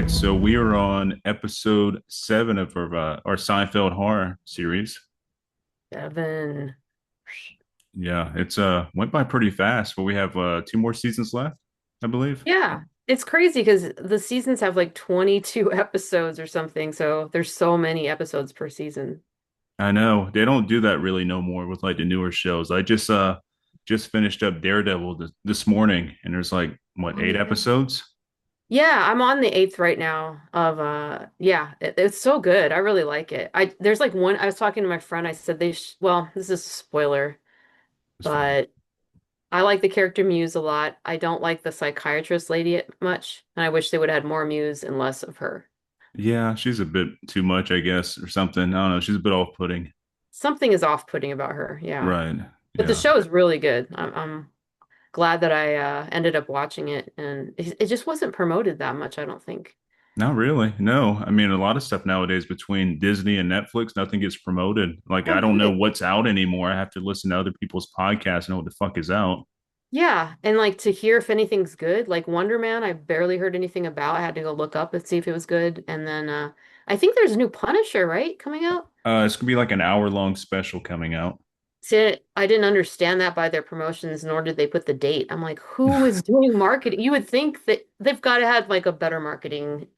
right, so we are on episode 7 of our Seinfeld horror series. Seven. Yeah, it's went by pretty fast, but we have two more seasons left, I believe. Yeah, it's crazy because the seasons have like 22 episodes or something, so there's so many episodes per season. I know they don't do that really no more with like the newer shows. I just finished up Daredevil this morning, and there's like what, Oh eight yeah. episodes? Yeah, I'm on the eighth right now of yeah, it's so good. I really like it. There's like one I was talking to my friend, I said they sh well, this is a spoiler, It's fine. but I like the character Muse a lot. I don't like the psychiatrist lady much, and I wish they would have had more Muse and less of her. Yeah, she's a bit too much, I guess, or something. I don't know. She's a bit off-putting. Something is off-putting about her, yeah. Right. But the Yeah. show is really good. I'm glad that I ended up watching it, and it just wasn't promoted that much, I don't think. Not really. No. I mean, a lot of stuff nowadays between Disney and Netflix, nothing gets promoted. Like, Oh, I don't know really? what's out anymore. I have to listen to other people's podcasts and know what the fuck is out. Yeah, and like to hear if anything's good, like Wonder Man, I barely heard anything about. I had to go look up and see if it was good. And then I think there's a new Punisher, right, coming out? It's gonna be like an hour-long special coming out. See, I didn't understand that by their promotions, nor did they put the date. I'm like, who is doing marketing? You would think that they've got to have like a better marketing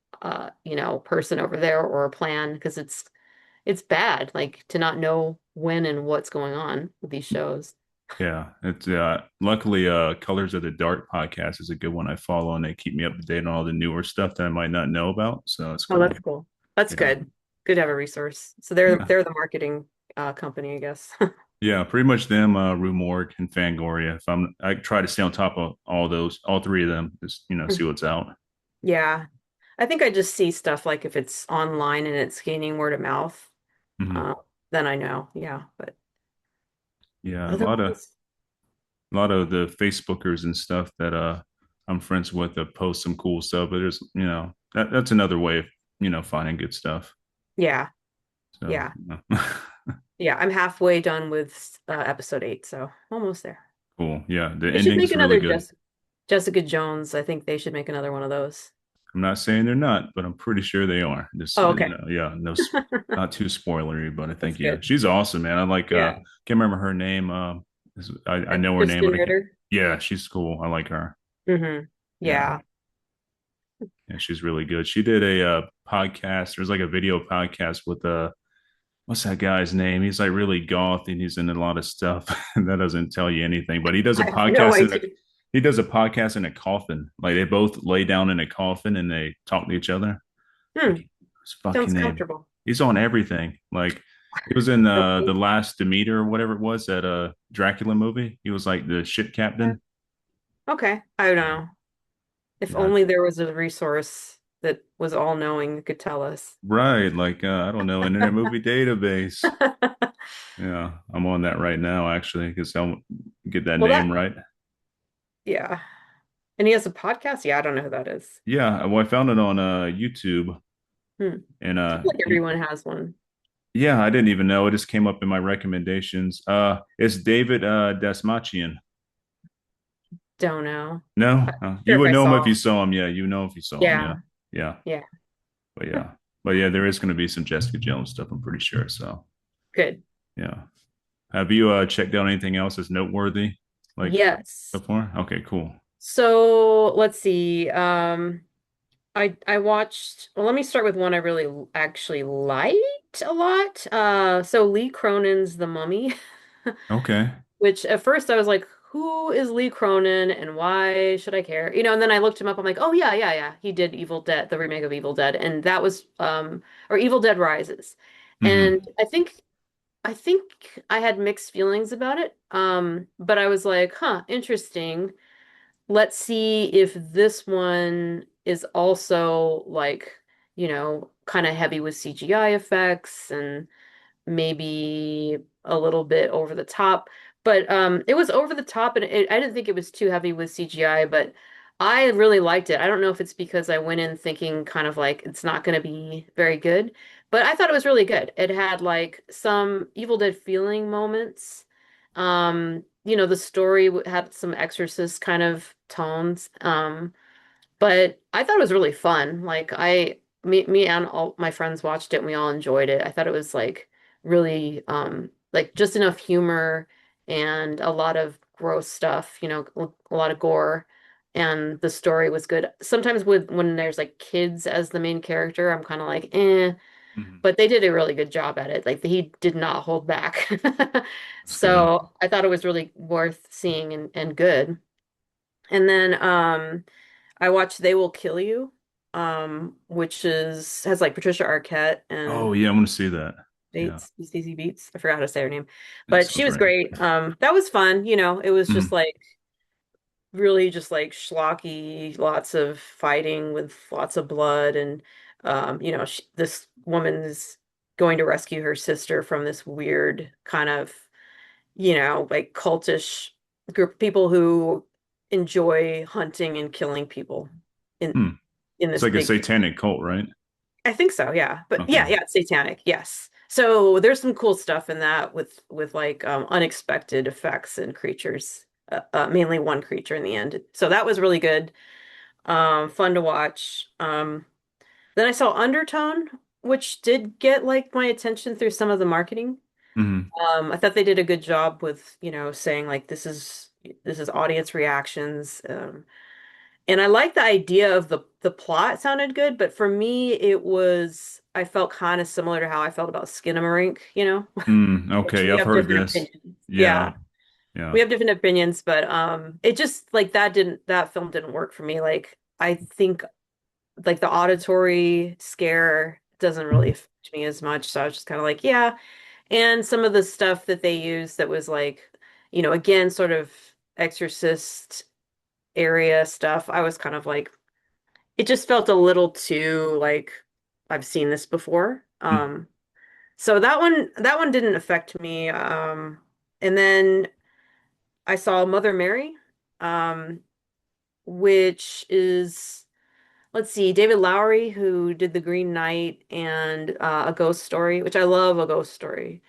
person over there or a plan because it's bad, like to not know when and what's going on with these shows. Yeah, it's luckily Colors of the Dark podcast is a good one I follow, and they keep me up to date on all the newer stuff that I might not know about. So it's Oh, cool. that's cool. That's Yeah. good. Good to have a resource. So they're Yeah. they're the marketing company, I guess. Yeah, pretty much them, Rue Morgue and Fangoria. I try to stay on top of all those, all three of them, just see what's out. Yeah. I think I just see stuff like if it's online and it's gaining word of mouth, Hmm. uh, then I know. Yeah, but Yeah, otherwise, a lot of the Facebookers and stuff that I'm friends with that post some cool stuff. But there's that's another way of finding good stuff. yeah, So yeah, yeah. I'm halfway done with episode 8, so almost there. cool. Yeah, the They should make ending's really another good. Jessica Jones. I think they should make another one of those. I'm not saying they're not, but I'm pretty sure they are. Just Oh, okay. yeah, no, not too spoilery, but I That's think yeah, good. she's awesome, man. I like Yeah. can't remember her name. I know her name, Kristen but I can't. Ritter. Yeah, she's cool. I like her. Yeah, Yeah. yeah, she's really good. She did a podcast. There's like a video podcast with what's that guy's name? He's like really goth and he's in a lot of stuff. That doesn't tell you anything, but I have no idea. he does a podcast in a coffin. Like they both lay down in a coffin and they talk to each other. Hmm. Like his fucking Sounds name. comfortable. He's on everything. Like he was in the last Demeter or whatever it was, that Dracula movie. He was like the ship captain. Okay. I don't know. If Yeah. only there was a resource that was all knowing that could tell us. Right. Like I don't know, Internet Movie Database. Yeah, I'm on that right now actually because I'll get that Well, name right. yeah. And he has a podcast? Yeah, I don't know who that is. Yeah, well, I found it on YouTube, Hmm. and I feel like everyone has one. yeah, I didn't even know it just came up in my recommendations. It's David Dasmachian. Don't know. No, I'm you sure if would I know him if saw you him. saw him. Yeah, you know if you saw him. Yeah, Yeah. yeah, Yeah. but yeah, but yeah, there is going to be some Jessica Jones stuff. I'm pretty sure. So Good. yeah, have you checked out anything else that's noteworthy like so Yes. far? Okay, cool. So let's see. I watched, well, let me start with one I really actually liked a lot. So Lee Cronin's The Mummy. Okay. Which at first I was like, who is Lee Cronin and why should I care? And then I looked him up. I'm like, oh yeah, yeah, yeah. He did Evil Dead, the remake of Evil Dead, and that was or Evil Dead Rises. Hmm. And I think I had mixed feelings about it. But I was like, huh, interesting. Let's see if this one is also like, kind of heavy with CGI effects and maybe a little bit over the top. But it was over the top, and I didn't think it was too heavy with CGI, but I really liked it. I don't know if it's because I went in thinking kind of like it's not going to be very good, but I thought it was really good. It had like some Evil Dead feeling moments. The story had some Exorcist kind of tones. But I thought it was really fun. Me and all my friends watched it and we all enjoyed it. I thought it was like really, like just enough humor and a lot of gross stuff, a lot of gore. And the story was good. Sometimes when there's like kids as the main character, I'm kind of like, eh, Mhm. but they did a really good job at it. Like he did not hold back. That's good. So I thought it was really worth seeing and good. And then I watched They Will Kill You, which is has like Patricia Arquette Oh and yeah, I want to see that. Yeah, Stacey Beats. I forgot how to say her name, it's but so she was great. great. That was fun. It was just Mhm. like really just like schlocky, lots of fighting with lots of blood, and this woman is going to rescue her sister from this weird kind of like cultish group of people who enjoy hunting and killing people in Hmm. in It's this like a big. satanic cult, right? I think so, yeah. But Okay. yeah, it's satanic, yes. So there's some cool stuff in that with like unexpected effects and creatures. Mainly one creature in the end. So that was really good. Fun to watch. Then I saw Undertone, which did get like my attention through some of the marketing. Hmm. I thought they did a good job with, saying like this is audience reactions. And I like the idea of the plot sounded good, but for me I felt kind of similar to how I felt about Skinamarink, Mm, which okay, we I've have heard different this. opinions. Yeah, Yeah. yeah. We have different opinions, but it just like that film didn't work for me. Like I think like the auditory scare doesn't really affect me as much, so I was just kind of like, yeah. And some of the stuff that they used that was like, again, sort of Exorcist area stuff, I was kind of like, it just felt a little too like I've seen this before. Mm, So that one didn't affect me. And then I saw Mother Mary, um, which is let's see, David Lowery, who did The Green Knight and A Ghost Story, which I love A Ghost Story.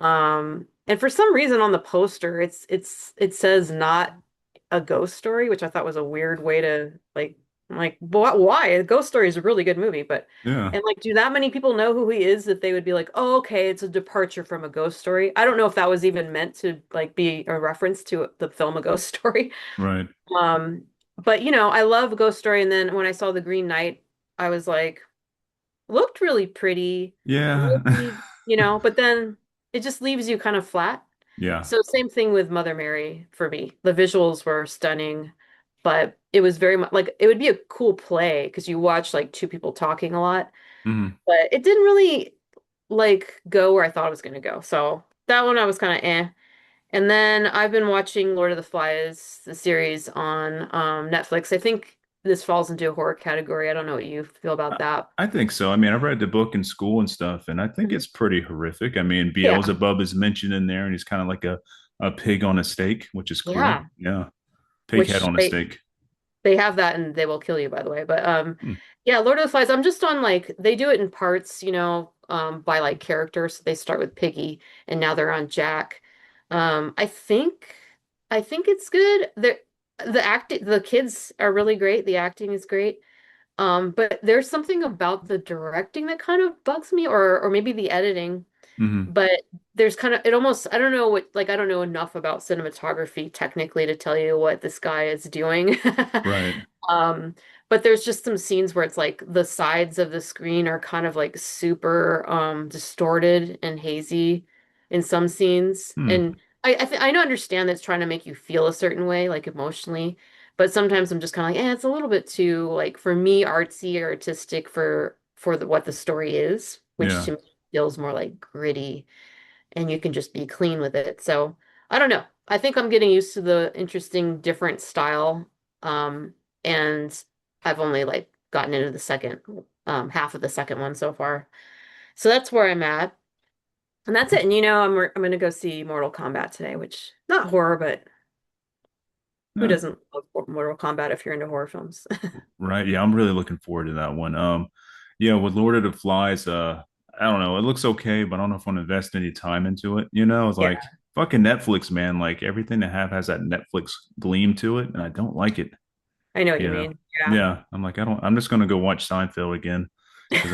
mm, And for some reason on the poster, it says not a ghost story, which I thought was a weird way to like. I'm like, why? A Ghost Story is a really good movie, but yeah, and like, do that many people know who he is that they would be like, oh, okay, it's a departure from a ghost story. I don't know if that was even meant to like be a reference to the film A Ghost Story. right. Um, but I love A Ghost Story, and then when I saw The Green Knight, I was like, looked really pretty, Yeah. really, but then it just leaves you kind of flat. Yeah. So same thing with Mother Mary for me. The visuals were stunning, but it was very much like it would be a cool play because you watch like two people talking a lot, Hmm. but it didn't really like go where I thought it was going to go. So that one I was kind of eh. And then I've been watching Lord of the Flies, the series on Netflix. I think this falls into a horror category. I don't know what you feel about I that. I think so. I mean, I've read the book in school and stuff, and I think Mhm. it's pretty horrific. I mean, Yeah. Beelzebub is mentioned in there, and he's kind of like a pig on a stake, which is cool. Yeah. Yeah. Pig head Which on a they stake. they have that and they will kill you, by the way. But Hmm. yeah, Lord of the Flies, I'm just on like they do it in parts, by like characters. They start with Piggy and now they're on Jack. I think it's good. The kids are really great. The acting is great. But there's something about the directing that kind of bugs me, or maybe the editing. Hmm. But there's kind of it almost I don't know what like I don't know enough about cinematography technically to tell you what this guy is doing. Right. Um, but there's just some scenes where it's like the sides of the screen are kind of like super distorted and hazy in some scenes. Hmm. And I know understand that it's trying to make you feel a certain way, like emotionally, but sometimes I'm just kind of like, it's a little bit too like for me artsy or artistic for what the story is, which Yeah. to me feels more like gritty and you can just be clean with it. So I don't know. I think I'm getting used to the interesting, different style. Um, and I've only like gotten into the second half of the second one so far. So that's where I'm at. And that's it. And I'm gonna go see Mortal Kombat today, which not horror, but who Yeah. doesn't love Mortal Kombat if you're into horror films? Right. Yeah, I'm really looking forward to that one. Yeah, with Lord of the Flies, I don't know. It looks okay, but I don't know if I want to invest any time into it. It's Yeah. like fucking Netflix, man. Like everything they have has that Netflix gleam to it, and I don't like it. I know what you Yeah. mean. Yeah. Yeah. I'm like, I'm just gonna go watch Seinfeld again because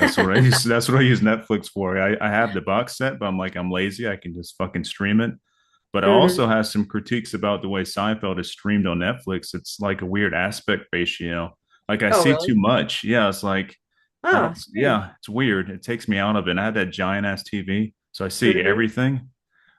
that's what I use Netflix for. I have the box set, but I'm like, I'm lazy. I can just fucking stream it. But I also Hmm. have some critiques about the way Seinfeld is streamed on Netflix. It's like a weird aspect ratio. Like I Oh, see too really? much. Yeah, it's like I Oh, don't. strange. Yeah, it's weird. It takes me out of it. And I have that giant ass TV, so I see Hmm. everything.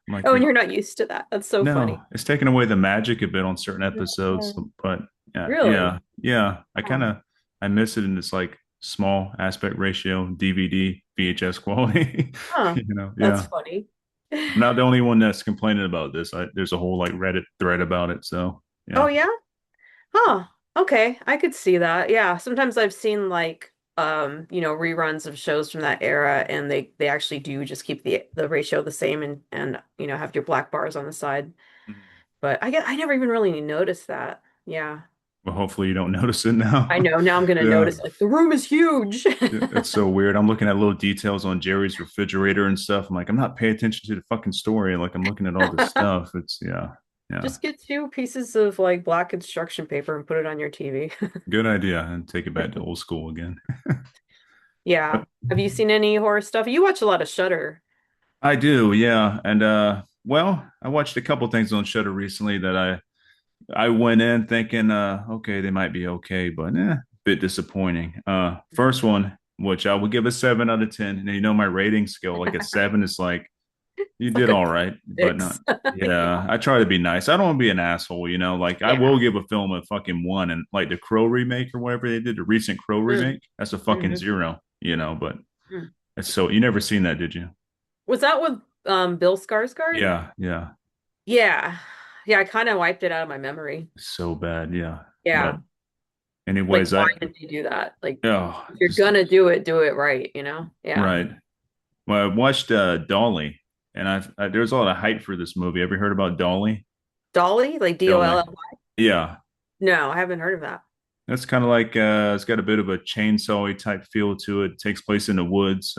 I'm like, Oh, and you're not used to that. That's so no, funny. it's taken away the magic a bit on certain Yeah. episodes. But yeah, Really? yeah, yeah. I Huh. kind of I miss it in this like small aspect ratio DVD VHS quality. Huh. That's Yeah. funny. I'm not the only one that's complaining about this. There's a whole like Reddit thread about it. So Oh, yeah. yeah? Huh. Okay, I could see that. Yeah, sometimes I've seen like reruns of shows from that era and they actually do just keep the ratio the same and have your black bars on the side. Mhm. But I never even really noticed that. Yeah. Well, hopefully you don't notice it I now. know. Now I'm gonna Yeah. notice like the room is huge. It's so weird. I'm looking at little details on Jerry's refrigerator and stuff. I'm like, I'm not paying attention to the fucking story. Like I'm looking at all this stuff. It's yeah, yeah. Just get two pieces of like black construction paper and put it on your TV. Good idea. And take it back to old school again. Yeah. But Have you seen any horror stuff? You watch a lot of Shudder. I do, yeah. And well, I watched a couple things on Shudder recently that I went in thinking okay, they might be okay, but bit disappointing. First one, which I would give a 7 out of 10. And you know my rating scale, like a seven is like you It's did like a all right, but not. six. Yeah, I try to be nice. I don't want to be an asshole, Like I will Yeah. give a film a fucking one, and like the Crow remake or whatever they did, the recent Crow Mm. remake, that's a fucking Hmm. zero, But Mm. it's so you never seen that, did you? Was that with Bill Skarsgård? Yeah, yeah, Yeah. Yeah, I kind of wiped it out of my memory. so bad, yeah. But Yeah. Like, anyways, why did you do that? Like, oh, if you're just gonna do it right? Yeah. right. Well, I watched Dolly, and there's a lot of hype for this movie. Ever heard about Dolly? Dolly? Like Dolly, Doll? yeah. No, I haven't heard of that. That's kind of like it's got a bit of a chainsaw type feel to it. It takes place in the woods.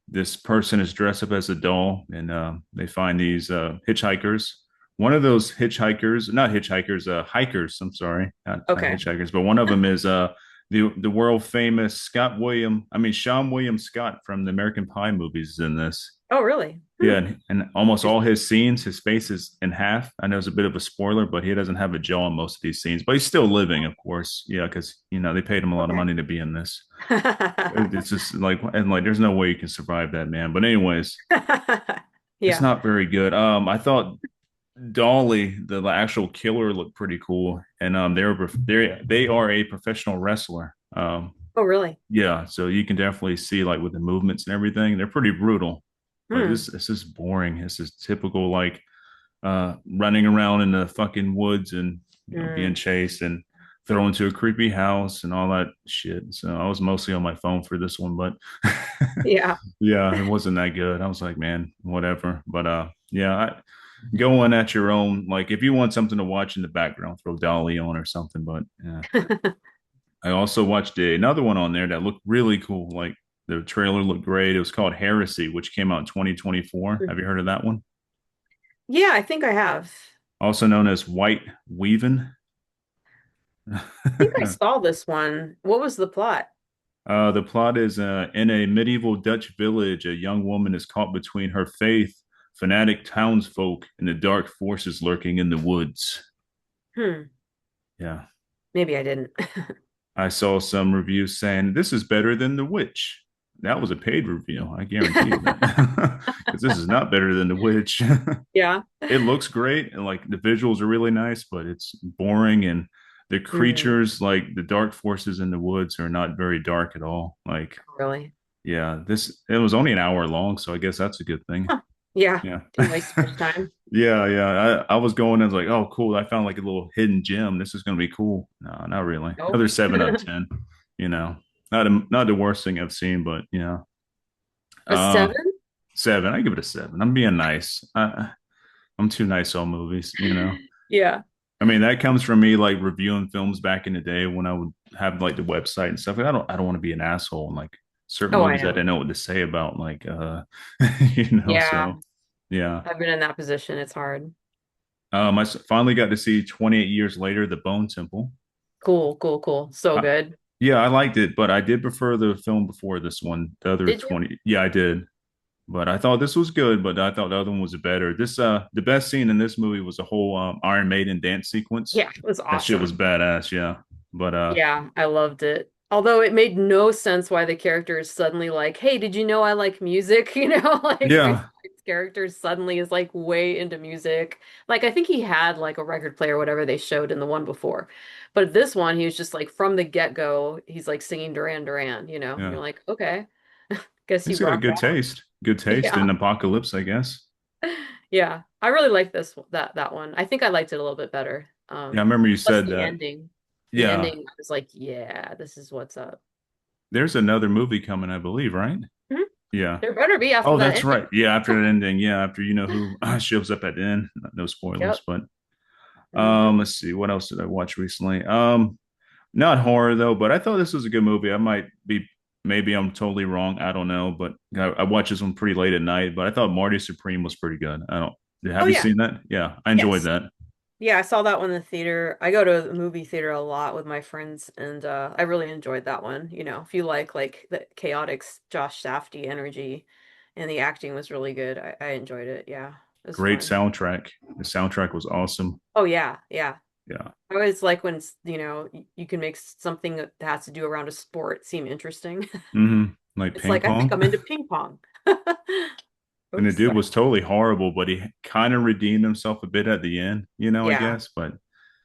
This person is dressed up as a doll, and they find these hitchhikers. One of those hitchhikers, not hitchhikers, hikers. I'm sorry, not Okay. hitchhikers, but one of them is the world famous Sean William Scott from the American Pie movies is in this. Oh, really? Yeah, Hmm. and almost all Interesting. his scenes, his face is in half. I know it's a bit of a spoiler, but he doesn't have a jaw in most of these scenes. But he's still living, of course. Yeah, because they paid him a lot of Okay. money to be in this. It's just like and like there's no way you can survive that, man. But anyways, it's Yeah. not very good. I thought Dolly, the actual killer, looked pretty cool, and they are a professional wrestler. Oh, really? Yeah, so you can definitely see like with the movements and everything, they're pretty brutal. But Hmm. this is boring. This is typical like running around in the fucking woods and being Hmm. chased and thrown into a creepy house and all that shit. So I was mostly on my phone for this one, but Yeah. yeah, it wasn't that good. I was like, man, whatever. But yeah, going at your own. Like if you want something to watch in the background, throw Dolly on or something. But yeah, I also watched another one on there that looked really cool. Like the trailer looked great. It was called Heresy, which came out in 2024. Have you heard of that one? Yeah, I think I have. Also known as White Weaving. I think I saw this one. What was the plot? The plot is in a medieval Dutch village, a young woman is caught between her faith, fanatic townsfolk, and the dark forces lurking in the woods. Hmm. Yeah. Maybe I didn't. I saw some reviews saying this is better than The Witch. That was a paid review. I guarantee you that. Because this is not better than The Witch. Yeah. It looks great and like the visuals are really nice, but it's boring and the Hmm. creatures, like the dark forces in the woods, are not very dark at all. Like, Really? yeah, this it was only an hour long, so I guess that's a good thing. Huh. Yeah. Yeah. Didn't waste much time. Yeah, yeah. I was going and was like, oh, cool. I found like a little hidden gem. This is gonna be cool. No, not really. Nope. Another 7 out of 10. You know, not the worst thing I've seen, but yeah. A Uh, seven? seven. I give it a seven. I'm being nice. I'm too nice on movies. Yeah. I mean, that comes from me like reviewing films back in the day when I would have like the website and stuff. I don't want to be an asshole and like certain Oh, I movies I know. didn't know what to say about, like Yeah. so yeah. I've been in that position. It's hard. I finally got to see 28 years later, The Bone Temple. Cool, cool, cool. So Uh, good. yeah, I liked it, but I did prefer the film before this one. The other Did you? 20. Yeah, I did. But I thought this was good, but I thought the other one was better. The best scene in this movie was the whole Iron Maiden dance sequence. Yeah, it was That shit was awesome. badass, yeah. But Yeah, I loved it. Although it made no sense why the character is suddenly like, "Hey, did you know I like music?" Like yeah, Ice's character suddenly is like way into music. Like I think he had like a record player, whatever they showed in the one before. But this one, he was just like from the get-go, he's like singing Duran Duran, And yeah. you're like, okay, guess you He's got a rock good out. taste. Good taste Yeah. in Apocalypse, I guess. Yeah. I really like that one. I think I liked it a little bit better. Yeah, I remember you Plus said the that. ending. The Yeah. ending I was like, yeah, this is what's up. There's another movie coming, I believe, right? Mhm. Yeah. There better be after Oh, that that's ending. right. Yeah, after that ending. Yeah, after you know who shows up at the end. No spoilers, Yep. but Hmm. let's see. What else did I watch recently? Not horror though, but I thought this was a good movie. I might be maybe I'm totally wrong. I don't know, but I watched this one pretty late at night, but I thought Marty Supreme was pretty good. I don't Oh have you yeah. seen that? Yeah, I enjoyed Yes. that. Yeah, I saw that one in the theater. I go to the movie theater a lot with my friends, and I really enjoyed that one. If you like the chaotic Josh Safdie energy, and the acting was really good. I enjoyed it. Yeah, it was Great fun. soundtrack. The soundtrack was awesome. Oh yeah, yeah. Yeah. I always like when you can make something that has to do around a sport seem interesting. Like It's ping like I think pong. I'm into ping pong. And the Oops, dude sorry. was totally horrible, but he kind of redeemed himself a bit at the end, I Yeah, guess. But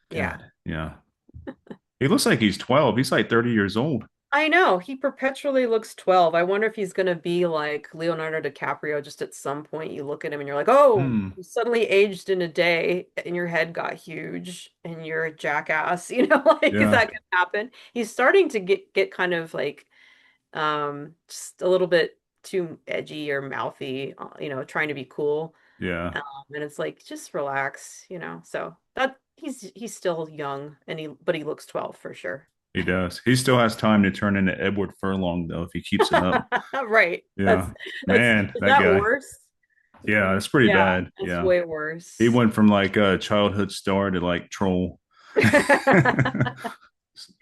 yeah. God, yeah. He looks like he's 12. He's like 30 years old. I know. He perpetually looks 12. I wonder if he's going to be like Leonardo DiCaprio, just at some point you look at him and you're like, oh, Hmm. you suddenly aged in a day and your head got huge and you're a jackass. Like, is Yeah. that going to happen? He's starting to get kind of like just a little bit too edgy or mouthy, trying to be cool. Yeah. And it's like, just relax, So that he's still young and but he looks 12 for sure. He does. He still has time to turn into Edward Furlong, though, if he keeps it up. Right. Yeah. That's Man, is that that guy. worse? Yeah, it's pretty Yeah, bad. it's Yeah. way He worse. went from like a childhood star to like troll.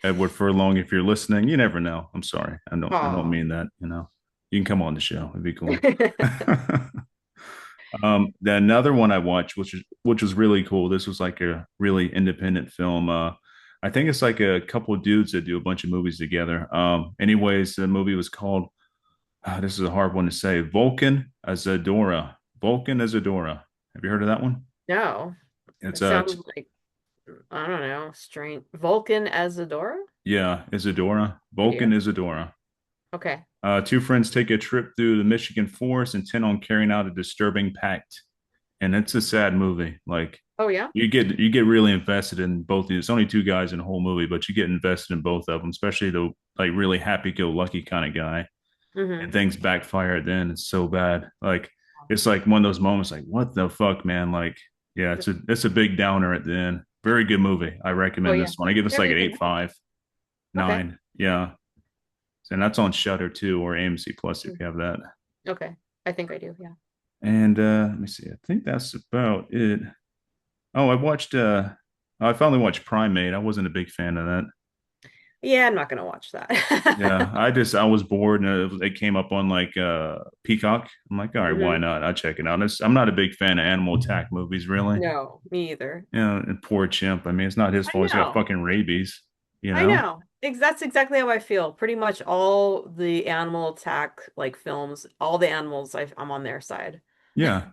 Edward Furlong, if you're listening, you never know. I'm sorry. I don't Oh. mean that. You can come on the show. It'd be cool. Then another one I watched, which was really cool. This was like a really independent film. I think it's like a couple of dudes that do a bunch of movies together. Anyways, the movie was called. This is a hard one to say. Vulcan Azadora. Vulcan Azadora. Have you heard of that one? No. It's It sounds like I don't know, strange. Vulcan Azadora? yeah, Isadora. Vulcan Idea. Isadora. Okay. Two friends take a trip through the Michigan forest, intent on carrying out a disturbing pact, and it's a sad movie. Like Oh yeah? you get really invested in both. It's only two guys in the whole movie, but you get invested in both of them, especially the like really happy-go-lucky kind of guy. And Mm-hmm. things backfire. Then it's so bad. Like it's like one of those moments. Like what the fuck, man? Like yeah, it's a big downer at the end. Very good movie. I Oh recommend yeah. this one. I give this like Very an good. 8.5, Okay. 9. Yeah, and that's on Shutter too or AMC Plus if Mm. you have that. Okay. I think I do, yeah. And let me see. I think that's about it. Oh, I finally watched Primate. I wasn't a big fan of that. Yeah, I'm not gonna watch Yeah, that. I was bored and it came up on like Peacock. I'm like, all right, why Hmm. not? I'll check it out. I'm not a big fan of animal attack movies, really. No, me either. And poor Chimp. I mean, it's not his I fault. He's got know. fucking rabies, you I know? know. That's exactly how I feel. Pretty much all the animal attack like films, all the animals I'm on their side. Yeah,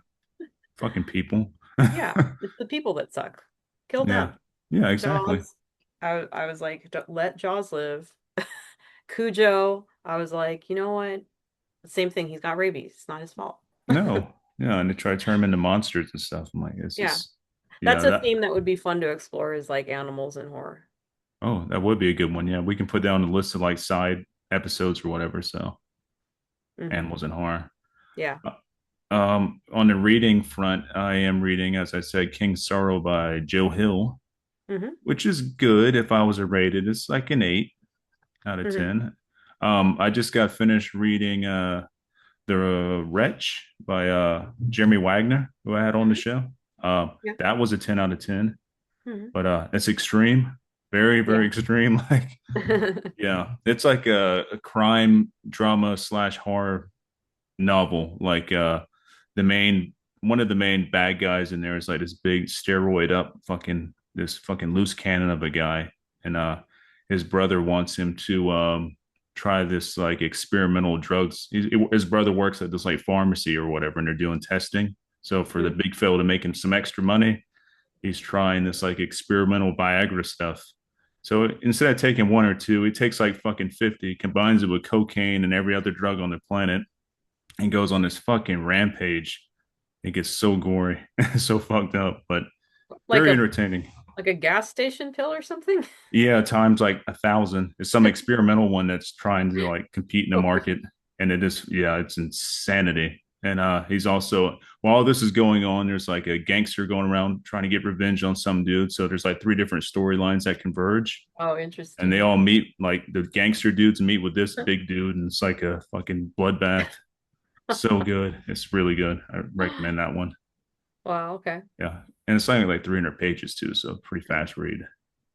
fucking people. Yeah, it's the people that suck. Kill Yeah, them. yeah, exactly. Jaws. I was like, Let Jaws live." Cujo, I was like, you know what? Same thing. He's got rabies. It's not his fault. No, yeah, and they try to turn them into monsters and stuff. I'm like, it's Yeah, just, that's yeah, a that. theme that would be fun to explore is like animals in horror. Oh, that would be a good one. Yeah, we can put down a list of like side episodes or whatever. So, Hmm. animals in horror. Yeah. On the reading front, I am reading, as I said, King Sorrow by Joe Hill, Hmm. which is good. If I was a rated, it's like an 8 out of Hmm. 10. I just got finished reading The Wretch by Jeremy Wagner, who I had on the Hmm. show. Yeah. That was a 10 out of 10, Hmm. but it's extreme, Very, very Yeah. extreme. Like, yeah, it's like a crime drama slash horror novel. Like, the main one of the main bad guys in there is like this big steroid up fucking this fucking loose cannon of a guy, and his brother wants him to try this like experimental drugs. His brother works at this like pharmacy or whatever, and they're doing testing. So for the Mm. big fella to make him some extra money, he's trying this like experimental Viagra stuff. So instead of taking one or two, he takes like fucking 50, combines it with cocaine and every other drug on the planet, and goes on this fucking rampage. It gets so gory, so fucked up, but Like very a entertaining. like a gas station pill or something? Yeah, times like 1,000. It's some experimental one that's trying to like compete in the Oh, market, and it is yeah, it's insanity. And he's also while this is going on, there's like a gangster going around trying to get revenge on some dude. So there's like three different storylines that converge, oh, and they interesting. all meet. Like the gangster dudes meet with this big dude, and it's like a fucking bloodbath. So good, it's really good. I recommend that one. Wow, okay. Yeah, and it's only like 300 pages too, so pretty fast read.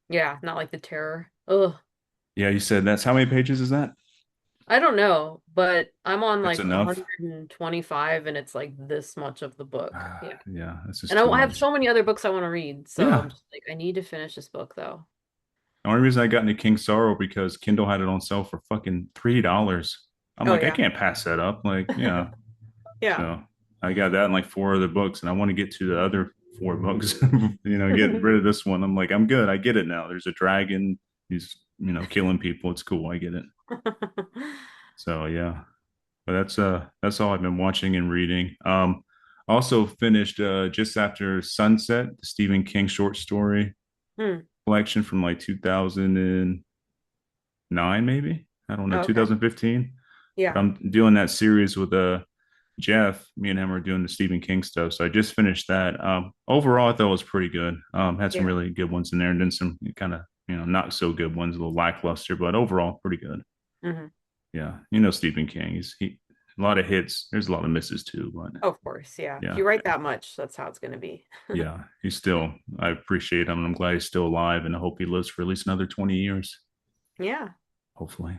Yeah, not like the terror. Ugh. Yeah, you said that's how many pages is that? I don't know, but I'm on That's like enough. 125 and it's like this much of the book. Yeah. Yeah, that's just And too I have much. so many other books I want to read, so I'm Yeah, just like, I need to finish this book though. the only reason I got into King Sorrow because Kindle had it on sale for fucking $3. I'm Oh like, I yeah. can't pass that up. Like, yeah. Yeah. So I got that and like four other books, and I want to get to the other four books. Get rid of this one. I'm like, I'm good. I get it now. There's a dragon. He's killing people. It's cool. I get it. So yeah. But that's all I've been watching and reading. Also finished just after sunset the Stephen King short story Hmm. collection from like 2009, maybe, I don't know, Oh, okay. 2015. But Yeah. I'm doing that series with Jeff. Me and him are doing the Stephen King stuff, so I just finished that. Overall I thought it was pretty good. Had some Yeah. really good ones in there, and then some kind of not so good ones, a little lackluster, but overall pretty good. Hmm. Yeah, Stephen King. He a lot of hits. There's a lot of misses too, but Of course, yeah. If yeah, you write that much, that's how it's going to be. yeah. He's still. I appreciate him, and I'm glad he's still alive, and I hope he lives for at least another 20 years. Yeah. Hopefully.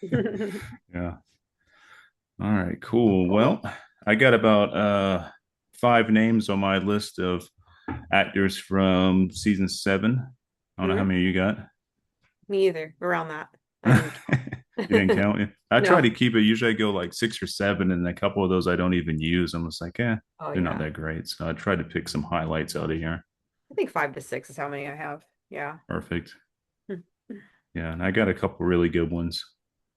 Yeah. All right. Cool. Cool. Well, I got about five names on my list of actors from season 7. I don't know how Hmm. many you got. Me either. Around that. I You didn't didn't count. count it. I try No. to keep it. Usually I go like 6 or 7, and a couple of those I don't even use. I'm just like, Oh they're not yeah. that great. So I try to pick some highlights out of here. I think 5 to 6 is how many I have. Yeah. Perfect. Yeah, and I got a couple really good ones.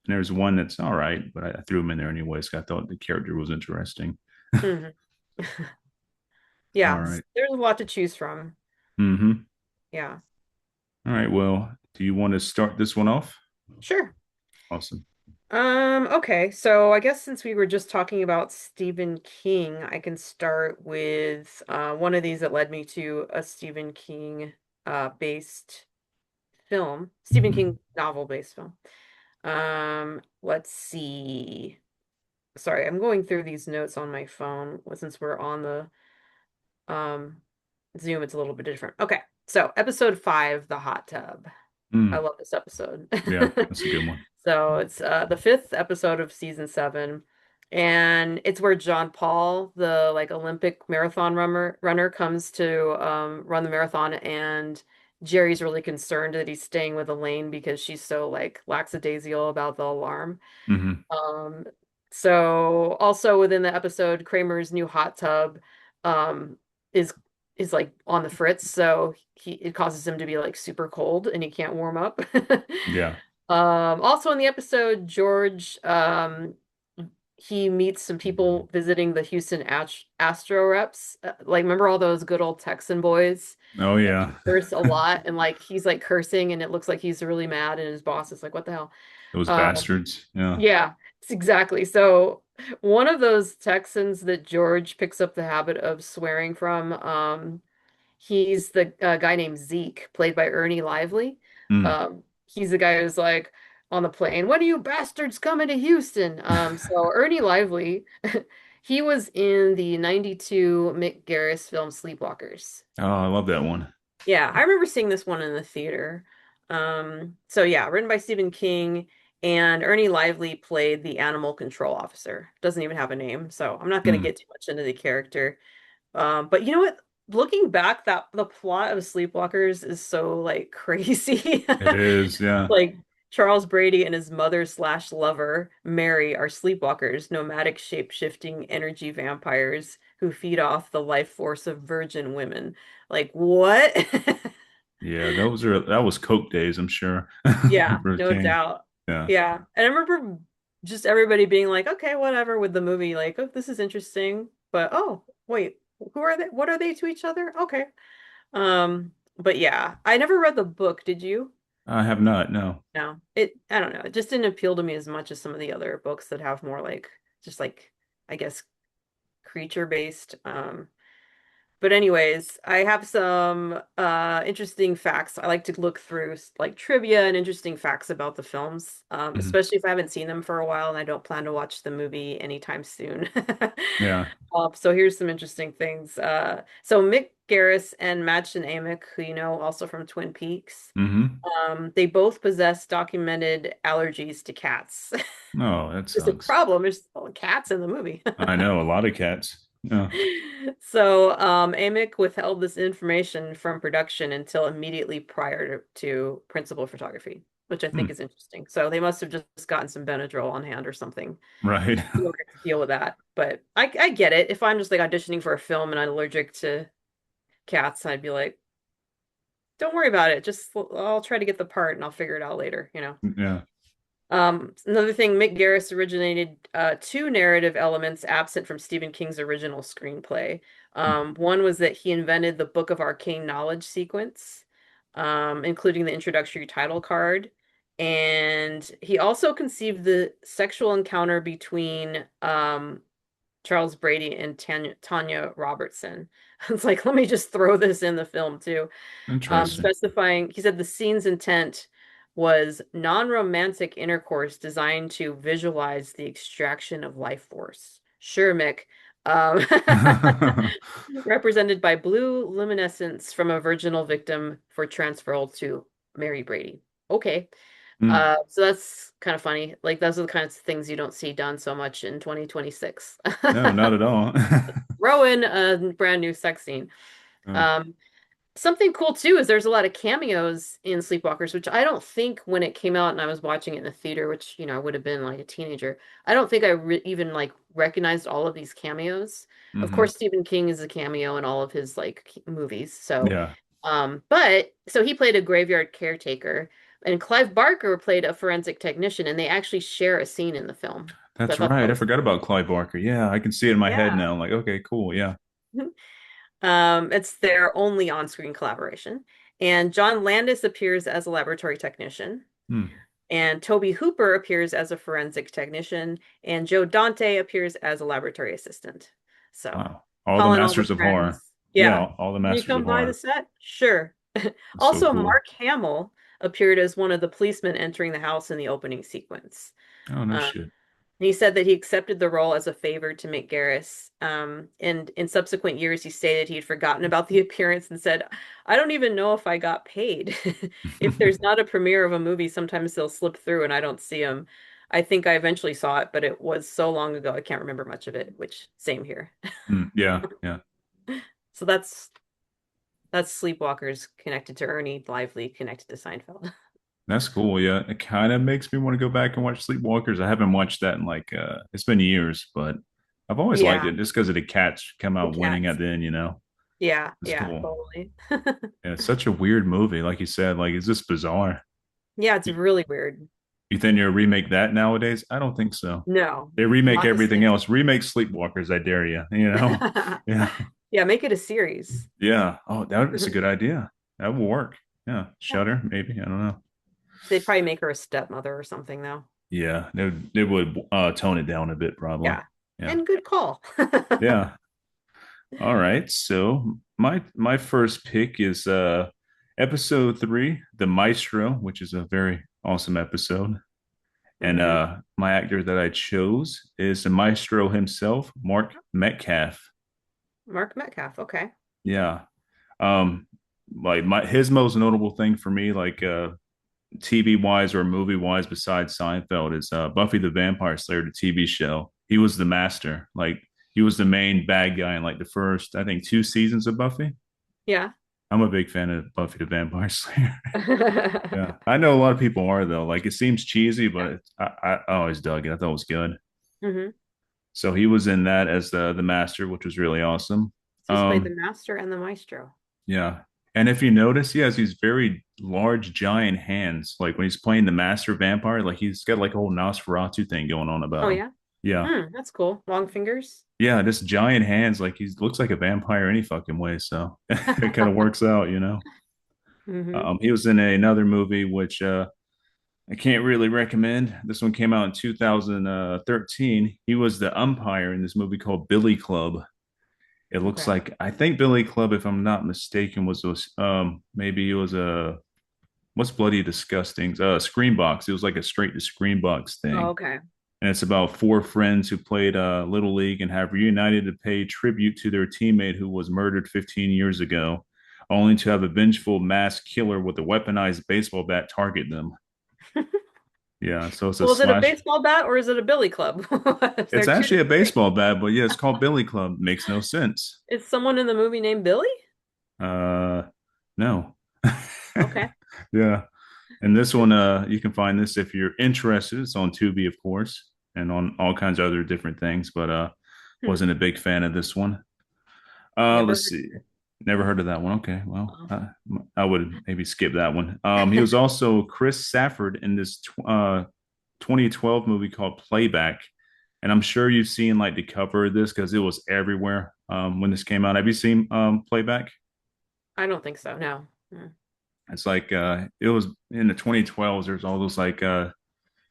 And there's one that's all right, but I threw him in there anyways. 'Cause I thought the character was interesting. Hmm. All Yeah. right. There's a lot to choose from. Mm-hmm. Yeah. All right. Well, do you want to start this one off? Sure. Awesome. Okay. So I guess since we were just talking about Stephen King, I can start with one of these that led me to a Stephen King based film, Stephen King novel based film. Let's see. Sorry, I'm going through these notes on my phone since we're on the um Zoom, it's a little bit different. Okay. So, episode 5, The Hot Tub. I Mm, love this episode. yeah, that's a good one. So it's the fifth episode of season 7, and it's where John Paul, the like Olympic marathon runner, comes to run the marathon, and Jerry's really concerned that he's staying with Elaine because she's so like lackadaisical about the alarm. Mm-hmm. Um, so also within the episode, Kramer's new hot tub um is is like on the fritz, so it causes him to be like super cold and he can't warm up. Yeah. Also in the episode, George he meets some people visiting the Houston Astro reps. Like remember all those good old Texan boys? Oh And yeah. they curse a lot and like he's like cursing and it looks like he's really mad and his boss is like, what the hell? Those Um, bastards. Yeah. yeah, it's exactly. So one of those Texans that George picks up the habit of swearing from, he's the guy named Zeke, played by Ernie Lively. Mm. He's the guy who's like on the plane, when are you bastards coming to Houston? So Ernie Lively, he was in the 92 Mick Garris film Sleepwalkers. Oh, I love that one. Yeah, I remember seeing this one in the theater. So yeah, written by Stephen King, and Ernie Lively played the animal control officer. Doesn't even have a name, so I'm not going to Hmm. get too much into the character. But you know what? Looking back, that the plot of Sleepwalkers is so like crazy. It is, yeah. Like Charles Brady and his mother slash lover, Mary, are sleepwalkers, nomadic shape-shifting energy vampires who feed off the life force of virgin women. Like what? Yeah, that was Coke days, I'm sure. Yeah, For no King. doubt. Yeah. Yeah. And I remember just everybody being like, okay, whatever with the movie, like, oh, this is interesting. But oh, wait, who are they? What are they to each other? Okay. But yeah, I never read the book. Did you? I have not, no. No. I don't know. It just didn't appeal to me as much as some of the other books that have more like just like I guess creature based. But anyways, I have some interesting facts. I like to look through like trivia and interesting facts about the films, Mhm. especially if I haven't seen them for a while and I don't plan to watch the movie anytime soon. Yeah. So here's some interesting things. So Mick Garris and Madsen Amick, who you know also from Twin Peaks, Hmm. they both possess documented allergies to cats. No, that It's a sucks. problem. There's cats in the movie. I know a lot of cats. Yeah. So, Amick withheld this information from production until immediately prior to principal photography, which I think Hmm. is interesting. So they must have just gotten some Benadryl on hand or something Right. in order to deal with that. But I get it. If I'm just like auditioning for a film and I'm allergic to cats, I'd be like, don't worry about it. Just I'll try to get the part and I'll figure it out later, you know. Yeah. Another thing, Mick Garris originated two narrative elements absent from Stephen King's original screenplay. One was that he invented the Book of Arcane Knowledge sequence, including the introductory title card. And he also conceived the sexual encounter between Charles Brady and Tanya Robertson. It's like, let me just throw this in the film too. Interesting. Specifying, he said the scene's intent was non-romantic intercourse designed to visualize the extraction of life force. Sure, Mick. Um, represented by blue luminescence from a virginal victim for transferal to Mary Brady. Okay. Mm. So that's kind of funny. Like those are the kinds of things you don't see done so much in 2026. No, not at all. Throw in a brand new sex scene. Oh. Um, Something cool too is there's a lot of cameos in Sleepwalkers, which I don't think when it came out and I was watching it in the theater, which I would have been like a teenager. I don't think I re even like recognized all of these cameos. Of Hmm. course, Stephen King is a cameo in all of his like movies. So, Yeah, but so he played a graveyard caretaker, and Clive Barker played a forensic technician, and they actually share a scene in the film. So I that's thought right. that I was forgot about Clive Barker. Yeah, I can see it in my head yeah. now. Like, okay, cool. Yeah. It's their only on-screen collaboration. And John Landis appears as a laboratory technician, Hmm. and Toby Hooper appears as a forensic technician, and Joe Dante appears as a laboratory assistant. So, Wow. All the calling all the masters of horror. friends. Yeah, Yeah. all the Can you masters of come by the horror. set? Sure. That's so Also, cool. Mark Hamill appeared as one of the policemen entering the house in the opening sequence. Oh, no Um, shit. and he said that he accepted the role as a favor to Mick Garris. And in subsequent years, he stated he had forgotten about the appearance and said, I don't even know if I got paid. If there's not a premiere of a movie, sometimes they'll slip through and I don't see them. I think I eventually saw it, but it was so long ago, I can't remember much of it, which same here. Hmm. Yeah, yeah. So that's Sleepwalkers connected to Ernie, Lively connected to Seinfeld. That's cool. Yeah. It kind of makes me want to go back and watch Sleepwalkers. I haven't watched that in like it's been years, but I've always liked Yeah, it just because of the cats come the out winning at cats. the end. Yeah, It's yeah, cool. totally. Yeah, it's such a weird movie. Like you said, like, is this bizarre? Yeah, it's You, really weird. you think you'll remake that nowadays? I don't think so. No, They remake not the everything same. else. Remake Sleepwalkers, I dare you. Yeah. Yeah, make it a series. Yeah. Oh, that is a Yeah. good idea. That will work. Yeah. Shutter, maybe. I don't know. They'd probably make her a stepmother or something, though. Yeah. They would tone it down a bit, probably. Yeah. Yeah. And good call. Yeah. All right. So my first pick is episode 3, The Maestro, which is a very awesome episode. And Hmm. my actor that I chose is the maestro himself, Mark Metcalf. Mark Metcalf. Okay. Yeah. Um, like my his most notable thing for me, like TV wise or movie wise, besides Seinfeld, is Buffy the Vampire Slayer, the TV show. He was the master. Like he was the main bad guy in like the first, I think, two seasons of Buffy. Yeah. I'm a big fan of Buffy the Vampire Slayer. Yeah, I know a lot of people are though. Like it seems cheesy, Yeah. but I always dug it. I thought it was good. Hmm. So he was in that as the master, which was really awesome. So he's played the Um, master and the maestro. yeah, and if you notice, he has these very large, giant hands. Like when he's playing the master vampire, like he's got like a whole Nosferatu thing going on Oh about him. yeah. Yeah, That's cool. Long fingers. yeah, this giant hands, like he looks like a vampire any fucking way. So it kind of works out, you know. Hmm. He was in another movie which I can't really recommend. This one came out in 2013. He was the umpire in this movie called Billy Club. It looks Okay. like I think Billy Club, if I'm not mistaken, was maybe it was a what's bloody disgusting screen box. It was like a straight to screen box Oh, thing, okay. and it's about four friends who played little league and have reunited to pay tribute to their teammate who was murdered 15 years ago, only to have a vengeful mass killer with a weaponized baseball bat target them. Yeah, so it's a Well, is it a slash. baseball bat or is it a billy club? It's They're two actually a different things. baseball bat, but yeah, it's called Billy Club. Makes no sense. Is someone in the movie named Billy? Uh, no. Okay. Yeah. And this one, you can find this if you're interested. It's on Tubi, of course, and on all kinds of other different things, but Hmm. wasn't a big fan of this one. Never Let's heard see. Never heard of that one. Okay, well, of I would maybe skip that one. He it. was also Chris Safford in this 2012 movie called Playback, and I'm sure you've seen like the cover of this because it was everywhere when this came out. Have you seen Playback? I don't think so. No. Hmm. It's like it was in the 2012s. There's all those like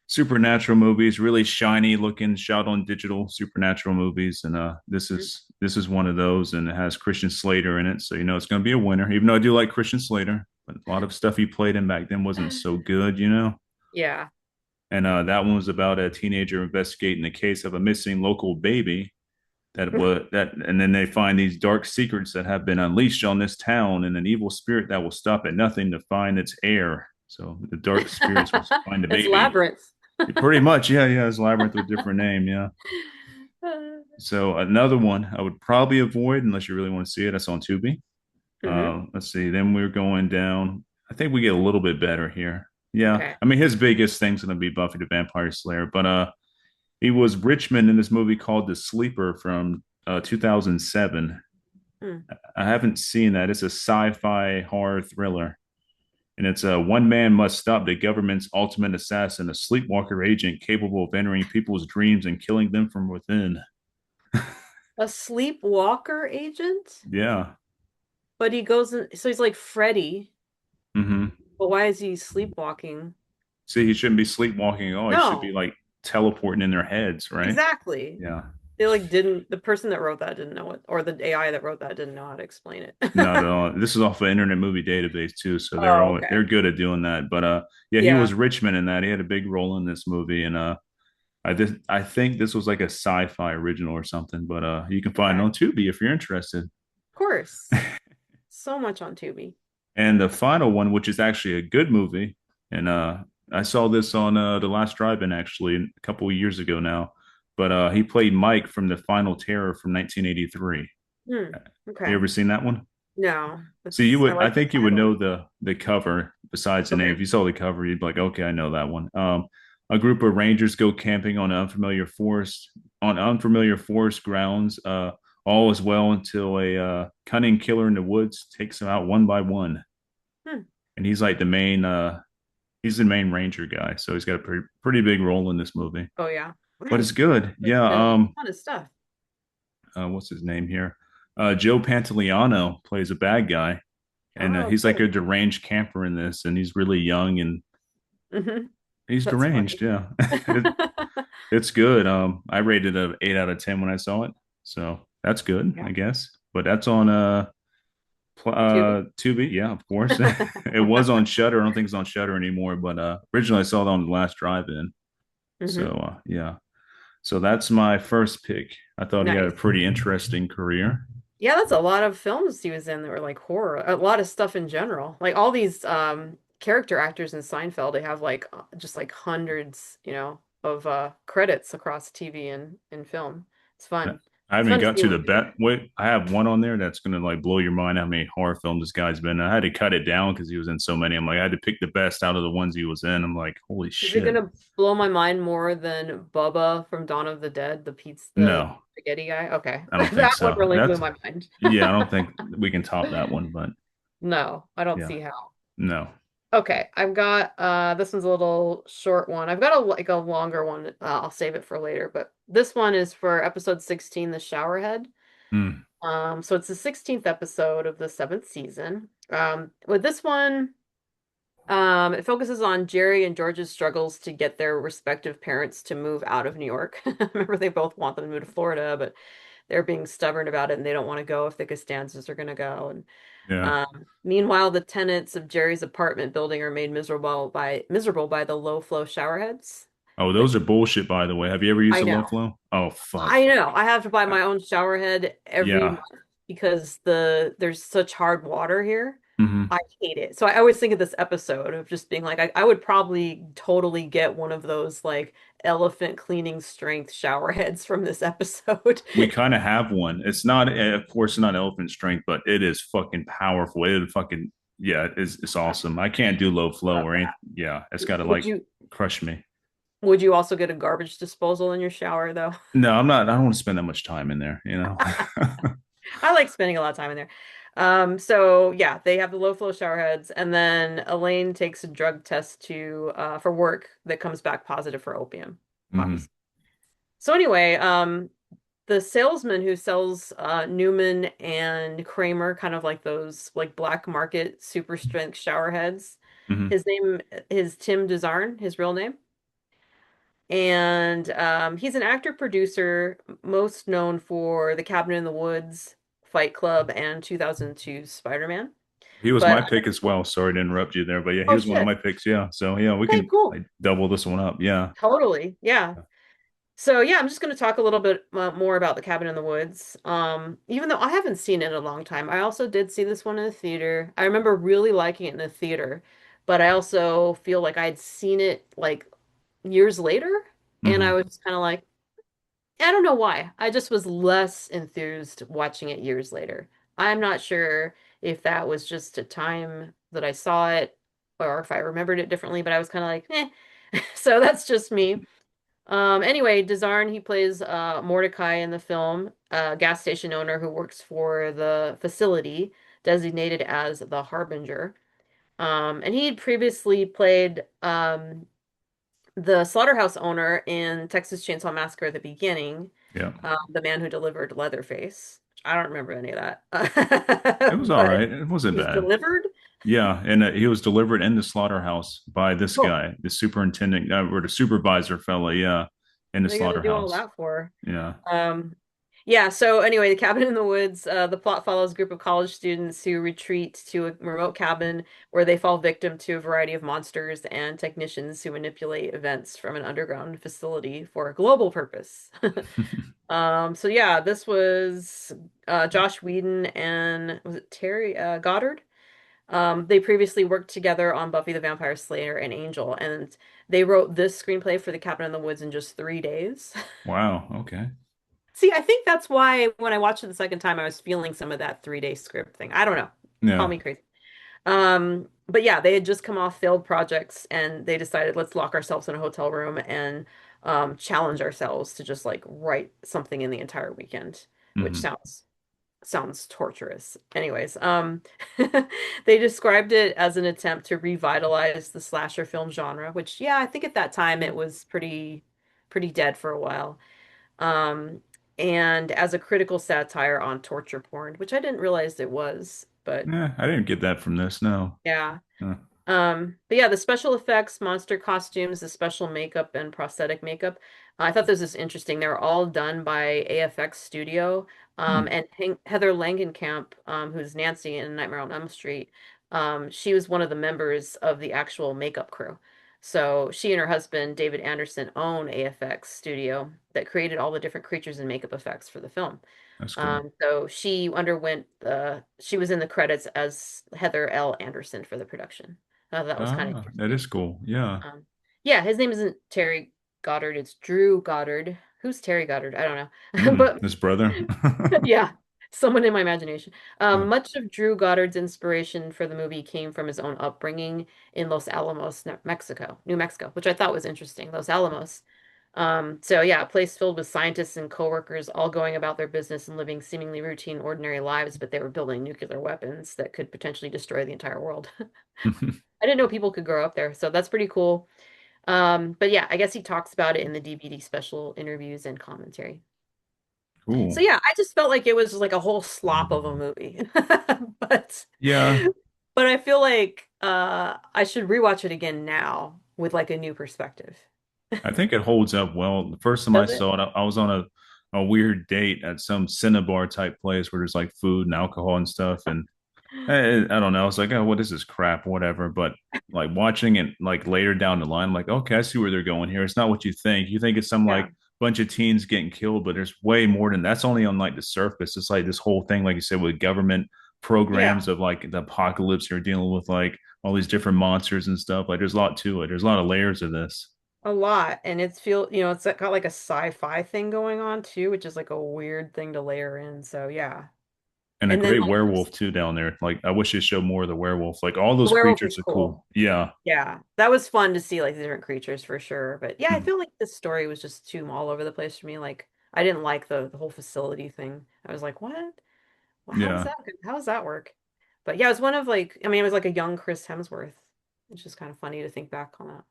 supernatural movies, really shiny looking, shot on digital supernatural movies, and this is one of those, and it has Christian Slater in it, so you know it's going to be a winner. Even though I do like Christian Slater, but a lot of stuff he played in back then wasn't so good, you know. Yeah. And that one was about a teenager investigating the case of a missing local baby and then they find these dark secrets that have been unleashed on this town, and an evil spirit that will stop at nothing to find its heir. So the dark spirits will find the It's baby. Labyrinth. Pretty much, yeah, yeah. It's Labyrinth with a different name, yeah. So another one I would probably avoid unless you really want to see it. That's on Tubi. Hmm. Let's see. Then we're going down. I think we get a little bit better here. Yeah, Okay. I mean his biggest thing's gonna be Buffy the Vampire Slayer, but he was Richmond in this movie called The Sleeper from 2007. Hmm. I haven't seen that. It's a sci-fi horror thriller, and it's a one man must stop the government's ultimate assassin, a sleepwalker agent capable of entering people's dreams and killing them from within. A sleepwalker agent? Yeah. But he goes in, so he's like Freddy. Hmm. But why is he sleepwalking? See, he shouldn't be sleepwalking at all. He should be No, like teleporting in their heads, right? exactly. Yeah. They like didn't, the person that wrote that didn't know it, or the AI that wrote that didn't know how to explain it. Not at all. This is off an Internet Movie Database too, so Oh, okay. they're good at doing that. But yeah, he Yeah. was Richmond in that. He had a big role in this movie, and I think this was like a sci-fi original or something. But you can find it Okay. on Tubi if you're interested. Of course. So much on Tubi. And the final one, which is actually a good movie, and I saw this on the last drive-in actually a couple of years ago now. But he played Mike from The Final Terror from 1983. Hmm. You Okay. ever seen that one? No, So you it's I would, I like the think you would title. know the cover besides the name. Okay. If you saw the cover, you'd be like, okay, I know that one. A group of rangers go camping on unfamiliar forest grounds. All is well until a cunning killer in the woods takes them out one by one, Hmm. and he's the main ranger guy, so he's got a pretty big role in this movie. Oh yeah. But Wow. it's good. Like Yeah. a ton of stuff. What's his name here? Joe Pantoliano plays a bad guy, and Oh, he's like cool. a deranged camper in this, and he's really young and Hmm. he's That's deranged. funny. Yeah, it's good. I rated it an 8 out of 10 when I saw it, so that's good, Yeah. I guess. But that's on Tubi. Tubi, yeah, of course. It was on Shutter. I don't think it's on Shutter anymore, but originally I saw it on the last drive-in. So Hmm. yeah, so that's my first pick. I thought he had a Nice. pretty interesting career. Yeah, that's a lot of films he was in that were like horror. A lot of stuff in general. Like all these character actors in Seinfeld, they have like just like hundreds, of credits across TV and film. It's fun. I It's haven't fun to got see to when the they do bet. Wait, I have one on there that's gonna like blow your mind how many horror films this guy's been in. I had to cut it down because he was in so many. I'm like, I had to pick the best out of the ones he was in. I'm like, holy it. Is it shit. gonna blow my mind more than Bubba from Dawn of the Dead, the No, spaghetti guy? Okay. I don't think That one so. really blew That's my mind. yeah, I don't think we can top that one, but No, I don't yeah, see how. no. Okay, I've got this one's a little short one. I've got a longer one. I'll save it for later, but this one is for episode 16, The Showerhead. Mm. So it's the 16th episode of the seventh season. With this one, it focuses on Jerry and George's struggles to get their respective parents to move out of New York. Remember, they both want them to move to Florida, but they're being stubborn about it and they don't want to go if the Costanzas are going to go. And Yeah. meanwhile, the tenants of Jerry's apartment building are made miserable by the low flow shower heads, Oh, those which are bullshit, by the way. Have you ever used I a low know. flow? Oh, fuck. I know. I have to buy my own shower head every Yeah. month because there's such hard water here. Hmm. I hate it. So I always think of this episode of just being like, I would probably totally get one of those like elephant cleaning strength shower heads from this episode. We kind of have one. It's not, of course, not elephant strength, but it is fucking powerful. It fucking, yeah, it's awesome. I can't do low flow Love or anything. that. Yeah, it's got to Would like you crush me. would you also get a garbage disposal in your shower though? No, I'm not. I don't want to spend that much time in there, you know? I like spending a lot of time in there. So yeah, they have the low flow shower heads, and then Elaine takes a drug test to for work that comes back positive for opium, Hmm. obviously. So anyway, the salesman who sells Newman and Kramer, kind of like those like black market super strength shower heads. Hmm. His name is Tim Desarn, his real name. And he's an actor producer, most known for The Cabin in the Woods, Fight Club, and 2002's Spider-Man. He was But my pick as well. Sorry to interrupt you there, but yeah, he oh was one of shit. my picks. Yeah. So yeah, we Okay, can cool. like double this one up. Yeah. Totally. Yeah. So yeah, I'm just going to talk a little bit more about The Cabin in the Woods. Even though I haven't seen it in a long time, I also did see this one in the theater. I remember really liking it in the theater, but I also feel like I'd seen it like years later, and I Hmm. was kind of like, I don't know why. I just was less enthused watching it years later. I'm not sure if that was just a time that I saw it or if I remembered it differently, but I was kind of like, eh. So that's just me. Anyway, Dazarn, he plays Mordecai in the film, a gas station owner who works for the facility designated as the Harbinger. And he had previously played the slaughterhouse owner in Texas Chainsaw Massacre at the beginning, Yeah. the man who delivered Leatherface. I don't remember any of It that. was all But right. It he wasn't was bad. delivered. Yeah, and he was delivered in the slaughterhouse by this Cool. guy, the superintendent or the supervisor fella. Yeah, in the What are they gonna do all slaughterhouse. that for? Yeah. Um, yeah, so anyway, the cabin in the woods, the plot follows a group of college students who retreat to a remote cabin where they fall victim to a variety of monsters and technicians who manipulate events from an underground facility for a global purpose. So yeah, this was Josh Whedon and was it Terry Goddard? They previously worked together on Buffy the Vampire Slayer and Angel, and they wrote this screenplay for The Cabin in the Woods in just 3 days. Wow. Okay. See, I think that's why when I watched it the second time, I was feeling some of that 3 day script thing. I don't know. Call Yeah. me crazy. But yeah, they had just come off failed projects and they decided let's lock ourselves in a hotel room and challenge ourselves to just like write something in the entire weekend, which Hmm. sounds torturous. Anyways, they described it as an attempt to revitalize the slasher film genre, which yeah, I think at that time it was pretty dead for a while. Um, and as a critical satire on torture porn, which I didn't realize it was, but Yeah, I didn't get that from this. No. yeah. Uh, But yeah, the special effects, monster costumes, the special makeup and prosthetic makeup, I thought this was interesting. They were all done by AFX Studio. hmm. And Heather Langenkamp, who's Nancy in Nightmare on Elm Street, she was one of the members of the actual makeup crew. So she and her husband, David Anderson, own AFX Studio that created all the different creatures and makeup effects for the film. That's cool. So she was in the credits as Heather L. Anderson for the production. That was kind of Ah, that is interesting. cool. Yeah. Um, yeah, his name isn't Terry Goddard, it's Drew Goddard. Who's Terry Goddard? I don't know. Mm, But his brother. yeah, someone in my imagination. Yeah. Much of Drew Goddard's inspiration for the movie came from his own upbringing in Los Alamos, New Mexico, which I thought was interesting. Los Alamos. So yeah, a place filled with scientists and coworkers all going about their business and living seemingly routine, ordinary lives, but they were building nuclear weapons that could potentially destroy the entire world. I didn't know people could grow up there, so that's pretty cool. But yeah, I guess he talks about it in the DVD special interviews and commentary. So Cool. yeah, I just felt like it was like a whole slop of a movie. But Yeah. but I feel like I should rewatch it again now with like a new perspective. I think it holds up well. The first time I Does it? saw it, I was on a weird date at some Cinnabar type place where there's like food and alcohol and stuff. And I don't know. I was like, oh, what is this crap? Whatever. But like watching it like later down the line, I'm like, okay, I see where they're going here. It's not what you think. You think it's some Yeah. like bunch of teens getting killed, but there's way more than that's only on like the surface. It's like this whole thing, like you said, with government programs Yeah. of like the apocalypse. You're dealing with like all these different monsters and stuff. Like there's a lot to it. There's a lot of layers of this. A lot. And it's got like a sci-fi thing going on too, which is like a weird thing to layer in. So yeah. And a And then great like werewolf too down there. Like I wish they showed more of the werewolf. Like all the those werewolf creatures is are cool. cool. Yeah. Yeah. That was fun to see like the different creatures for sure. But yeah, I Mhm. feel like this story was just too all over the place for me. Like I didn't like the whole facility thing. I was like, what? Well, Yeah. how does that work? But yeah, it was one of like I mean, it was like a young Chris Hemsworth. It's just kind of funny to think back on that.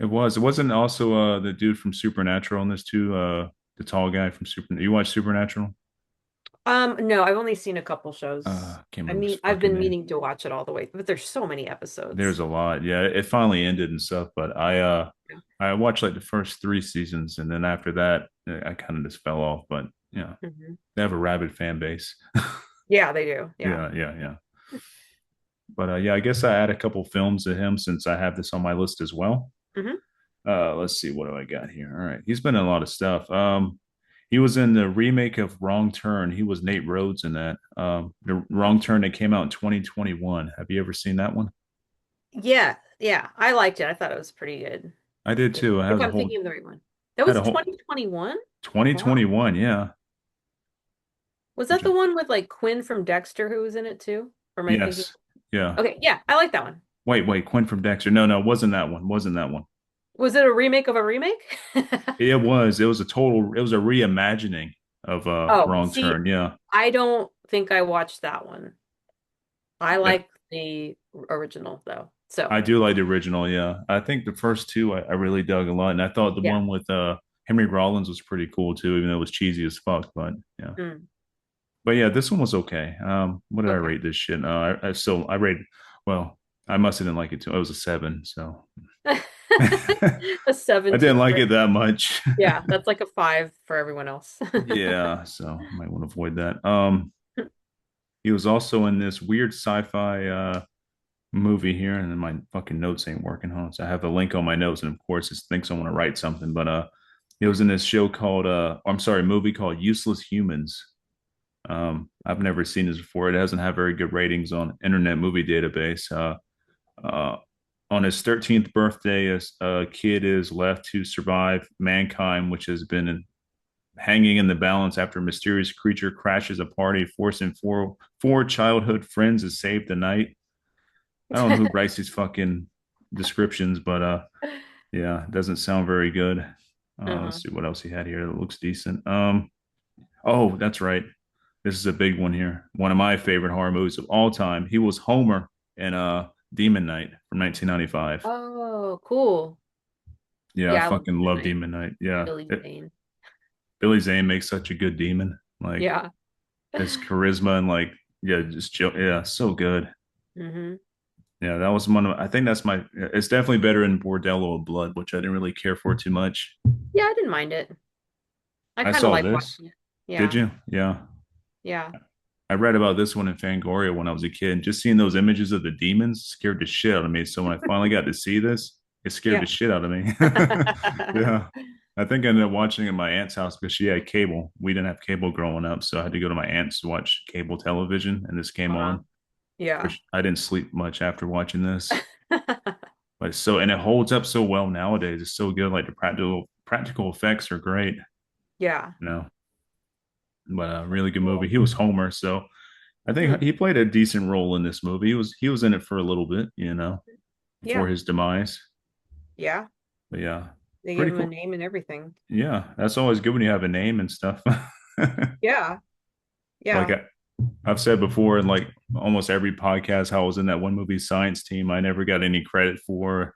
It was. It wasn't also the dude from Supernatural in this too. The tall guy from Super. You watch Supernatural? No, I've only seen a couple shows. Can't I remember his mean, I've fucking been name. meaning to watch it all the way, but there's so many There's episodes. a lot. Yeah, it finally ended and stuff. But Yeah. I watched like the first three seasons, and then after that, I kind of just fell off. But yeah, Hmm. they have a rabid fan base. Yeah, they do. Yeah. Yeah. But yeah, I guess I add a couple films of him since I have this on my list as well. Hmm. Let's see, what do I got here? All right, he's been in a lot of stuff. He was in the remake of Wrong Turn. He was Nate Rhodes in that. The Wrong Turn that came out in 2021. Have you ever seen that one? Yeah, yeah. I liked it. I thought it was pretty good. I did Yeah. too. I If had a I'm whole thinking of the right one. That had was a whole 2021? Wow. 2021. Yeah, Was that which the one with like Quinn from Dexter who was in it too? Or am I thinking? yes, yeah. Okay, yeah, I like that one. Wait, Quinn from Dexter. No, wasn't that one. Wasn't that one. Was it a remake of a remake? It was. It was a total. It was a reimagining of Oh, Wrong see, Turn. Yeah. I don't think I watched that one. I Yeah. like the original though. So, I do like the original. Yeah, I think the first two I really dug a lot, and I thought the yeah. one with Henry Rollins was pretty cool too, even though it was cheesy as fuck. But yeah, Mm, but yeah, this one was okay. What did I okay. rate this shit? I rated. Well, I must have didn't like it too. It was a seven, so A I seven to didn't like rate. it that much. Yeah, that's like a five for everyone else. Yeah, so might want to avoid that. He was also in this weird sci-fi movie here, and then my fucking notes ain't working, huh? So I have the link on my notes, and of course, it thinks I want to write something. But it was in this show called I'm sorry, movie called Useless Humans. I've never seen this before. It doesn't have very good ratings on Internet Movie Database. Uh, on his 13th birthday, a kid is left to survive mankind, which has been hanging in the balance after a mysterious creature crashes a party, forcing four childhood friends to save the night. I don't know who writes these fucking descriptions, but yeah, it doesn't sound very good. Uh-huh. Let's see what else he had here that looks decent. Oh, that's right. This is a big one here. One of my favorite horror movies of all time. He was Homer in Demon Knight from 1995. Oh, cool. Yeah, I Yeah, I love fucking love Midnight. Demon Knight. Yeah, Billy Zane. Billy Zane makes such a good demon. Like Yeah. his charisma and like yeah, yeah, so good. Hmm. Yeah, that was one of I think that's my it's definitely better than Bordello of Blood, which I didn't really care for too much. Yeah, I didn't mind it. I I kind of saw like this. watching it. Did Yeah. you? Yeah. Yeah. I read about this one in Fangoria when I was a kid. Just seeing those images of the demons scared the shit out of me. So when I finally got to see this, it scared Yeah. the shit out of me. Yeah. I think I ended up watching it at my aunt's house because she had cable. We didn't have cable growing up, so I had to go to my aunt's to watch cable television, and this came Uh-huh. on. Yeah. Which I didn't sleep much after watching this, but it's so and it holds up so well nowadays. It's so good. Like the practical effects are great, Yeah. you know. But a really good movie. Cool. He was Homer, so I Hmm. think he played a decent role in this movie. He was in it for a little bit, before Yeah. his demise. Yeah. But yeah, They give pretty him a cool. name and everything. Yeah, that's always good when you have a name and stuff. Yeah. like Yeah. I've said before in like almost every podcast, how I was in that one movie science team. I never got any credit for.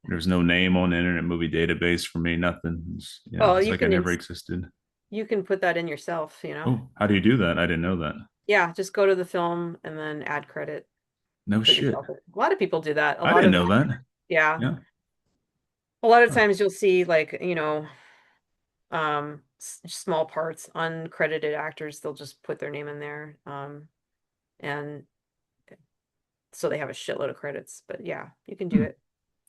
There's no name on the Internet Movie Database for me. Nothing. Oh, It's like I never existed. you can put that in yourself, you know. Oh, how do you do that? I didn't know that. Yeah, just go to the film and then add credit, No put shit. yourself in. A lot of people do that. A I lot didn't of know that. yeah. Yeah. A lot of Huh. times you'll see like, small parts, uncredited actors, they'll just put their name in there. And so they have a shitload of credits. But yeah, you can do Hmm. it.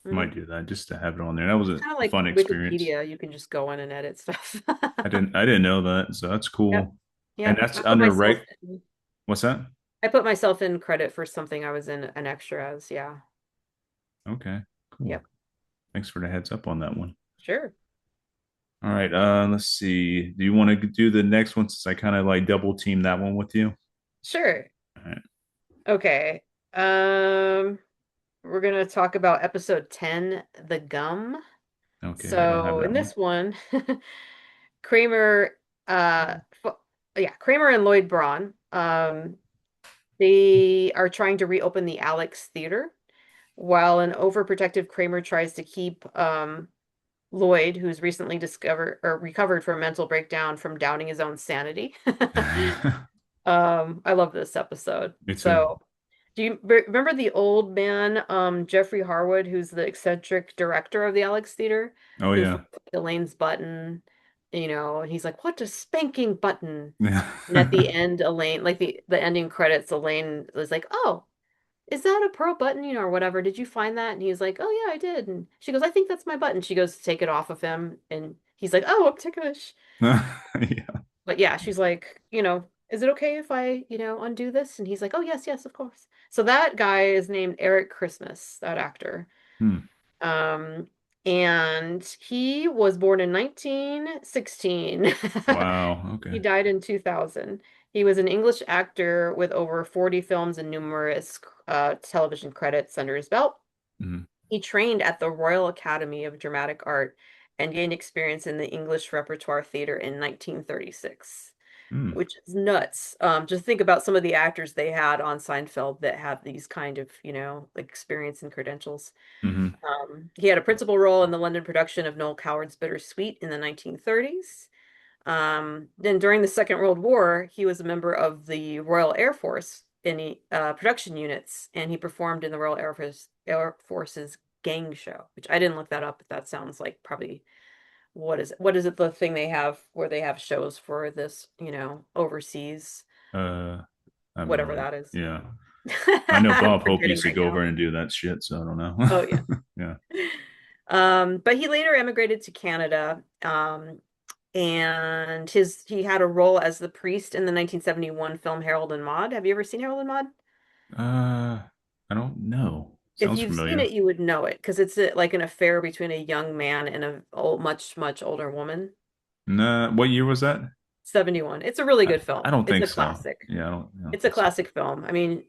Might Hmm. do that just to have it on there. That was It's kind of a like fun experience. Wikipedia. You can just go in and edit stuff. I didn't know that. So that's Yep. cool. And Yep. that's under reg. What's that? I put myself in credit for something I was in an extra as. Yeah. Okay. Cool. Yep. Thanks for the heads up on that one. Sure. All right. Let's see. Do you want to do the next one since I kind of like double team that one with you? Sure. All right. Okay. Um, we're gonna talk about episode 10, The Gum. Okay. I don't have So in that one. this one, Kramer, yeah, Kramer and Lloyd Braun, they are trying to reopen the Alex Theater, while an overprotective Kramer tries to keep Lloyd, who's recently discovered or recovered from a mental breakdown, from doubting his own sanity. I love this episode. Me too. So, do you remember the old man, Jeffrey Harwood, who's the eccentric director of the Alex Theater, Oh who yeah. finds Elaine's button, and he's like, "What a spanking button!" Yeah. And at the end, Elaine, like the ending credits, Elaine was like, "Oh, is that a pearl button, or whatever? Did you find that?" And he's like, "Oh yeah, I did." And she goes, "I think that's my button." She goes to take it off of him, and he's like, "Oh, I'm ticklish." Yeah. But yeah, she's like, "Is it okay if I, undo this?" And he's like, "Oh yes, yes, of course." So that guy is named Eric Christmas, that actor. Hmm. Um, and he was born in 1916. Wow. He Okay. died in 2000. He was an English actor with over 40 films and numerous television credits under his belt. Hmm. He trained at the Royal Academy of Dramatic Art and gained experience in the English Repertoire Theater in 1936, Hmm. which is nuts. Just think about some of the actors they had on Seinfeld that have these kind of, like experience and credentials. Hmm. He had a principal role in the London production of Noel Coward's Bittersweet in the 1930s. Then during the Second World War, he was a member of the Royal Air Force in the production units, and he performed in the Royal Air Force's gang show, which I didn't look that up, but that sounds like probably what is it? What is it, the thing they have where they have shows for this, overseas, Uh, I have no whatever idea. that is. Yeah. I know I'm Bob Hope forgetting used to right go over now. and do that shit, so I don't Oh know. yeah. Yeah. But he later emigrated to Canada. And he had a role as the priest in the 1971 film Harold and Maude. Have you ever seen Harold and Maude? I don't know. If Sounds you've seen familiar. it, you would know it because it's like an affair between a young man and a much, much older woman. Nah, what year was that? 71. It's a really I, good I film. don't It's think a so. classic. Yeah, I don't It's a think so. classic film. I mean,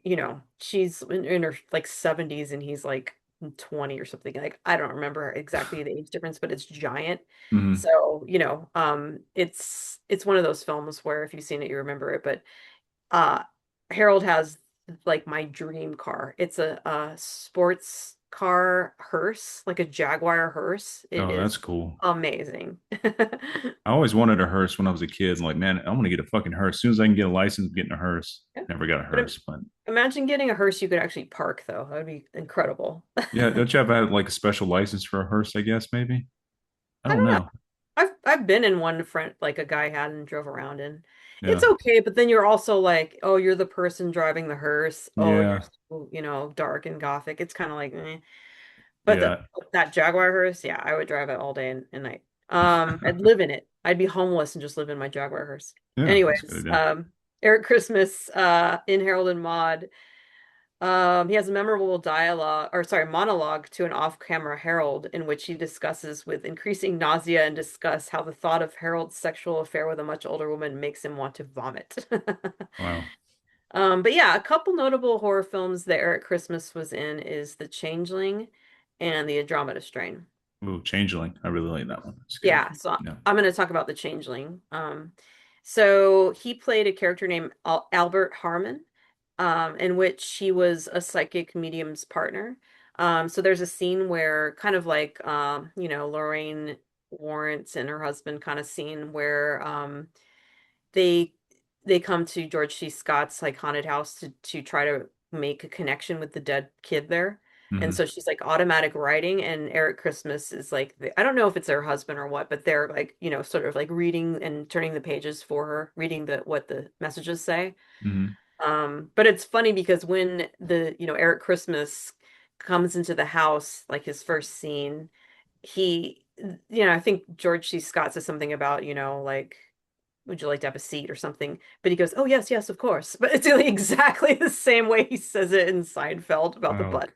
she's in her like 70s and he's like 20 or something. Like I don't remember exactly the age difference, but it's giant. Hmm. So, it's one of those films where if you've seen it, you remember it. But uh Harold has like my dream car. It's a sports car hearse, like a Jaguar hearse. It Oh, that's is cool. amazing. I always wanted a hearse when I was a kid. Like, man, I want to get a fucking hearse. As soon as I can get a license, I'm getting a hearse. Yeah. Never got a But hearse, but imagine getting a hearse you could actually park though. That would be incredible. yeah, don't you have to have like a special license for a hearse, I guess, maybe? I I don't don't know. know. I've been in one front like a guy had and drove around in. It's Yeah. okay, but then you're also like, oh, you're the person driving the hearse. Oh, you're Yeah. so, dark and gothic. It's kind of like, eh. But Yeah. that Jaguar hearse, yeah, I would drive it all day and night. I'd live in it. I'd be homeless and just live in my Jaguar hearse. Yeah, that's a good Anyways, idea. Eric Christmas, in Harold and Maude, he has a memorable dialogue, or sorry, monologue to an off-camera Harold in which he discusses with increasing nausea and disgust how the thought of Harold's sexual affair with a much older woman makes him want to vomit. Wow. But yeah, a couple notable horror films that Eric Christmas was in is The Changeling and The Andromeda Strain. Ooh, Changeling. I really like that one. It's good. Yeah, so Yeah. I'm going to talk about The Changeling. So he played a character named Albert Harmon, in which he was a psychic medium's partner. So there's a scene where kind of like Lorraine Warrant and her husband kind of scene where they they come to George C. Scott's like haunted house to try to make a connection with the dead kid there. And Hmm. so she's like automatic writing, and Eric Christmas is like I don't know if it's her husband or what, but they're like, sort of like reading and turning the pages for her, reading the what the messages say. Hmm. But it's funny because when Eric Christmas comes into the house, like his first scene, he, I think George C. Scott says something about, like, would you like to have a seat or something? But he goes, oh, yes, yes, of course. But it's like exactly the same way he says it in Seinfeld about the Oh, butt.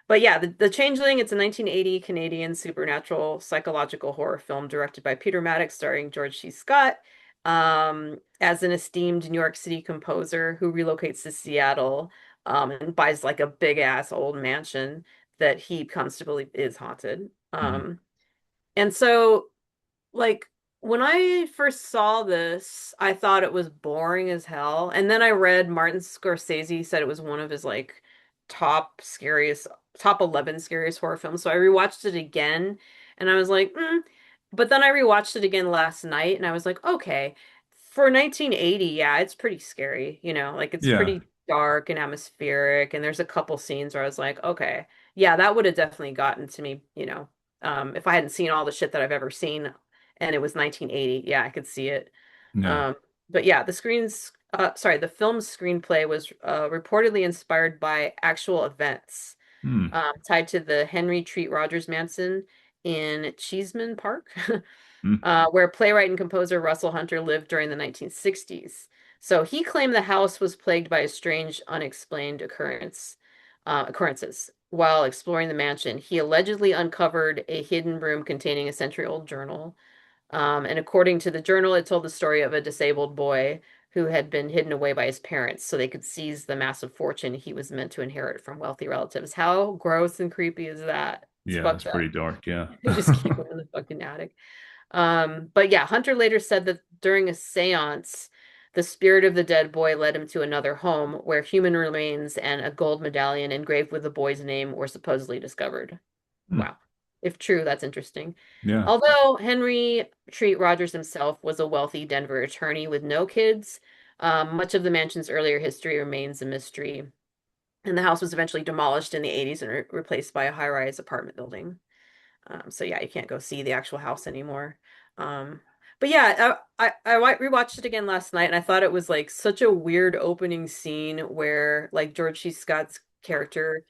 But yeah, the Changeling, it's a 1980 Canadian supernatural psychological horror film directed by Peter Maddox, starring George C. Scott, as an esteemed New York City composer who relocates to Seattle, and buys like a big ass old mansion that he comes to believe is haunted. hmm. And so like when I first saw this, I thought it was boring as hell. And then I read Martin Scorsese said it was one of his like top scariest, top 11 scariest horror films. So I rewatched it again and I was like, mm. But then I rewatched it again last night and I was like, okay, for 1980, yeah, it's pretty scary, like it's Yeah. pretty dark and atmospheric. And there's a couple scenes where I was like, okay, yeah, that would have definitely gotten to me, if I hadn't seen all the shit that I've ever seen and it was 1980. Yeah, I could see it. Yeah. But yeah, the film's screenplay was reportedly inspired by actual events Hmm. tied to the Henry Treat Rogers Mansion in Cheeseman Park, Hmm. where playwright and composer Russell Hunter lived during the 1960s. So he claimed the house was plagued by a strange, unexplained occurrences. While exploring the mansion, he allegedly uncovered a hidden room containing a century-old journal. And according to the journal, it told the story of a disabled boy who had been hidden away by his parents so they could seize the massive fortune he was meant to inherit from wealthy relatives. How gross and creepy is that? It's Yeah, that's fucked up. pretty dark. Yeah. Just keep it in the fucking attic. But yeah, Hunter later said that during a seance, the spirit of the dead boy led him to another home where human remains and a gold medallion engraved with the boy's name were supposedly discovered. Hmm. Wow. If true, that's interesting. Yeah. Although Henry Treat Rogers himself was a wealthy Denver attorney with no kids, much of the mansion's earlier history remains a mystery. And the house was eventually demolished in the 80s and replaced by a high-rise apartment building. So yeah, you can't go see the actual house anymore. Um, but yeah, I rewatched it again last night, and I thought it was like such a weird opening scene where like George C. Scott's character,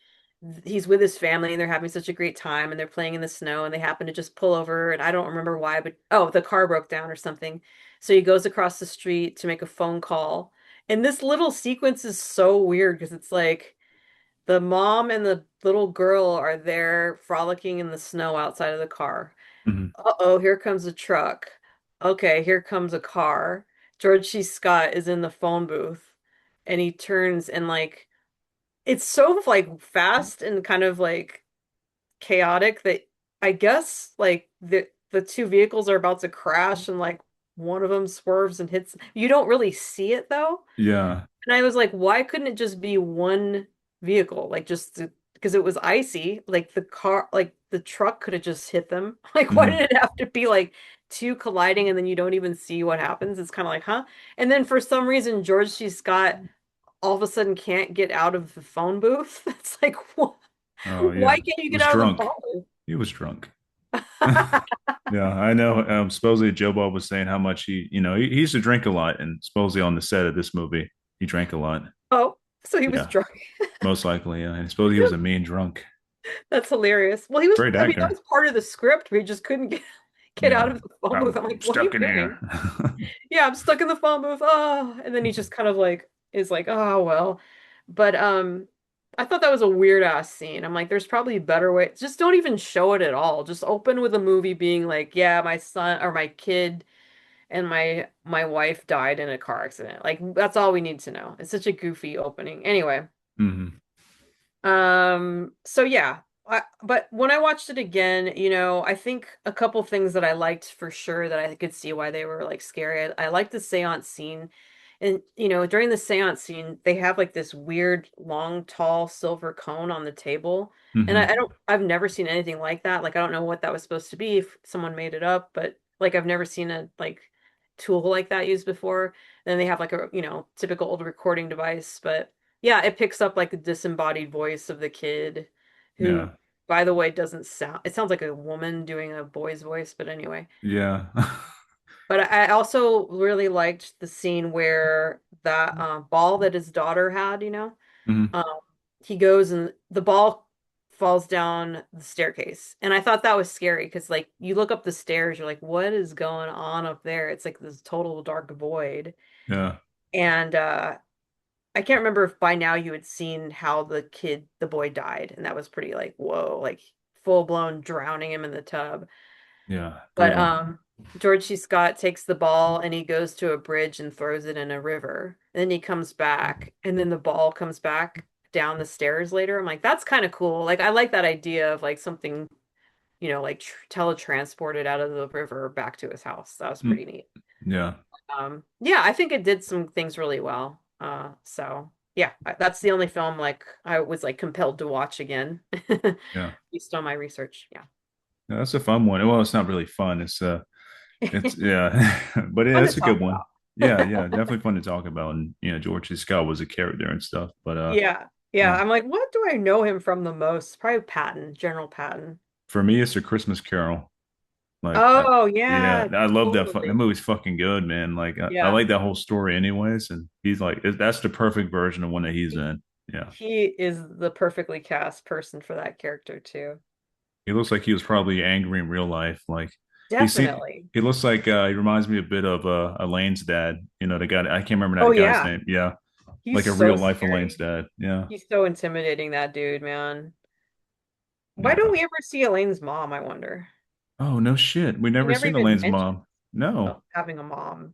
he's with his family and they're having such a great time and they're playing in the snow and they happen to just pull over and I don't remember why, but oh, the car broke down or something. So he goes across the street to make a phone call. And this little sequence is so weird because it's like the mom and the little girl are there frolicking in the snow outside of the car. Hmm. Uh-oh, here comes a truck. Okay, here comes a car. George C. Scott is in the phone booth and he turns and like it's so like fast and kind of like chaotic that I guess like the two vehicles are about to crash and like one of them swerves and hits. You don't really see it though. Yeah. And I was like, why couldn't it just be one vehicle? Like because it was icy, like the car, like the truck could have just hit them. Like, why Hmm. did it have to be like two colliding and then you don't even see what happens? It's kind of like, huh? And then for some reason, George C. Scott all of a sudden can't get out of the phone booth. It's like, what? Oh, Why yeah. can't you He get was out of the drunk. phone He was drunk. booth? Yeah, I know. Supposedly Joe Bob was saying how much he used to drink a lot, and supposedly on the set of this movie, he drank a lot. Oh, so he was Yeah, drunk. most likely. Yeah, and supposedly he was a mean drunk. That's hilarious. Well, he was, Great I mean, that actor. was part of the script. We just couldn't get out Yeah. of the phone booth. I'm I'm like, what are you stuck in here. doing? Yeah, I'm stuck in the phone booth. Oh, and then he just kind of like is like, oh well. But I thought that was a weird ass scene. I'm like, there's probably better ways. Just don't even show it at all. Just open with a movie being like, yeah, my son or my kid and my wife died in a car accident. Like that's all we need to know. It's such a goofy opening. Anyway, Hmm. so yeah, but when I watched it again, I think a couple things that I liked for sure that I could see why they were like scary. I liked the seance scene. And during the seance scene, they have like this weird long, tall silver cone on the table. And Hmm. I've never seen anything like that. Like I don't know what that was supposed to be if someone made it up, but like I've never seen a like tool like that used before. Then they have like a, typical old recording device, but yeah, it picks up like the disembodied voice of the kid who, Yeah. by the way, doesn't sound, it sounds like a woman doing a boy's voice, but anyway. Yeah. But I also really liked the scene where that ball that his daughter had, Hmm. um, he goes and the ball falls down the staircase. And I thought that was scary because, like, you look up the stairs, you're like, what is going on up there? It's like this total dark void. Yeah. And I can't remember if by now you had seen how the boy died, and that was pretty like, whoa, like full blown drowning him in the tub. Yeah. But Brutal. George C. Scott takes the ball and he goes to a bridge and throws it in a river. And then he comes back, and then the ball comes back down the stairs later. I'm like, that's kind of cool. Like, I like that idea of like something, like teletransported out of the river back to his house. That was Mm. pretty neat. Yeah. Yeah, I think it did some things really well. So yeah, that's the only film like I was like compelled to watch again, Yeah. based on my research. Yeah. Yeah, that's a fun one. Well, it's not really fun. It's yeah, but yeah, Fun to it's a good talk one. Yeah, about. yeah, definitely fun to talk about. And George C. Scott was a character and stuff. But Yeah. Yeah. yeah, I'm like, what do I know him from the most? Probably Patton, General Patton. for me, it's a Christmas Carol. Oh, Yeah, yeah, I love that totally. movie's fucking good, man. I Yeah. like that whole story, anyways. And he's like, that's the perfect version of one that he's He, in. Yeah, he is the perfectly cast person for that character too. he looks like he was probably angry in real life. He see, Definitely. he looks like he reminds me a bit of Elaine's dad. The guy I can't remember Oh, that guy's yeah. name. Yeah, He's like a so real life Elaine's scary. dad. Yeah, He's so intimidating, that dude, man. Why don't yeah. we ever see Elaine's mom, I wonder? Oh, no shit. We He never never seen even Elaine's mentioned mom. No. having a mom.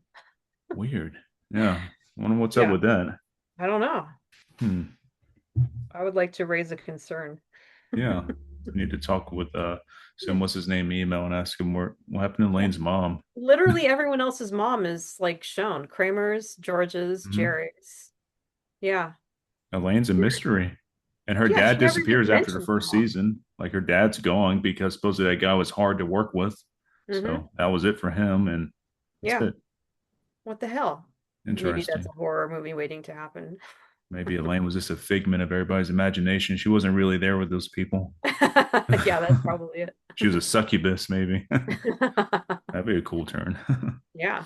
Weird. Yeah. Wonder what's up Yeah, with that. I don't know. Hmm. I would like to raise a concern. Yeah. I need to talk with Yeah. some what's his name email and ask him what happened to Yeah. Elaine's mom. Literally everyone else's mom is like shown. Kramer's, George's, Hmm. Jerry's. Yeah. Elaine's a Weird. mystery. And her Yeah, dad she never disappears even after the mentions the first mom. season. Like her dad's gone because supposedly that guy was hard to work with. Hmm. So that was it for him. And that's Yeah. it. What the hell? Maybe that's a Interesting. horror movie waiting to happen. Maybe Elaine was just a figment of everybody's imagination. She wasn't really there with those people. Yeah, that's probably it. She was a succubus, maybe. That'd be a cool turn. Yeah.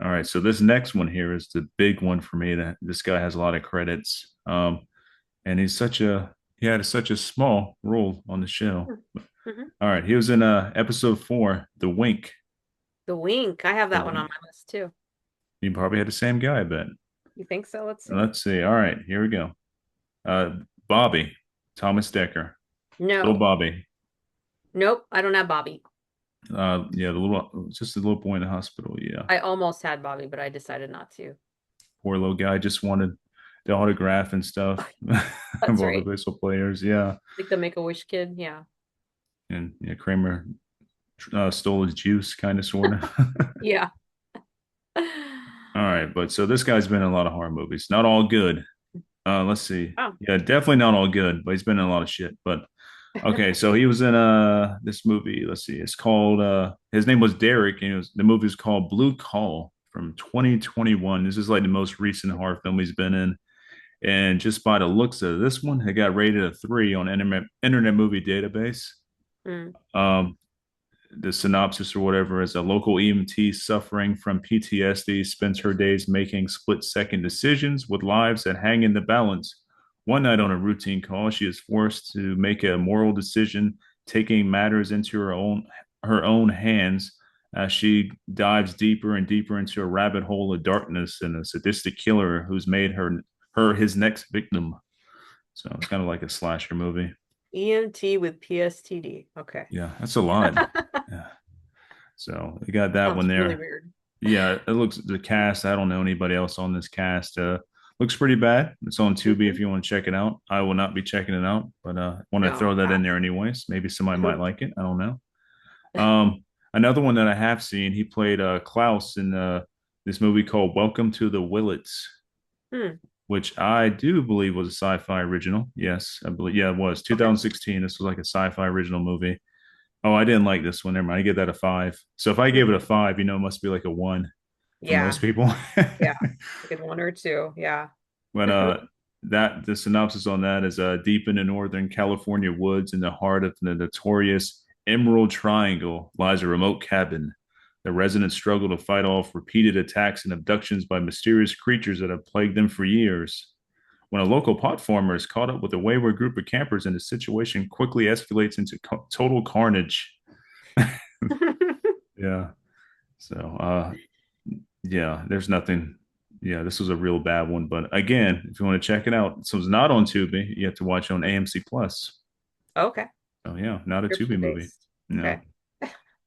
All right, so this next one here is the big one for me. That this guy has a lot of credits, and he had such a small role on the show. Hmm. All right, he was in episode 4, The Wink. The Wink. I have The that one on Wink. my list too. You probably had the same guy, I bet. You think so? Let's see. Let's see. All right, here we go. Bobby, Thomas Decker, little No. Bobby. Nope, I don't have Bobby. Yeah, just a little boy in the hospital. Yeah, I almost had Bobby, but I decided not to. poor little guy just wanted the autograph and stuff of That's all the right. baseball players. Yeah, Like the Make-A-Wish kid. Yeah. and yeah, Kramer stole his juice, kind of, sort of. Yeah. All right, but so this guy's been in a lot of horror movies. Not all good. Let's see. Oh. Yeah, definitely not all good, but he's been in a lot of shit. But okay, so he was in this movie. Let's see. It's called his name was Derek, and the movie is called Blue Call from 2021. This is like the most recent horror film he's been in. And just by the looks of this one, it got rated a 3 on Internet Movie Database. Mm. Um, the synopsis or whatever is a local EMT suffering from PTSD spends her days making split second decisions with lives that hang in the balance. One night on a routine call, she is forced to make a moral decision, taking matters into her own hands as she dives deeper and deeper into a rabbit hole of darkness and a sadistic killer who's made her his next victim. So it's kind of like a slasher movie. EMT with PSTD. Okay. Yeah, that's a lot. Yeah. So you got that one Sounds really there. weird. Yeah, it looks the cast. I don't know anybody else on this cast. Looks pretty bad. It's on Tubi if Mhm. you want to check it out. I will not be checking it out, but want to No, throw that in there pass. anyways. Maybe somebody might like it. I don't know. Another one that I have seen. He played Klaus in this movie called Welcome to the Willets, Hmm. which I do believe was a sci-fi original. Yes, I believe. Yeah, it was Okay. 2016. This was like a sci-fi original movie. Oh, I didn't like this one. Never mind. I give that a five. So if I gave it a Mhm. five, it must be like a one for most Yeah. people. Yeah. Like a one or two. Yeah. But that the synopsis on that is deep in the northern California woods in the heart of the notorious Emerald Triangle lies a remote cabin. The residents struggle to fight off repeated attacks and abductions by mysterious creatures that have plagued them for years. When a local pot farmer is caught up with a wayward group of campers and the situation quickly escalates into total carnage. Yeah. So, yeah, there's nothing. Yeah, this was a real bad one. But again, if you want to check it out, so it's not on Tubi. You have to watch it on AMC Plus. Okay. Oh yeah, not a Tubi Subscription movie. based. No. Okay.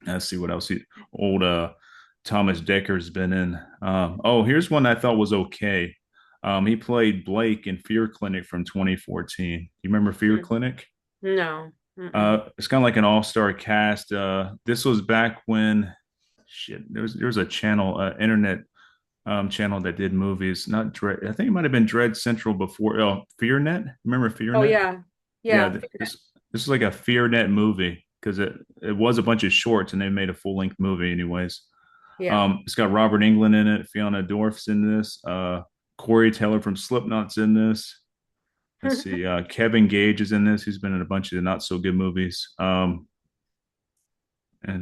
Let's see what else. Old Thomas Decker's been in. Oh, here's one I thought was okay. He played Blake in Fear Clinic from 2014. You remember Fear Hmm. Clinic? No. Mm-mm. It's kind of like an all-star cast. This was back when shit. There was a channel, internet channel that did movies. Not Dread. I think it might have been Dread Central before. Oh, FearNet. Remember Oh FearNet? yeah. Yeah, Yeah. this is like a FearNet movie because it was a bunch of shorts and they made a full length movie anyways. Yeah. It's got Robert Englund in it. Fiona Dorff's in this. Corey Taylor from Slipknot's in this. Let's see. Kevin Gage is in this. He's been in a bunch of the not so good movies. And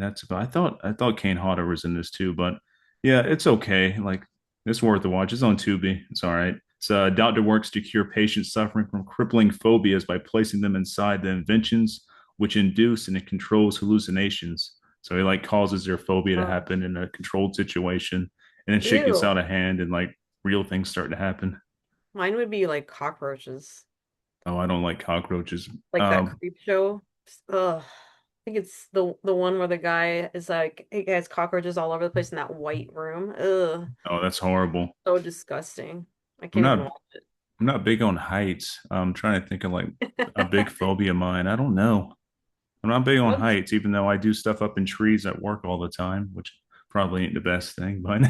that's about. I thought Kane Hodder was in this too, but yeah, it's okay. Like it's worth the watch. It's on Tubi. It's all right. So a doctor works to cure patients suffering from crippling phobias by placing them inside the inventions which induce and it controls hallucinations. So he like causes their phobia to Oh. happen in a controlled situation, and then shit gets Ew. out of hand and like real things start to happen. Mine would be like cockroaches. Oh, I don't like cockroaches. Like that creep show. Ugh. I think it's the one where the guy is like he has cockroaches all over the place in that white room. Ugh. Oh, that's horrible. So disgusting. I I'm can't even not watch it. I'm not big on heights. I'm trying to think of like a big phobia of mine. I don't know. I'm not big on Bugs. heights, even though I do stuff up in trees at work all the time, which probably ain't the best thing, but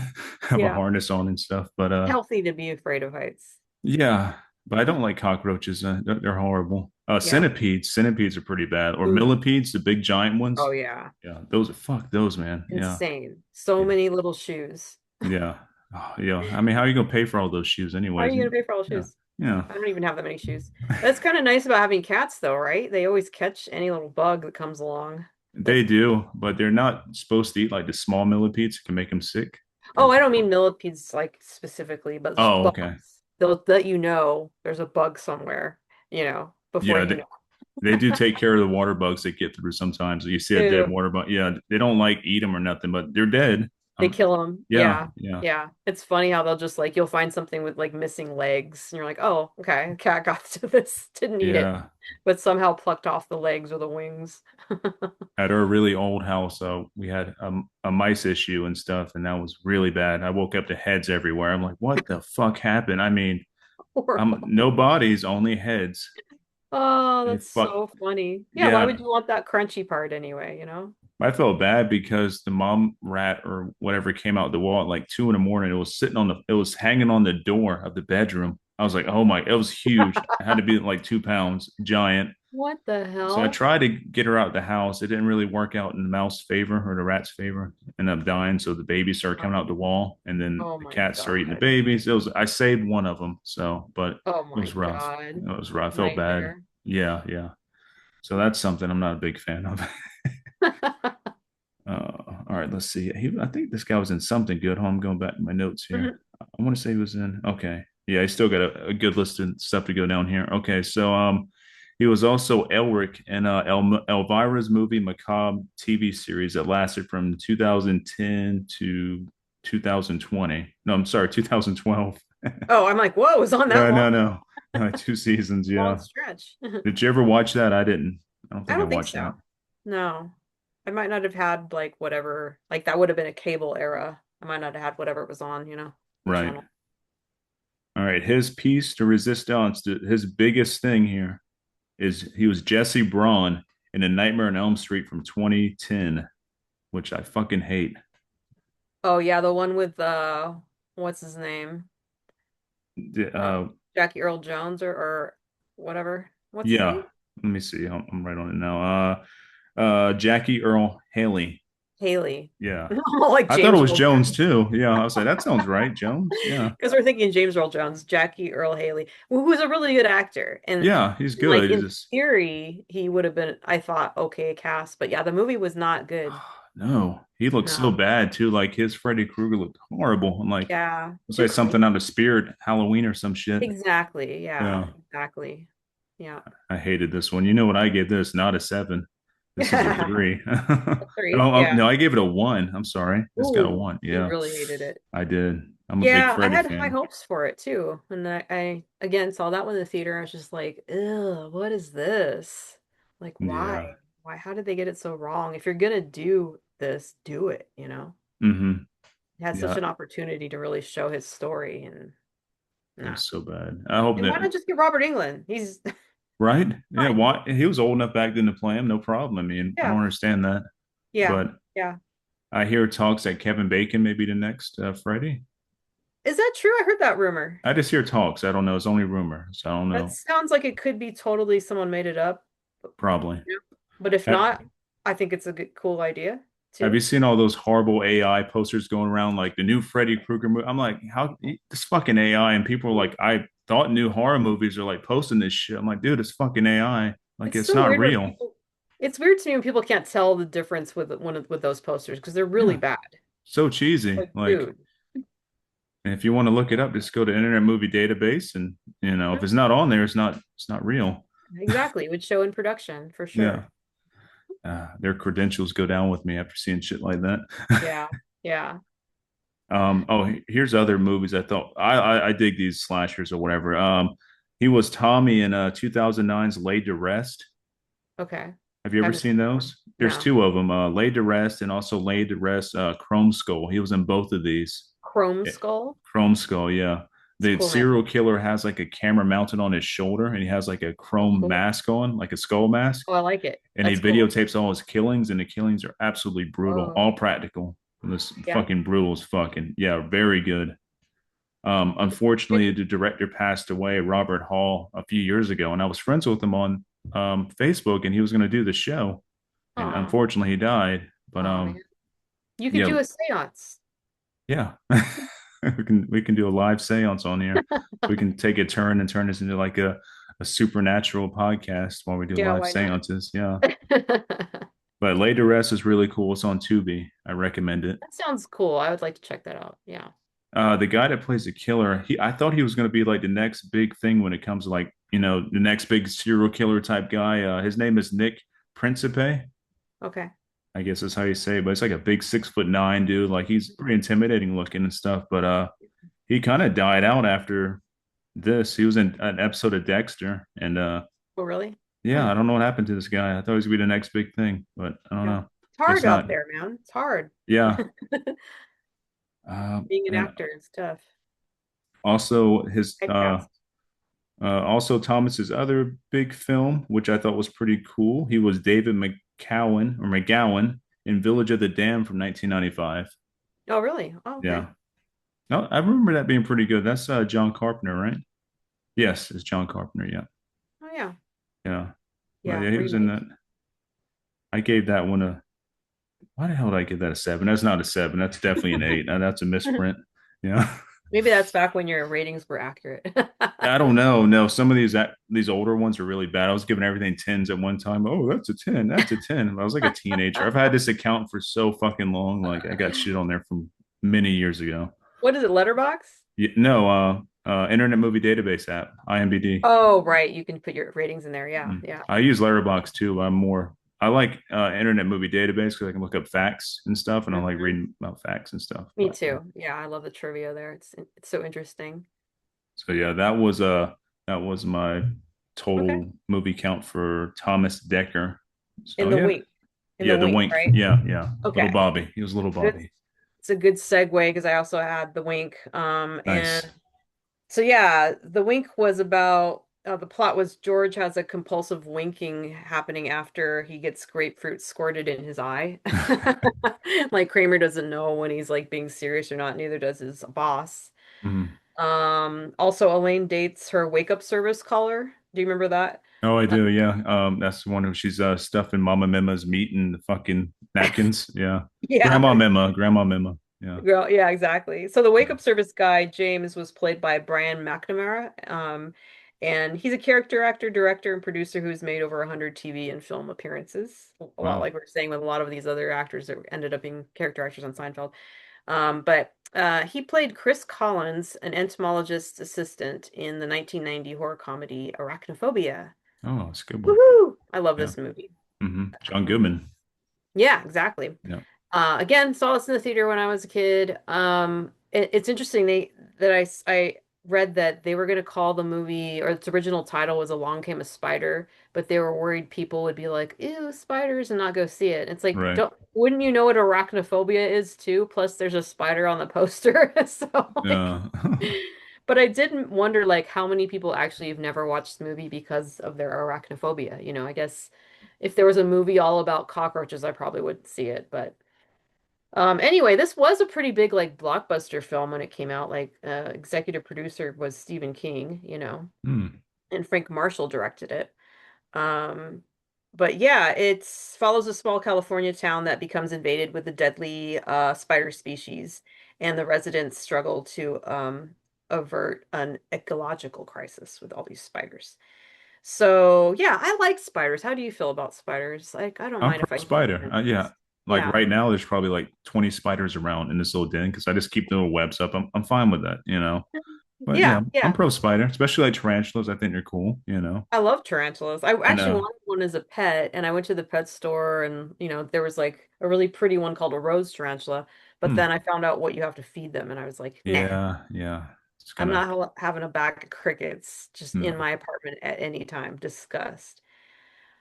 have a Yeah. harness on and stuff. But Healthy to be afraid of heights. yeah, but I don't like cockroaches. They're horrible. Yeah. Centipedes are pretty bad. Or Ooh. millipedes, the big giant Oh ones. yeah. Yeah, those are fuck those, man. Yeah, Insane. So yeah, many little shoes. yeah. Oh, yeah. I mean, how are you gonna pay for all those shoes How are anyways? you gonna pay for all the Yeah, shoes? yeah. I don't even have that many shoes. That's kind of nice about having cats though, right? They always catch any little bug that comes along. They do, but they're not supposed to eat like the small millipedes. It can make them sick. Oh, I Because don't mean millipedes like specifically, but just oh, okay. bugs. They'll let you know there's a bug somewhere, before Yeah, you know. they do take care of the water bugs that get through sometimes. You see a dead Ew. water bug. Yeah, they don't like eat them or nothing, but they're dead. They kill them. Yeah, Yeah. yeah, Yeah. It's funny how they'll just like you'll find something with like missing legs and you're like, "Oh, okay, cat got to this, didn't eat it, yeah. but somehow plucked off the legs or the wings." At our really old house, we had a mice issue and stuff, and that was really bad. I woke up to heads everywhere. I'm like, what the fuck happened? I mean, Horrible. no bodies, only heads. Oh, They that's fuck. so funny. Yeah, why would Yeah, you want that crunchy part anyway? I felt bad because the mom rat or whatever came out the wall at like 2 in the morning. It was it was hanging on the door of the bedroom. I was like, oh my, it was huge. It had to be like 2 pounds, giant. What the So I hell? tried to get her out the house. It didn't really work out in the mouse favor or the rat's favor. Ended up dying. So the babies started coming out the wall, and then Oh the my cats started eating the God. babies. I saved one of them. So, but Oh it my was rough. God. It was rough. I felt bad. Nightmare. Yeah, yeah. So that's something I'm not a big fan of. All right, let's see. I think this guy was in something good. I'm going back to my notes here. I want to say he was in. Okay. Yeah, I still got a good list of stuff to go down here. Okay, so he was also Elric in Elvira's movie Macabre TV series that lasted from 2010 to 2020. No, I'm sorry, 2012. Oh, I'm like, whoa, it was on that Yeah, no, long? no, 2 seasons. Long Yeah, stretch. did you ever watch that? I didn't. I don't I think I don't think watched that. so. No. I might not have had like whatever, like that would have been a cable era. I might not have had whatever it was on, the Right. channel. All right. His piece to resistance, his biggest thing here is he was Jesse Braun in A Nightmare on Elm Street from 2010, which I fucking hate. Oh yeah, the one with what's his name? Uh Uh, Jackie Earl Jones or whatever. What's his yeah. name? Let me see. I'm right on it now. Jackie Earl Haley. Haley. Yeah. Like I thought it James was Earl Jones Jones. too. Yeah. I was like, that sounds right. Jones. Yeah. Because we're thinking James Earl Jones, Jackie Earl Haley, who's a really good actor. And Yeah. He's like good. He's in just, theory, he would have been, I thought, okay cast. But yeah, the movie was not good. no, he looked so No. bad too. Like his Freddy Krueger looked horrible. I'm like, Yeah. it's Too like something creepy. out of Spirit Halloween or some shit. Exactly. Yeah. Yeah. Exactly. Yeah. I hated this one. You know what I gave this? Not a seven. This is a three. Three. Yeah. No, I gave it a one. I'm sorry. It's got a Ooh, one. you Yeah, really hated it. I did. I'm a big Yeah, I Freddy had high fan. hopes for it too. And I again saw that one in the theater. I was just like, ew, what is this? Like, Yeah. why? Why? How did they get it so wrong? If you're gonna do this, do it. Mm-hmm. He had such Yeah. an opportunity to really show his story and It nah. was so bad. I hope And that, why not just get Robert England? He's right? Yeah. fine. Why? He was old enough back then to play him. No problem. I mean, I don't Yeah. understand that. Yeah. But Yeah. I hear talks that Kevin Bacon may be the next Freddy. Is that true? I heard that rumor. I just hear talks. I don't know. It's only rumor. So I don't That know. sounds like it could be totally someone made it up. Probably. Yeah. But if Ha- not, I think it's a good, cool idea Have you too. seen all those horrible AI posters going around, like the new Freddy Krueger movie? I'm like, how this fucking AI? And people are like, I thought new horror movies are like posting this shit. I'm like, dude, it's fucking AI. Like, It's it's so not weird when real. people. It's weird to me when people can't tell the difference with with those posters because they're really Yeah, bad. so cheesy. Like, Like, dude, and if you want to look it up, just go to Internet Movie Database, and yeah, if it's not on there, it's not real. exactly. It would show in production for Yeah, sure. their credentials go down with me after seeing shit like that. Yeah, yeah. Oh, here's other movies I thought I dig these slashers or whatever. He was Tommy in 2009's Laid to Rest. Okay. Have you ever Haven't seen seen that one. those? There's No. two of them, Laid to Rest and also Laid to Rest Chrome Skull. He was in both of these. Chrome Yeah, Skull. Chrome Skull, yeah. It's a The cool name. serial killer has like a camera mounted on his shoulder and he has like a chrome Cool. mask on, like a skull mask. Oh, I like it. And he That's cool. videotapes all his killings, and the killings are absolutely brutal, Oh, all practical. This yeah. fucking brutal as fucking, yeah, very good. Unfortunately, the director passed away, Robert Hall, a few years ago, and I was friends with him on Facebook, and he was going to do the show, and Aw. unfortunately, he died. But Aw, man. You could yeah, do a seance. yeah, we can do a live séance on here. We can take a turn and turn this into like a supernatural podcast while we do Yeah, live why not? séances. Yeah, That but Lay to Rest is really cool. It's on Tubi. I recommend it. sounds cool. I would like to check that out. Yeah. The guy that plays the killer, I thought he was going to be like the next big thing when it comes to like, the next big serial killer type guy. His name is Nick Principe. Okay. I guess that's how you say it, but it's like a big 6'9" dude. Like he's pretty intimidating looking and stuff. But he kind of died out after this. He was in an episode of Dexter, and Oh, really? yeah, Hmm. I don't know what happened to this guy. I thought he was gonna be the next big thing, but I don't Yeah. know. It's hard Guess out not. there, man. It's hard. Yeah. Being an And actor is tough. also his Typecast. also Thomas's other big film, which I thought was pretty cool. He was David McGowan in Village of the Damned from 1995. Oh, really? Oh, okay. Yeah. No, I remember that being pretty good. That's John Carpenter, right? Yes, it's John Carpenter. Yeah. Oh, yeah. Yeah. But Yeah. yeah, he was in Remake. that. I gave that one a, why the hell did I give that a seven? That's not a seven. That's definitely an eight. That's a misprint. Yeah. Maybe that's back when your ratings were accurate. I don't know. No, some of these older ones are really bad. I was giving everything tens at one time. Oh, that's a 10. That's a 10. I was like a teenager. I've had this account for so fucking long. Like I got shit on there from many years ago. What is it? Letterbox? Yeah, no, Internet Movie Database app, IMDb. Oh, right. You can put your ratings in there. Yeah, Mm. yeah. I use Letterboxd too. But I like Internet Movie Database because I can look up facts and stuff, and I like Hmm. reading about facts and stuff. Me too. Yeah, I love the trivia there. It's so interesting. So yeah, that was my Okay. total movie count for Thomas Decker. In So the yeah, wink. In yeah, the the wink, wink. right? Yeah, yeah. Little Okay. Bobby. He was little Good. Bobby. It's a good segue because I also had the wink. Nice. And so yeah, the wink was about the plot was George has a compulsive winking happening after he gets grapefruit squirted in his eye. Like Kramer doesn't know when he's like being serious or not, neither does his boss. Mhm. Also Elaine dates her wake up service caller. Do you remember that? Oh, I Uh, do. Yeah. That's the one who she's stuffing Mama Mima's meat in the fucking napkins. Yeah. yeah. Grandma Mima. Grandma Mima. Yeah. Girl, yeah, exactly. So the wake up service guy, James, was played by Brian McNamara. And he's a character actor, director, and producer who's made over 100 TV and film appearances. A lot Wow. like we are saying with a lot of these other actors that ended up being character actors on Seinfeld. But he played Chris Collins, an entomologist's assistant in the 1990 horror comedy Arachnophobia. Oh, it's a good one. Woohoo! I love Yeah. this movie. John Um, Goodman. yeah, exactly. Yeah. Again, saw this in the theater when I was a kid. It's interesting that I read that they were going to call the movie or its original title was Along Came a Spider, but they were worried people would be like, "Ew, spiders," and not go see it. It's like, Right. don't wouldn't you know what arachnophobia is too? Plus, there's a spider on the poster, so like. Yeah. But I did wonder like how many people actually have never watched the movie because of their arachnophobia. I guess if there was a movie all about cockroaches, I probably would see it, but. Anyway, this was a pretty big like blockbuster film when it came out. Like executive producer was Stephen King, Hmm. and Frank Marshall directed it. Um, but yeah, it follows a small California town that becomes invaded with a deadly spider species, and the residents struggle to avert an ecological crisis with all these spiders. So yeah, I like spiders. How do you feel about spiders? Like, I don't I'm mind if pro I see them spider. in Yeah. movies. Like Yeah. right now, there's probably like 20 spiders around in this little den because I just keep the little webs up. I'm fine with that. But yeah, Yeah, I'm yeah. pro spider, especially like tarantulas. I think they're cool. I love tarantulas. I And actually wanted one as a pet, and I went to the pet store, and there was like a really pretty one called a rose tarantula. But hmm, then I found out what you have to feed them, and I was like, nah, yeah, yeah. It's I'm kind of not having a bag of crickets just in no. my apartment at any time. Disgust.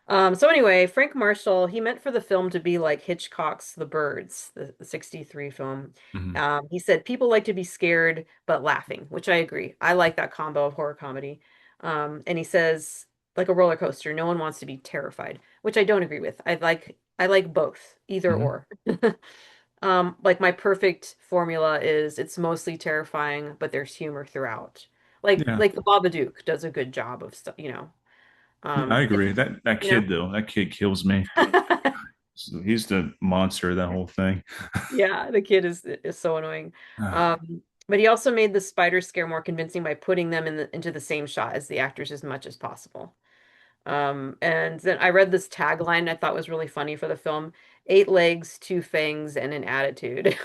So anyway, Frank Marshall, he meant for the film to be like Hitchcock's The Birds, the 63 film. Hmm. He said people like to be scared but laughing, which I agree. I like that combo of horror comedy. And he says like a roller coaster, no one wants to be terrified, which I don't agree with. I like both, either Hmm. or. Like my perfect formula is it's mostly terrifying, but there's humor throughout. Like Yeah, like the Babadook does a good job of stuff. yeah. I It's agree. That you know. kid though, that kid kills me. So he's the monster of that whole thing. Yeah, the kid is so annoying. But he also made the spider scare more convincing by putting them into the same shot as the actors as much as possible. And then I read this tagline I thought was really funny for the film: eight legs, two fangs, and an attitude.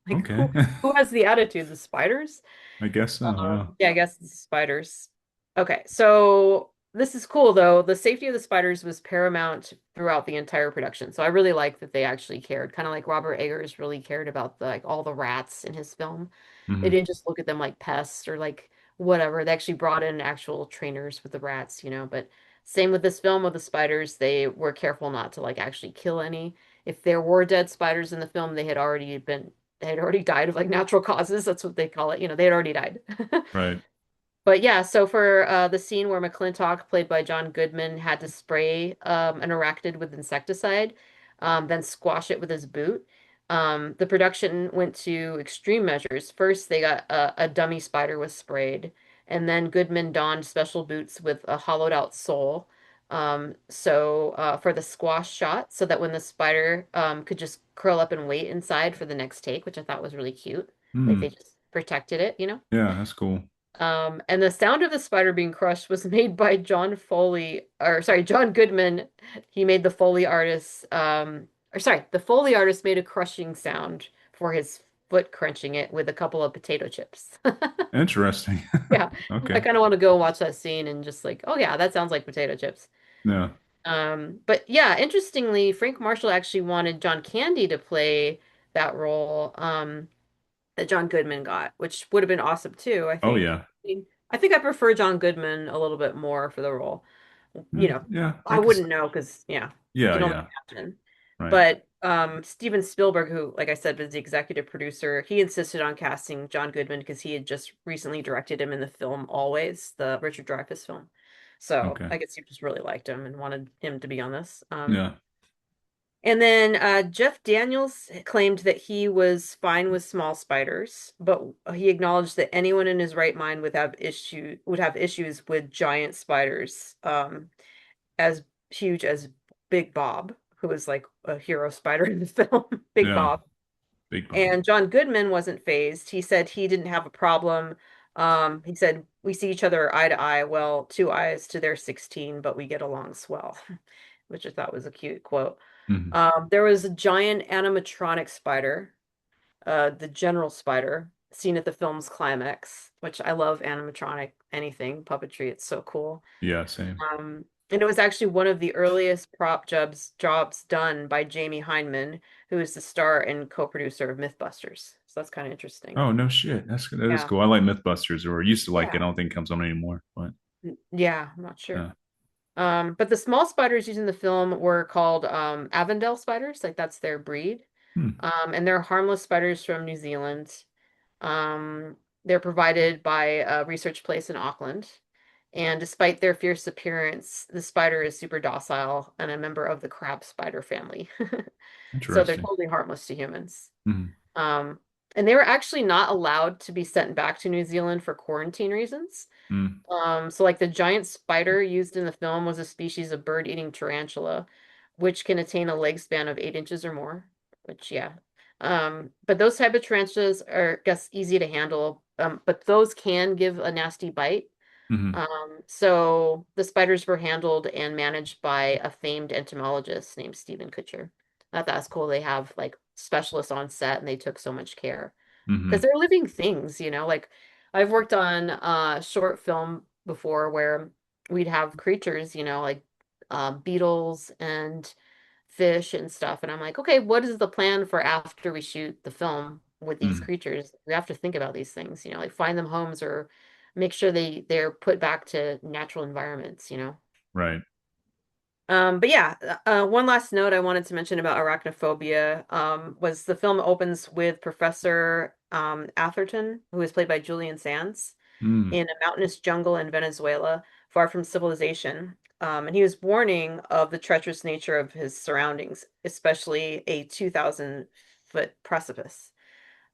Like Okay. who has the attitude? The spiders? I guess so. Yeah. Yeah, I guess it's spiders. Okay, so this is cool though. The safety of the spiders was paramount throughout the entire production. So I really like that they actually cared. Kind of like Robert Eggers really cared about like all the rats in his film. They Hmm. didn't just look at them like pests or like whatever. They actually brought in actual trainers with the rats. But same with this film with the spiders, they were careful not to like actually kill any. If there were dead spiders in the film, they had already died of like natural causes. That's what they call it. They had already died. Right. But yeah, so for the scene where McClintock, played by John Goodman, had to spray an arachnid with insecticide, then squash it with his boot, the production went to extreme measures. First, they got a dummy spider was sprayed, and then Goodman donned special boots with a hollowed out sole. For the squash shot, so that when the spider could just curl up and wait inside for the next take, which I thought was really cute. Like they Hmm. just protected it. Yeah, that's cool. And the sound of the spider being crushed was made by John Foley, or sorry, John Goodman. He made the Foley artist, the Foley artist made a crushing sound for his foot crunching it with a couple of potato chips. Interesting. Yeah, I Okay. kind of want to go watch that scene and just like, oh yeah, that sounds like potato chips. Yeah. But yeah, interestingly, Frank Marshall actually wanted John Candy to play that role, that John Goodman got, which would have been awesome too, I Oh think. yeah. I think I prefer John Goodman a little bit more for the role. Yeah. I wouldn't know because yeah, it Yeah. can only Yeah. happen. Right. But Steven Spielberg, who, like I said, was the executive producer, he insisted on casting John Goodman because he had just recently directed him in the film Always, the Richard Dreyfuss film. So Okay. I guess he just really liked him and wanted him to be on this. Yeah. And then Jeff Daniels claimed that he was fine with small spiders, but he acknowledged that anyone in his right mind would have issues with giant spiders, as huge as Big Bob, who was like a hero spider in the film, Big Yeah. Bob. Big Bob. And John Goodman wasn't phased. He said he didn't have a problem. He said we see each other eye to eye. Well, two eyes to their 16, but we get along swell, which I thought was a cute quote. Hmm. There was a giant animatronic spider, the general spider, seen at the film's climax, which I love animatronic anything, puppetry. It's so cool. Yeah. Same. And it was actually one of the earliest prop jobs done by Jamie Hyneman, who is the star and co-producer of Mythbusters. So that's kind of interesting. Oh no shit. That is Yeah. cool. I like MythBusters, or used to like it. I Yeah. don't think it comes on anymore. But Yeah, I'm not sure. yeah. But the small spiders used in the film were called Avondale spiders, like that's their breed. Hmm. And they're harmless spiders from New Zealand. Um, they're provided by a research place in Auckland. And despite their fierce appearance, the spider is super docile and a member of the crab spider family. So they're Interesting. totally harmless to humans. Hmm. Um, and they were actually not allowed to be sent back to New Zealand for quarantine reasons. Hmm. So like the giant spider used in the film was a species of bird-eating tarantula, which can attain a leg span of 8 inches or more, which yeah. But those type of tarantulas are, I guess, easy to handle. But those can give a nasty bite. Hmm. So the spiders were handled and managed by a famed entomologist named Stephen Kutcher. I thought that's cool. They have like specialists on set and they took so much care because Hmm. they're living things, like I've worked on short film before where we'd have creatures, like beetles and fish and stuff. And I'm like, okay, what is the plan for after we shoot the film with these Hmm. creatures? We have to think about these things, like find them homes or make sure they're put back to natural environments. Right. But yeah, one last note I wanted to mention about arachnophobia was the film opens with Professor Atherton, who is played by Julian Sands, Hmm. in a mountainous jungle in Venezuela, far from civilization. And he was warning of the treacherous nature of his surroundings, especially a 2,000-foot precipice.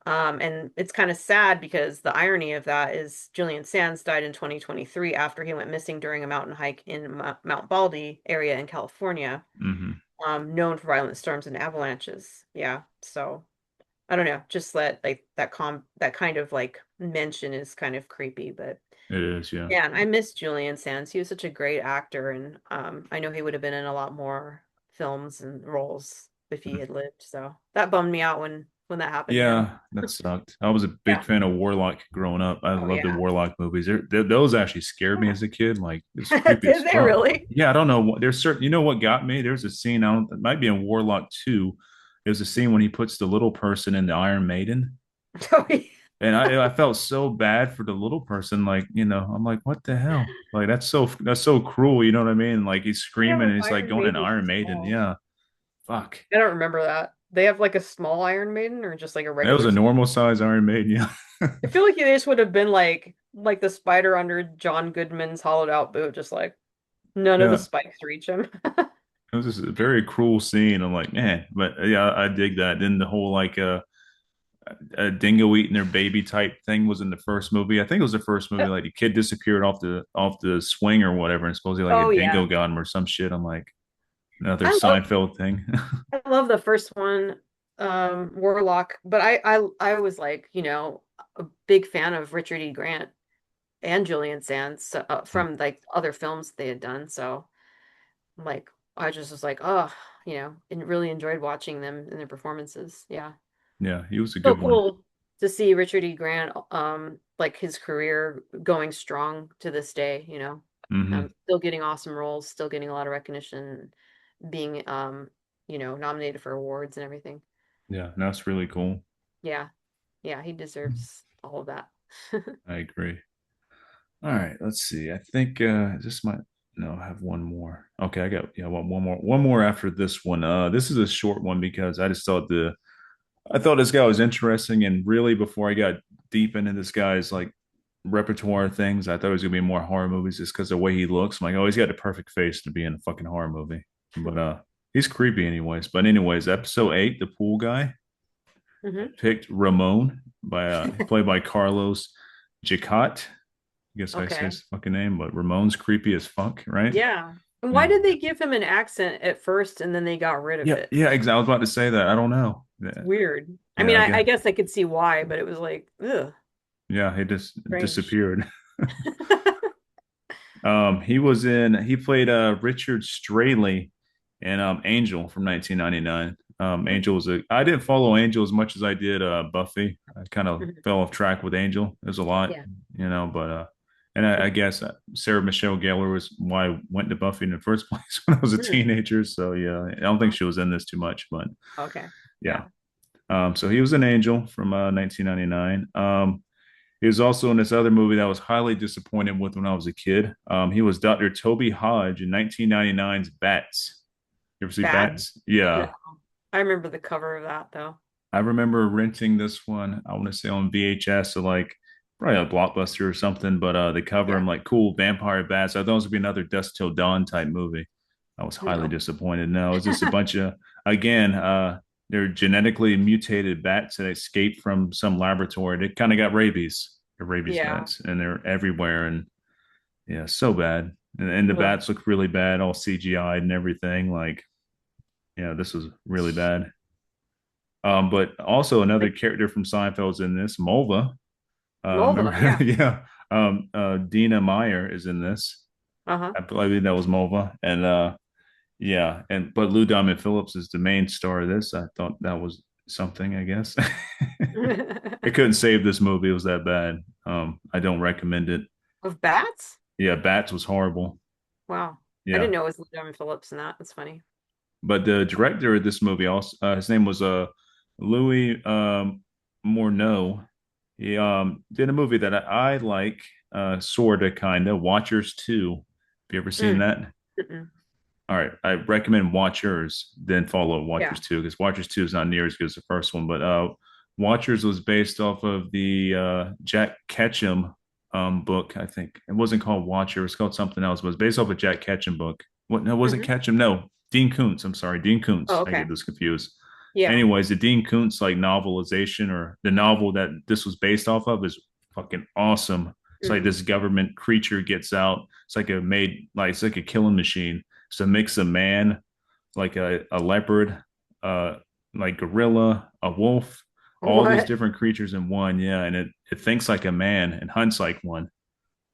And it's kind of sad because the irony of that is Julian Sands died in 2023 after he went missing during a mountain hike in Mount Baldy area in California, Hmm. known for violent storms and avalanches. Yeah, so I don't know, just that kind of like mention is kind of creepy, but It is. Yeah. yeah, and I miss Julian Sands. He was such a great actor, and I know he would have been in a lot more films and roles if he had lived. So that bummed me out when that happened to him. Yeah, that sucked. I was a big Yeah. fan of Warlock growing up. I Oh loved the yeah. Warlock movies. Those actually scared me Yeah. as a kid. Like it's creepy as Did they fuck. really? Yeah, I don't know. There's certain. You know what got me? There's a scene. I don't. It might be in Warlock 2. There's a scene when he puts the little person in the Iron Maiden, Oh, yeah. and I felt so bad for the little person. Like I'm like, what the hell? Like that's so cruel. You know what I mean? Like he's They have screaming an and he's like Iron going in Maiden Iron Maiden. small. Yeah, fuck. I don't remember that. They have like a small Iron Maiden or just like a That was regular a size. normal size Iron Maiden. Yeah. I feel like they just would have been like the spider under John Goodman's hollowed out boot, just like none of the Yeah. spikes reach him. It was just a very cruel scene. I'm like, man, but yeah, I dig that. Then the whole like a dingo eating their baby type thing was in the first movie. I think it was the first movie. Like the kid disappeared off the swing or whatever, and supposedly like a Oh dingo yeah. got him or some shit. I'm like another I love Seinfeld thing. I love the first one, Warlock, but I was like, a big fan of Richard E. Grant and Julian Sands from like other films they had done. So like I just was like, oh, and really enjoyed watching them in their performances. Yeah. Yeah, he was a So good one. cool. to see Richard E. Grant, like his career going strong to this day, Hmm. still getting awesome roles, still getting a lot of recognition, being, nominated for awards and everything. Yeah, that's really cool. Yeah, yeah, he deserves all of that. I agree. All right, let's see. I think this might no, I have one more. Okay, I got yeah, one more after this one. This is a short one because I thought this guy was interesting, and really before I got deep into this guy's like repertoire things, I thought it was gonna be more horror movies just because the way he looks. I'm like, oh, he's got the perfect face to be in a fucking horror movie. But he's creepy anyways. But anyways, episode 8, the pool guy. I Hmm. picked Ramon by played by Carlos Jacat. I guess I say Okay. his fucking name, but Ramon's creepy as fuck, right? Yeah. And why Yeah. did they give him an accent at first and then they got rid of Yeah, it? yeah, exactly. I was about to say that. I don't know. It's Yeah, weird. I yeah, mean, I I guess. guess I could see why, but it was like, ugh, Yeah, he just strange. disappeared. He played Richard Straley in Angel from 1999. Angel was a I didn't follow Angel as much as I did Buffy. I kind of Mhm. fell off track with Angel. There's a lot, Yeah. but and I guess Sarah Michelle Gellar was why I went to Buffy in the first place when I was a Hmm. teenager. So yeah, I don't think Oh, she was in this too much, but okay. yeah. Yeah. So he was an angel from 1999. He was also in this other movie that I was highly disappointed with when I was a kid. He was Dr. Toby Hodge in 1999's Bats. You ever see Bad. Bats? No. Yeah. I remember the cover of that though. I remember renting this one, I want to say on VHS, so like probably a Blockbuster or something, but the cover, I'm Yeah. like, cool, vampire bats. I thought it was going to be another Dusk Till Dawn type movie. I was highly No. disappointed. No, it's just a bunch of, again, they're genetically mutated bats that escaped from some laboratory. They kind of got rabies. They're rabies Yeah. bats, and they're everywhere. And yeah, so bad. And the Ugh. bats look really bad, all CGI'd and everything. Like, yeah, this was really bad. But also another Like character from Seinfeld's in this, Mulva. Mulva, Remember? yeah. Yeah. Dina Meyer is in this. Uh-huh. I believe that was Mulva. And yeah, and but Lou Diamond Phillips is the main star of this. I thought that was something, I guess. I couldn't save this movie. It was that bad. I don't recommend it. Of bats? Yeah, Bats was horrible. Wow. I didn't Yeah. know it was Diamond Phillips in that. That's funny. But the director of this movie also his name was Louis Morneau. He did a movie that I like, sorta kinda, Watchers 2. Have you ever seen Mm. that? Mm-mm. All right, I recommend Watchers, then follow Watchers Yeah. 2 because Watchers 2 is not near as good as the first one. But Watchers was based off of the Jack Ketchum book. I think it wasn't called Watcher; it was called something else. But it was based off a Jack Ketchum book. What? No, it wasn't Hmm. Ketchum. No, Dean Koontz. I'm sorry, Dean Oh, Koontz. I get okay. this confused. Yeah. Anyways, the Dean Koontz like novelization or the novel that this was based off of is fucking awesome. It's like Mm. this government creature gets out. It's like a killing machine. It's a mix of man, like a leopard, uh, like gorilla, a wolf, all these What? different creatures in one. Yeah, and it thinks like a man and hunts like one,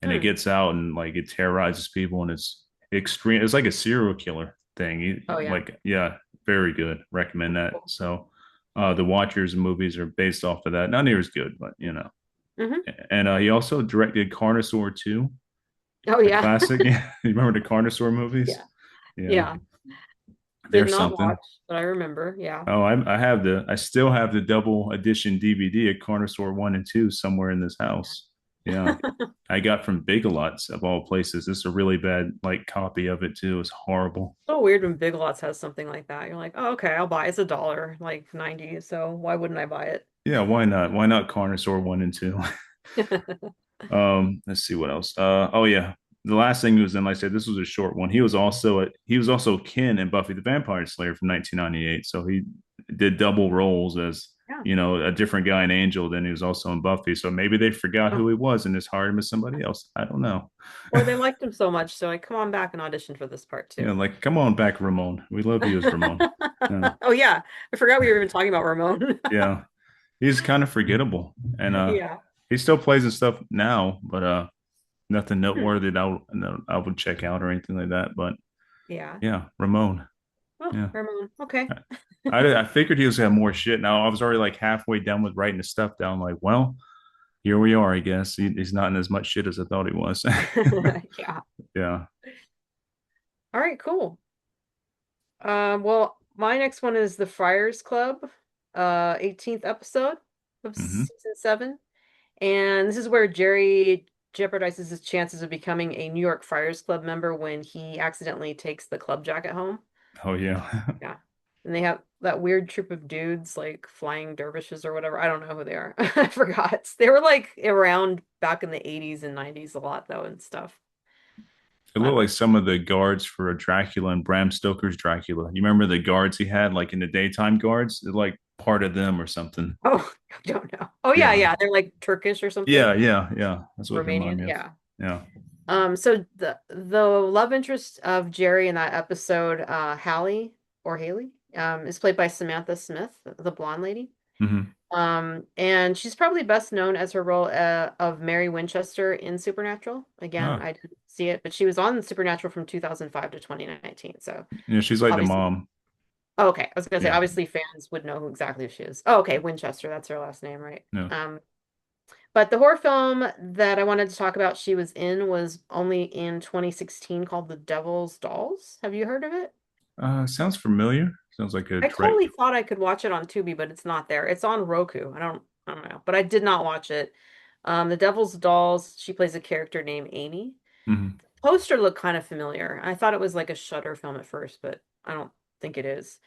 and it Hmm. gets out and like it terrorizes people, and it's extreme. It's like a serial killer thing. Oh yeah. Like yeah, very good. Recommend that. Cool. So, the Watchers movies are based off of that. Not near as good, but you know. Hmm. And he also directed Carnosaur 2, Oh the yeah. classic. Yeah, you remember the Carnosaur movies? Yeah. Yeah, Yeah. Did there's not something. watch, but I remember. Yeah. Oh, I still have the double edition DVD of Carnosaur 1 and 2 somewhere in this house. Yeah. I got from Big Lots of all places. This is a really bad like copy of it too. It's horrible. So weird when Big Lots has something like that. You're like, oh, okay, I'll buy it. It's $1, like 90. So why wouldn't I buy it? Yeah, why not? Why not Carnosaur 1 and 2? Let's see what else. Oh yeah. The last thing he was in, like I said, this was a short one. He was also Ken in Buffy the Vampire Slayer from 1998. So he did double roles as, Yeah. a different guy in Angel, then he was also in Buffy. So maybe they forgot Oh. who he was and just hired him as somebody else. I don't know. Or they liked him so much, so like, come on back and audition for this part Yeah, too. like come on back, Ramon. We love you as Ramon. Yeah. Oh yeah, I forgot we were even talking about Ramon. Yeah. He's kind of forgettable. And Yeah. he still plays and stuff now, but nothing Hmm. noteworthy that I would check out or anything like that. But Yeah. yeah, Ramon. Oh, Yeah. Ramon. Okay. I figured he was gonna have more shit. Now I was already like halfway done with writing the stuff down. Like, well, here we are. I guess he's not in as much shit as I thought he was. Yeah. Yeah. All right, cool. Well, my next one is the Friars Club, 18th episode of Hmm. season 7. And this is where Jerry jeopardizes his chances of becoming a New York Friars Club member when he accidentally takes the club jacket home. Oh yeah. Yeah. And they have that weird troop of dudes like flying dervishes or whatever. I don't know who they are. I forgot. They were like around back in the 80s and 90s a lot though and stuff. It looked But like some of the guards for a Dracula and Bram Stoker's Dracula. You remember the guards he had, like in the daytime guards? They're like part of them or something. oh, I don't know. Oh yeah, Yeah. yeah. They're like Turkish or something. Yeah. That's what it Romanian. reminded me of. Yeah. Yeah. So the love interest of Jerry in that episode, Hallie or Haley, is played by Samantha Smith, the blonde lady. Hmm. And she's probably best known as her role of Mary Winchester in Supernatural. Again, Ah, I didn't see it, but she was on Supernatural from 2005 to 2019. So yeah, she's like the obviously, mom. oh, okay, I was gonna say Yeah. obviously fans would know who exactly who she is. Oh, okay, Winchester, that's her last name, right? No. But the horror film that I wanted to talk about she was in was only in 2016 called The Devil's Dolls. Have you heard of it? Sounds familiar. Sounds like a I direct. totally thought I could watch it on Tubi, but it's not there. It's on Roku. I don't know, but I did not watch it. The Devil's Dolls, she plays a character named Amy. Hmm. Poster looked kind of familiar. I thought it was like a Shudder film at first, but I don't think it is.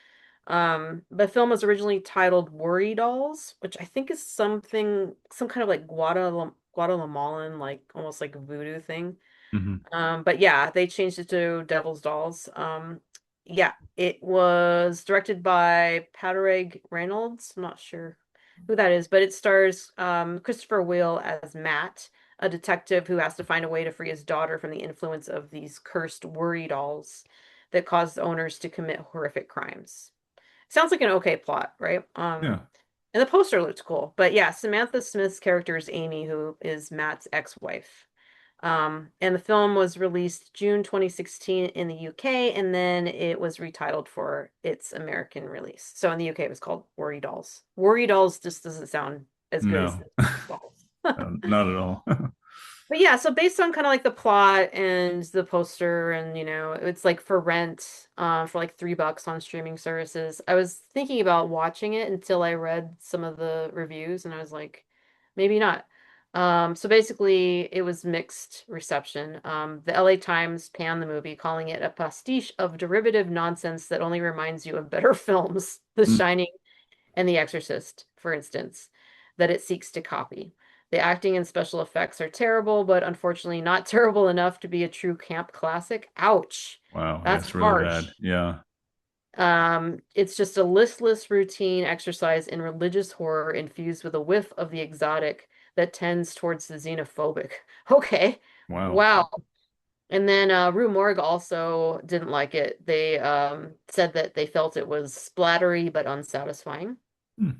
The film was originally titled Worry Dolls, which I think is something, some kind of like Guatemalan, like almost like voodoo thing. Hmm. But yeah, they changed it to Devil's Dolls. Yeah, it was directed by Padraig Reynolds. I'm not sure who that is, but it stars Christopher Wheel as Matt, a detective who has to find a way to free his daughter from the influence of these cursed worry dolls that cause the owners to commit horrific crimes. Sounds like an okay plot, right? Yeah. And the poster looked cool. But yeah, Samantha Smith's character is Amy, who is Matt's ex-wife. And the film was released June 2016 in the UK, and then it was retitled for its American release. So in the UK, it was called Worry Dolls. Worry Dolls just doesn't sound as good as No. the Dolls. Not at all. But yeah, so based on kind of like the plot and the poster, and it's like for rent, for like $3 on streaming services. I was thinking about watching it until I read some of the reviews, and I was like, maybe not. So basically, it was mixed reception. The LA Times panned the movie, calling it a pastiche of derivative nonsense that only reminds you of better films, The Mm. Shining and The Exorcist, for instance, that it seeks to copy. The acting and special effects are terrible, but unfortunately not terrible enough to be a true camp classic. Ouch. Wow. Yeah, That's it's really bad. harsh. Yeah. It's just a listless routine exercise in religious horror infused with a whiff of the exotic that tends towards the xenophobic. Okay. Wow. Wow. And then Rue Morgue also didn't like it. They said that they felt it was splattery but unsatisfying. Hmm.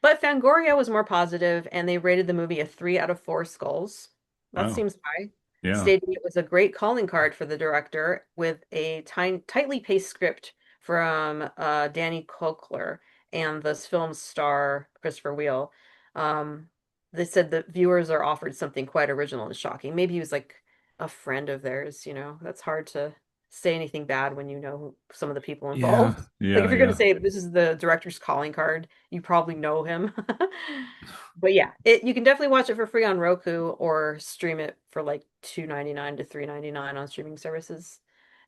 But Fangoria was more positive, and they rated the movie a 3 out of 4 skulls. That Wow. seems high, Yeah. stating it was a great calling card for the director with a tightly paced script from Danny Koechler and this film's star, Christopher Wheel. Um, they said that viewers are offered something quite original and shocking. Maybe he was like a friend of theirs. That's hard to say anything bad when you know some of the people Yeah. involved. Like if Yeah. you're gonna Yeah. say this is the director's calling card, you probably know him. But yeah, you can definitely watch it for free on Roku or stream it for like 2.99 to 3.99 on streaming services.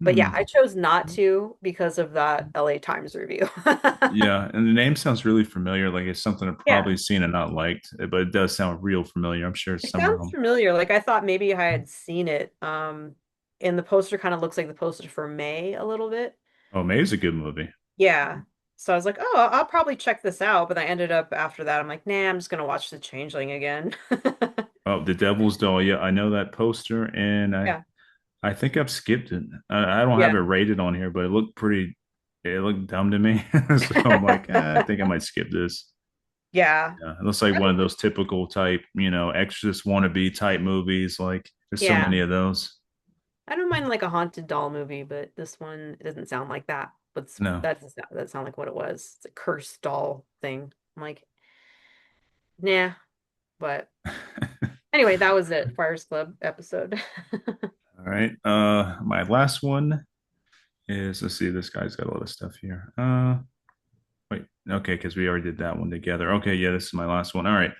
But yeah, Hmm. I chose not to because of that LA Times review. Yeah. And the name sounds really familiar. Like it's something I've Yeah, probably seen and not liked, but it does sound real familiar. I'm sure it's it somewhere sounds home. familiar. Like I thought maybe I had seen it. And the poster kind of looks like the poster for May a little bit. Oh, May is a good movie. Yeah. So I was like, oh, I'll probably check this out. But I ended up after that, I'm like, nah, I'm just gonna watch The Changeling again. Oh, The Devil's Doll. Yeah, I know that poster, and I Yeah. I think I've skipped it. I don't have Yeah. it rated on here, but it looked pretty. It looked dumb to me, so I'm like, I think I might skip this. Yeah. Yeah, it looks like I one of don't, those typical type, Exorcist wannabe type movies. Like there's so yeah. many of those. I don't mind like a haunted doll movie, but this one doesn't sound like that. But No. that sound like what it was. It's a cursed doll thing. I'm like, nah. But anyway, that was it. Friars Club episode. All right. My last one is, let's see, this guy's got a lot of stuff here. Wait, okay, because we already did that one together. Okay, yeah, this is my last one. All right.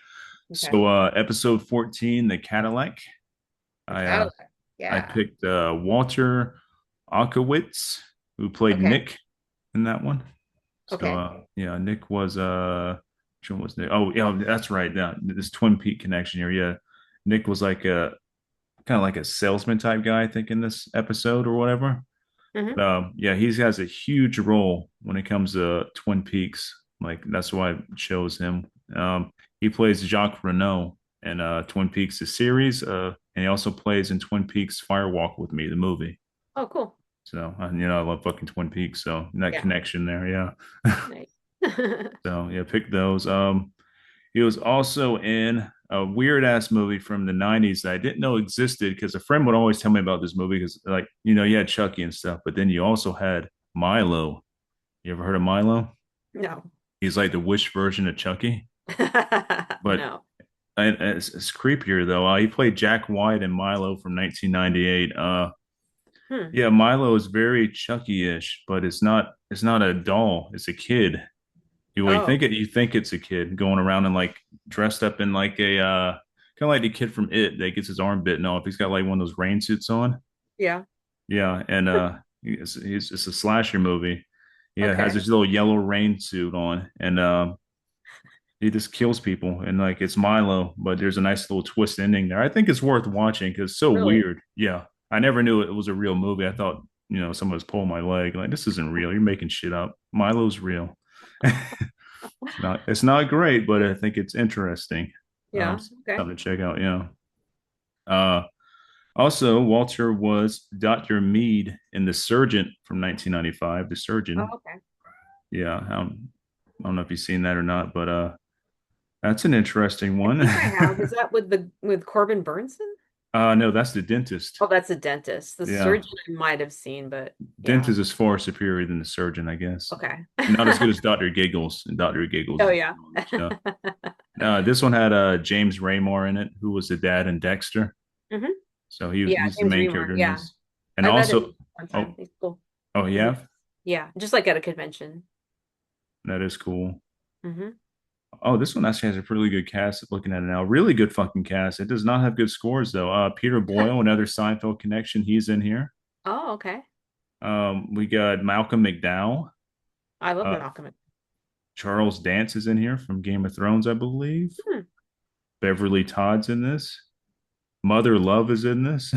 Okay. So episode 14, the Cadillac. The I Cadillac. I Yeah. picked Walter Akowitz, who played Okay. Nick in that one. So Okay. yeah, Nick was which one was Nick? Oh yeah, that's right. Yeah, this Twin Peak connection here. Yeah. Nick was like a kind of like a salesman type guy, I think, in this episode or whatever. Hmm. Yeah, he has a huge role when it comes to Twin Peaks. Like that's why I chose him. He plays Jacques Renault in Twin Peaks, the series, and he also plays in Twin Peaks Fire Walk with Me, the movie. Oh, cool. So, I love fucking Twin Peaks. So that Yeah. connection there, yeah. Nice. So yeah, pick those. He was also in a weird ass movie from the 90s that I didn't know existed because a friend would always tell me about this movie because, like, you had Chucky and stuff, but then you also had Milo. You ever heard of Milo? No. He's like the witch version of Chucky, but No. it's creepier though. He played Jack White in Milo from 1998. Hmm. Yeah, Milo is very Chucky-ish, but it's not a doll. It's a kid. Oh, You think it's a kid going around and like dressed up in like a kind of like the kid from It that gets his arm bitten off. He's got like one of those rain suits on. yeah. Yeah, and it's a slasher movie. Yeah, it has Okay. this little yellow rain suit on, and he just kills people. And like it's Milo, but there's a nice little twist ending there. I think it's worth watching because it's so Really? weird. Yeah, I never knew it was a real movie. I thought someone was pulling my leg. Like this isn't real. You're making shit up. Milo's real. It's not great, but I think it's interesting. Yeah. Okay. Something to check out. Yeah. Uh, Also, Walter was Dr. Mead in The Surgeon from 1995. The Oh, Surgeon. okay. Yeah. I don't know if you've seen that or not, but that's an interesting I one. think I have. Is that with Corbin Burnson? No, that's the dentist. Oh, that's a dentist. The Yeah. surgeon I might have seen, but yeah. Dentist is far superior than the surgeon, I guess. Okay. Not as good as Dr. Giggles, and Dr. Giggles Oh is yeah. yeah. This one had James Raymore in it, who was the dad in Dexter. Hmm. So Yeah, he's the James main Remar. character in Yeah. this. And I met him also, one time. oh, He's cool. oh, Hmm. yeah, Yeah, just like at a convention. that is cool. Hmm. Oh, this one actually has a pretty good cast. Looking at it now, really good fucking cast. It does not have good scores though. Peter Boyle, another Seinfeld connection, he's in here. Oh, okay. We got Malcolm McDowell. I love Uh, Malcolm. Charles Dance is in here from Game of Thrones, I believe. Hmm. Beverly Todd's in this. Mother Love is in this.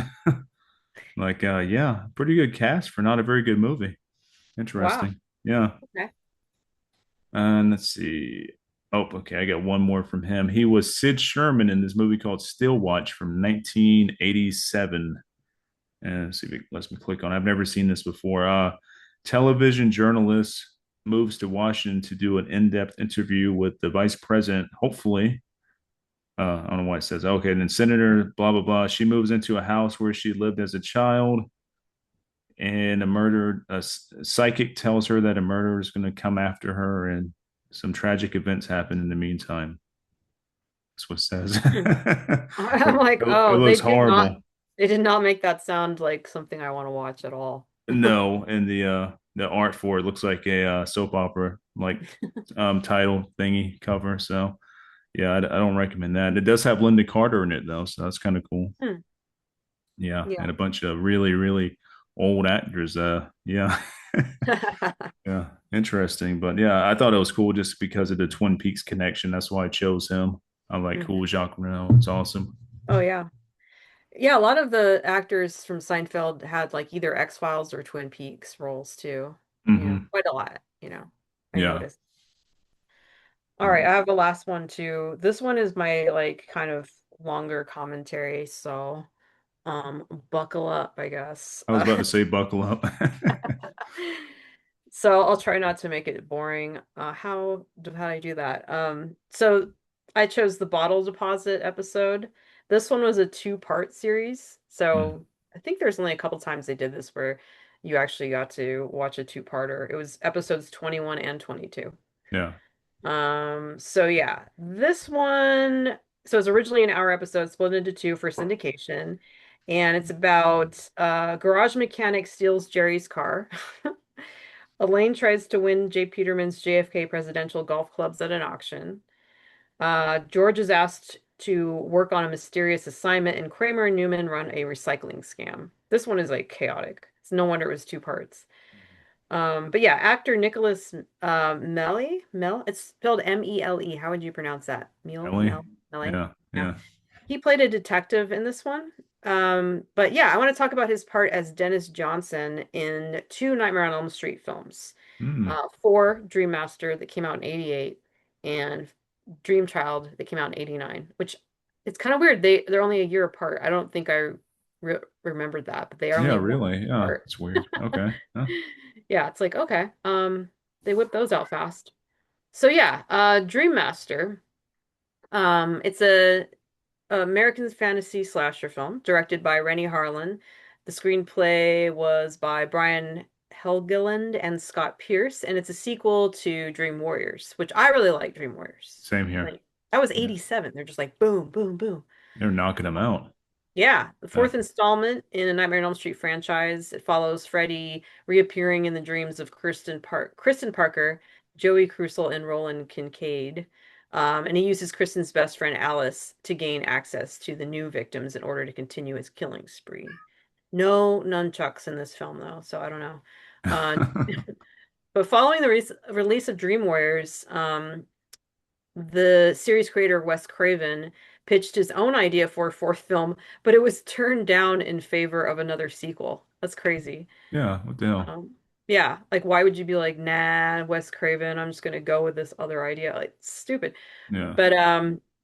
Like, yeah, pretty good cast for not a very good movie. Wow. Interesting. Yeah. Okay. And let's see. Oh, okay. I got one more from him. He was Sid Sherman in this movie called Still Watch from 1987. And let's see if it lets me click on it. I've never seen this before. Television journalist moves to Washington to do an in-depth interview with the vice president, hopefully. I don't know why it says. Okay, and then Senator, blah, blah, blah. She moves into a house where she lived as a child, and a psychic tells her that a murderer is going to come after her, and some tragic events happen in the meantime. That's what it says. Hmm. I'm it, like, it oh, looks horrible. they did not make that sound like something I want to watch at all. No, and the art for it looks like a soap opera like title thingy cover. So yeah, I don't recommend that. It does have Linda Carter in it though, so that's kind of cool. Hmm. Yeah, Yeah. and a bunch of really really old actors. Yeah. Yeah, interesting. But yeah, I thought it was cool just because of the Twin Peaks connection. That's why I chose him. I'm like, Mhm. cool, Jacques Renault. It's awesome. Oh yeah. Yeah, a lot of the actors from Seinfeld had like either X-Files or Twin Peaks roles too. Hmm. Quite a lot, I Yeah. noticed. All right, I have the last one too. This one is my like kind of longer commentary, so buckle up, I guess. I was about to say buckle up. So I'll try not to make it boring. How do I do that? So I chose the bottle deposit episode. This one was a two-part series. Hmm. So I think there's only a couple times they did this where you actually got to watch a two-parter. It was episodes 21 and 22. Yeah. So yeah, this one, so it's originally an hour episode split into two for syndication, and it's about garage mechanic steals Jerry's car. Elaine tries to win Jay Peterman's JFK presidential golf clubs at an auction. George is asked to work on a mysterious assignment, and Kramer and Newman run a recycling scam. This one is like chaotic. It's no wonder it was two parts. But yeah, actor Nicholas Mel, it's spelled Mele. How would you pronounce that? Really? Mele? Yeah. Yeah. Yeah. He played a detective in this one. But yeah, I want to talk about his part as Dennis Johnson in two Nightmare on Elm Street films. Mm. Four Dream Master that came out in 88 and Dream Child that came out in 89, which it's kind of weird. They're only a year apart. I don't think I remembered that, but they are Yeah, only one really. Yeah. apart. It's weird. Okay. Huh. Yeah, it's like, okay. They whip those out fast. So yeah, Dream Master. It's a American fantasy slasher film directed by Rennie Harlan. The screenplay was by Brian Helgeland and Scott Pierce, and it's a sequel to Dream Warriors, which I really like Dream Warriors. Same here. Like that was Yeah. 87. They're just like boom, boom, boom. They're knocking them out. Yeah, the Yeah. fourth installment in the Nightmare on Elm Street franchise. It follows Freddy reappearing in the dreams of Kristen Parker, Joey Crusoe, and Roland Kincaid. And he uses Kristen's best friend Alice to gain access to the new victims in order to continue his killing spree. No nunchucks in this film, though, so I don't know. Uh, but following the release of Dream Warriors, the series creator Wes Craven pitched his own idea for a fourth film, but it was turned down in favor of another sequel. That's crazy. Yeah. What the hell? Yeah, like why would you be like, nah, Wes Craven, I'm just gonna go with this other idea? Like stupid. Yeah. But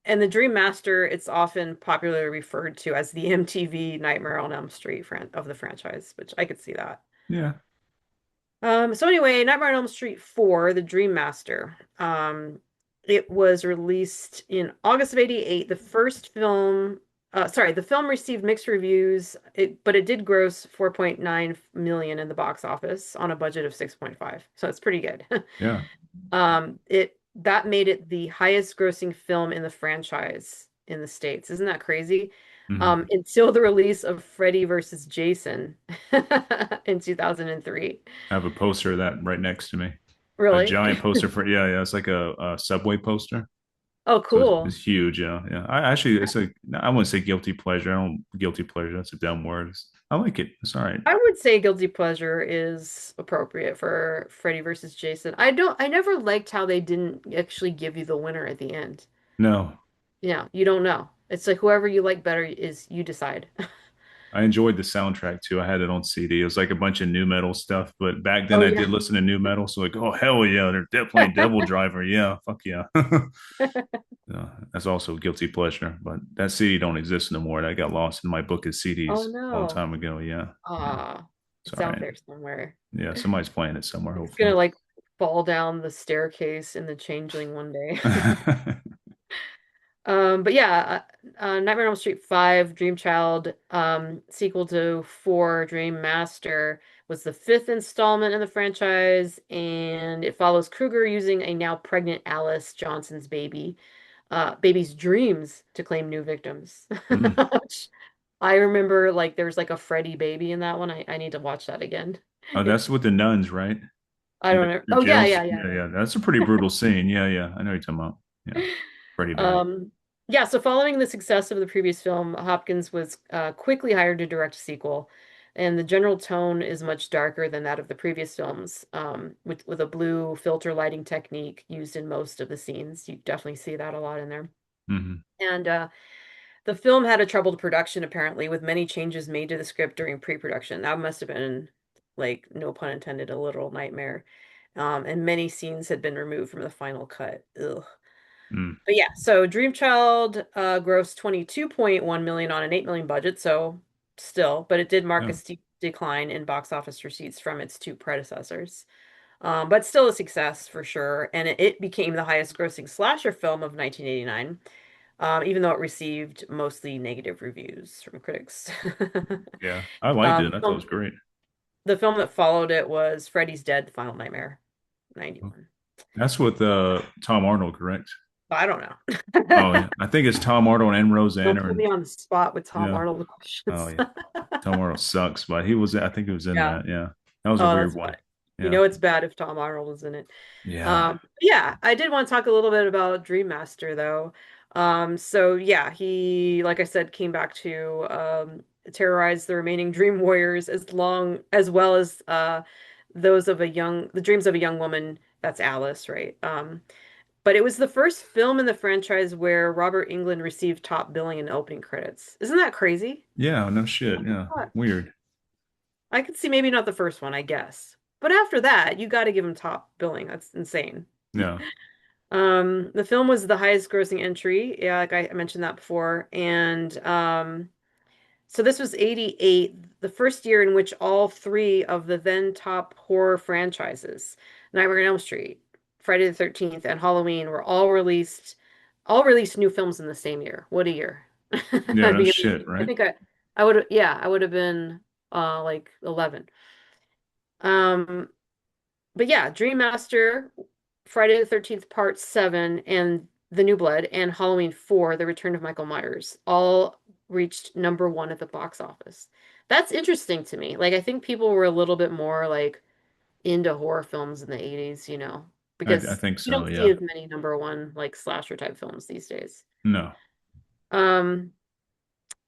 and the Dream Master, it's often popularly referred to as the MTV Nightmare on Elm Street of the franchise, which I could see that. Yeah. So anyway, Nightmare on Elm Street 4, The Dream Master. It was released in August of 88. The film received mixed reviews, but it did gross 4.9 million in the box office on a budget of 6.5. So it's pretty good. Yeah. It that made it the highest grossing film in the franchise in the States. Isn't that crazy? Hmm. Until the release of Freddy versus Jason in 2003. I have a poster of that right next to me. A Really? giant poster for yeah, yeah. It's like a subway poster. Oh, So it's cool. huge. Yeah, yeah. I actually, it's a. I wouldn't say guilty pleasure. I don't guilty pleasure. That's a dumb word. I like it. It's all right. I would say guilty pleasure is appropriate for Freddy versus Jason. I never liked how they didn't actually give you the winner at the end. No, Yeah, you don't know. It's like whoever you like better is you decide. I enjoyed the soundtrack too. I had it on CD. It was like a bunch of new metal stuff. But back then, Oh I did yeah. listen to new metal. So like, oh hell yeah, they're definitely Devil Driver. Yeah, fuck yeah. That's also guilty pleasure. But that CD don't exist no more. That got lost in my book of Oh CDs a long no. time ago. Yeah, yeah. Ah, It's it's all out right. there somewhere. Yeah, somebody's playing it somewhere. It's gonna Hopefully. like fall down the staircase in the changeling one day. But yeah, Nightmare on Elm Street 5, Dream Child, sequel to 4, Dream Master, was the fifth installment in the franchise, and it follows Krueger using a now pregnant Alice Johnson's baby's dreams to claim new victims. Mm. Which I remember like there's like a Freddy baby in that one. I need to watch that again. Oh, that's with the nuns, right? I In don't know. the Oh yeah, jails. yeah, yeah, Yeah, yeah. That's a pretty brutal scene. Yeah, yeah. I know what you're talking about. Yeah, yeah. pretty bad. Um, yeah, so following the success of the previous film, Hopkins was quickly hired to direct a sequel, and the general tone is much darker than that of the previous films, with a blue filter lighting technique used in most of the scenes. You definitely see that a lot in there. Hmm. And the film had a troubled production, apparently, with many changes made to the script during pre-production. That must have been, like, no pun intended, a literal nightmare. And many scenes had been removed from the final cut. Ugh. Mm. But yeah, so Dream Child grossed 22.1 million on an 8 million budget, so still, but it did mark a Yeah. steep decline in box office receipts from its two predecessors. But still a success for sure, and it became the highest grossing slasher film of 1989, even though it received mostly negative reviews from critics. Yeah. I liked it. I thought it was Film great. the film that followed it was Freddy's Dead: Final Nightmare, 91. That's with Tom Arnold, correct? I don't Oh know. yeah, I think it's Tom Arnold and Roseanne Don't are put in. me on the spot with Tom Yeah. Arnold Oh questions. yeah. Tom Arnold sucks, but he was. I think he was in Yeah. that. Yeah, that was a Oh, weird that's one. funny. You Yeah. know it's bad if Tom Arnold is in it. Yeah. Yeah, I did want to talk a little bit about Dream Master though. So yeah, he, like I said, came back to terrorize the remaining Dream Warriors as well as the dreams of a young woman. That's Alice, right? But it was the first film in the franchise where Robert Englund received top billing in the opening credits. Isn't that crazy? Yeah. No shit. Yeah. What? Weird. I could see maybe not the first one, I guess. But after that, you got to give him top billing. That's insane. Yeah. The film was the highest grossing entry. Yeah, like I mentioned that before. And so this was 88, the first year in which all three of the then top horror franchises, Nightmare on Elm Street, Friday the 13th, and Halloween were all released new films in the same year. What a year. Yeah. I'd No be shit. I Right. think I would yeah, I would have been like 11. Um but yeah, Dream Master, Friday the 13th Part 7, and The New Blood, and Halloween 4, The Return of Michael Myers, all reached number one at the box office. That's interesting to me. Like, I think people were a little bit more like into horror films in the 80s, I because think you so. don't see Yeah. as many number one like slasher type films these days. No. Um,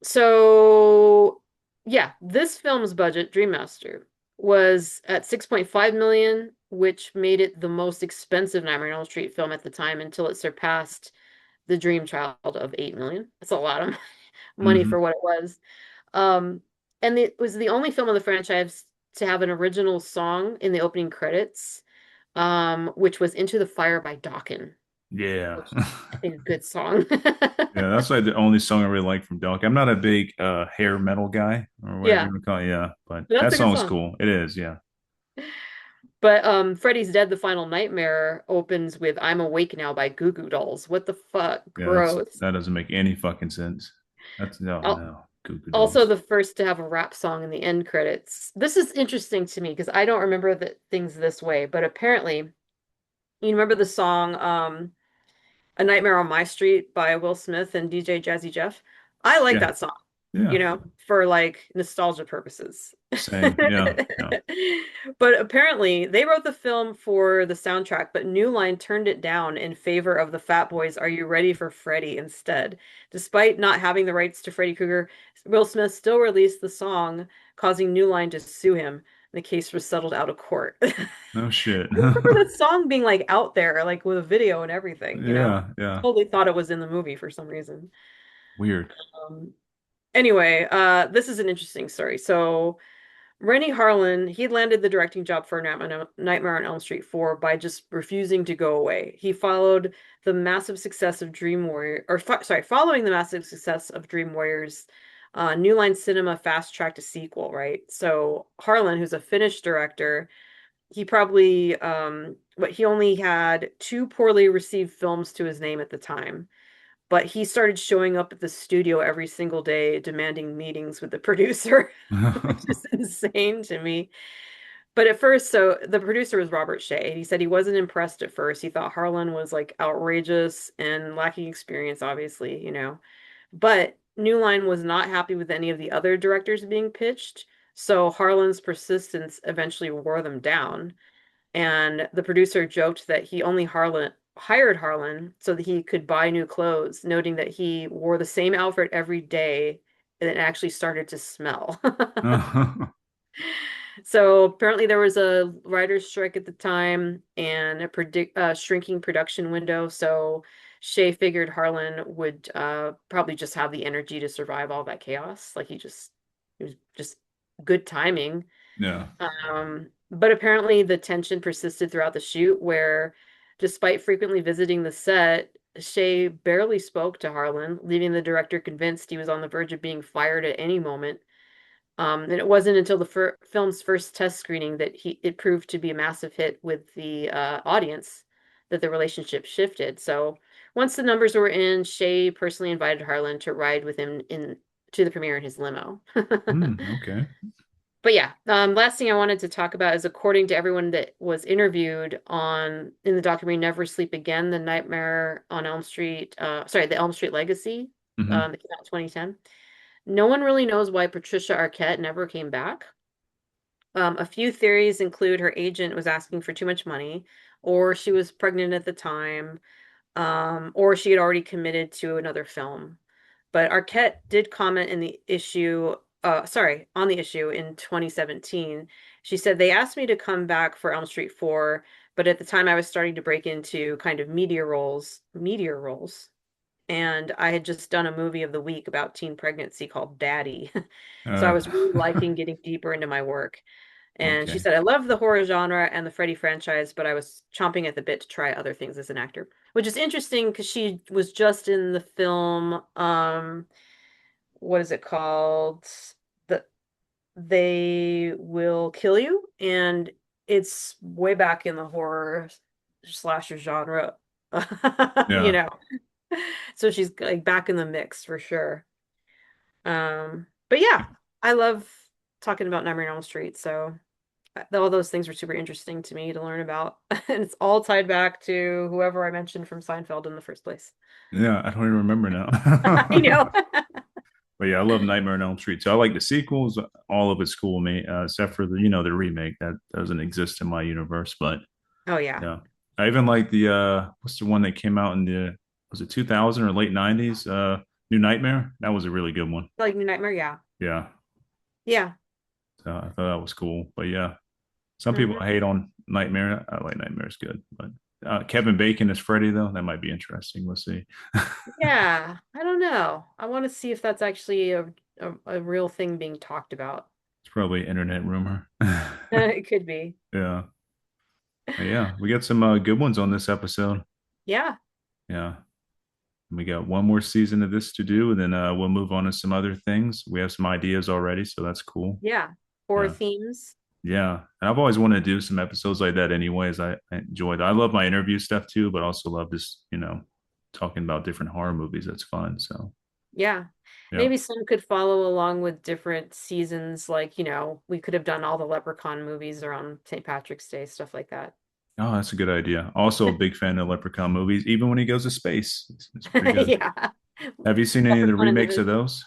So, yeah, this film's budget, Dream Master, was at 6.5 million, which made it the most expensive Nightmare on Elm Street film at the time until it surpassed The Dream Child of 8 million. That's a lot of money Hmm. for what it was. Um, and it was the only film of the franchise to have an original song in the opening credits, which was Into the Fire by Dokken, Yeah. which I think is a good song. Yeah, that's like the only song I really like from Dunk. I'm not a big hair metal guy or whatever Yeah, you want to call it. Yeah, but that's that a good song's song. cool. It is. Yeah. But Freddy's Dead: The Final Nightmare opens with "I'm Awake Now" by Goo Goo Dolls. What the fuck? Yeah, that's Gross. that doesn't make any fucking sense. That's no, Al- no. Goo Goo Also, Dolls. the first to have a rap song in the end credits. This is interesting to me because I don't remember the things this way, but apparently, you remember the song "A Nightmare on My Street" by Will Smith and DJ Jazzy Jeff. I like Yeah. that song, Yeah. for like nostalgia purposes. Same. Yeah. Yeah. But apparently, they wrote the film for the soundtrack, but New Line turned it down in favor of the Fat Boys' "Are You Ready for Freddy" instead. Despite not having the rights to Freddy Krueger, Will Smith still released the song, causing New Line to sue him. The case was settled out of court. No shit. I remember that song being like out there, like with a video and everything. Yeah. Yeah. Totally thought it was in the movie for some reason. Weird. Um, anyway, this is an interesting story. So Rennie Harlan, he landed the directing job for Nightmare on Elm Street 4 by just refusing to go away. He followed the massive success of Dream Warrior, or sorry, following the massive success of Dream Warriors, New Line Cinema fast-tracked a sequel, right? So Harlan, who's a Finnish director, he probably but he only had two poorly received films to his name at the time, but he started showing up at the studio every single day demanding meetings with the producer, which is insane to me. But at first, so the producer was Robert Shea, and he said he wasn't impressed at first. He thought Harlan was like outrageous and lacking experience, obviously. But New Line was not happy with any of the other directors being pitched, so Harlan's persistence eventually wore them down. And the producer joked that he only Harlan hired Harlan so that he could buy new clothes, noting that he wore the same outfit every day and it actually started to smell. So apparently there was a writer's strike at the time and a shrinking production window. So Shay figured Harlan would probably just have the energy to survive all that chaos. It was just good timing. Yeah. But apparently the tension persisted throughout the shoot, where despite frequently visiting the set, Shay barely spoke to Harlan, leaving the director convinced he was on the verge of being fired at any moment. And it wasn't until the film's first test screening that it proved to be a massive hit with the audience that the relationship shifted. So once the numbers were in, Shay personally invited Harlan to ride with him in to the premiere in his limo. Okay. But yeah, last thing I wanted to talk about is according to everyone that was interviewed on in the documentary Never Sleep Again, the Nightmare on Elm Street, the Elm Street Legacy, Hmm. that came out in 2010. No one really knows why Patricia Arquette never came back. A few theories include her agent was asking for too much money, or she was pregnant at the time, or she had already committed to another film. But Arquette did comment in the issue, on the issue in 2017. She said, they asked me to come back for Elm Street 4, but at the time I was starting to break into kind of meteor roles. And I had just done a movie of the week about teen pregnancy called Daddy. So I Uh, was really liking getting deeper into my work. And she okay. said, I love the horror genre and the Freddy franchise, but I was chomping at the bit to try other things as an actor, which is interesting because she was just in the film, what is it called? The They Will Kill You, and it's way back in the horror slasher genre, you Yeah. know. So she's like back in the mix for sure. But yeah, I love talking about Nightmare on Elm Street, so all those things were super interesting to me to learn about. And it's all tied back to whoever I mentioned from Seinfeld in the first place. Yeah, I don't even remember I now. know. But yeah, I love Nightmare on Elm Street. So I like the sequels. All of it's cool with me, except for the remake that doesn't exist in my universe. But Oh yeah. yeah, I even like the what's the one that came out in the was it 2000 or late 90s? New Nightmare. That was a really good one. Like New Nightmare, yeah. Yeah, Yeah. so I thought that was cool. But yeah, some people Hmm. hate on Nightmare. I like Nightmare's good, but Kevin Bacon as Freddy though, that might be interesting. We'll see. Yeah. I don't know. I want to see if that's actually a real thing being talked about. It's probably internet rumor. It could be. Yeah. Yeah, we got some good ones on this episode. Yeah. Yeah. We got one more season of this to do, and then we'll move on to some other things. We have some ideas already, so that's cool. Yeah. Horror Yeah. themes. Yeah. And I've always wanted to do some episodes like that anyways. I enjoy that. I love my interview stuff too, but also love just talking about different horror movies. That's fun. So, Yeah. yeah. Maybe some could follow along with different seasons, like, we could have done all the Leprechaun movies around St. Patrick's Day, stuff like that. Oh, that's a good idea. Also, a big fan of Leprechaun movies, even when he goes to space. It's pretty good. Yeah. Have you seen any of the Leprechaun in the remakes of Hood. those?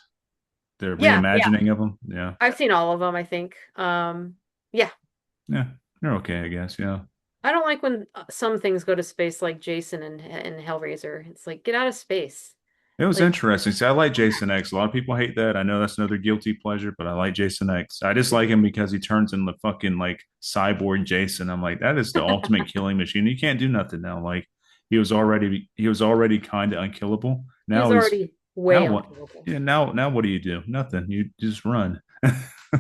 The Yeah, yeah. reimagining of them? Yeah. I've seen all of them, I think. Yeah. Yeah. They're okay, I guess. Yeah. I don't like when some things go to space like Jason and Hellraiser. It's like, get out of space. It was Like, interesting. See, I like Jason X. A lot of people hate that. I know that's another guilty pleasure, but I like Jason X. I just like him because he turns into fucking like cyborg Jason. I'm like, that is the ultimate killing machine. You can't do nothing now. Like he was already kind of unkillable. he's already Now way what? unkillable. Yeah, now what do you do? Nothing. You just run.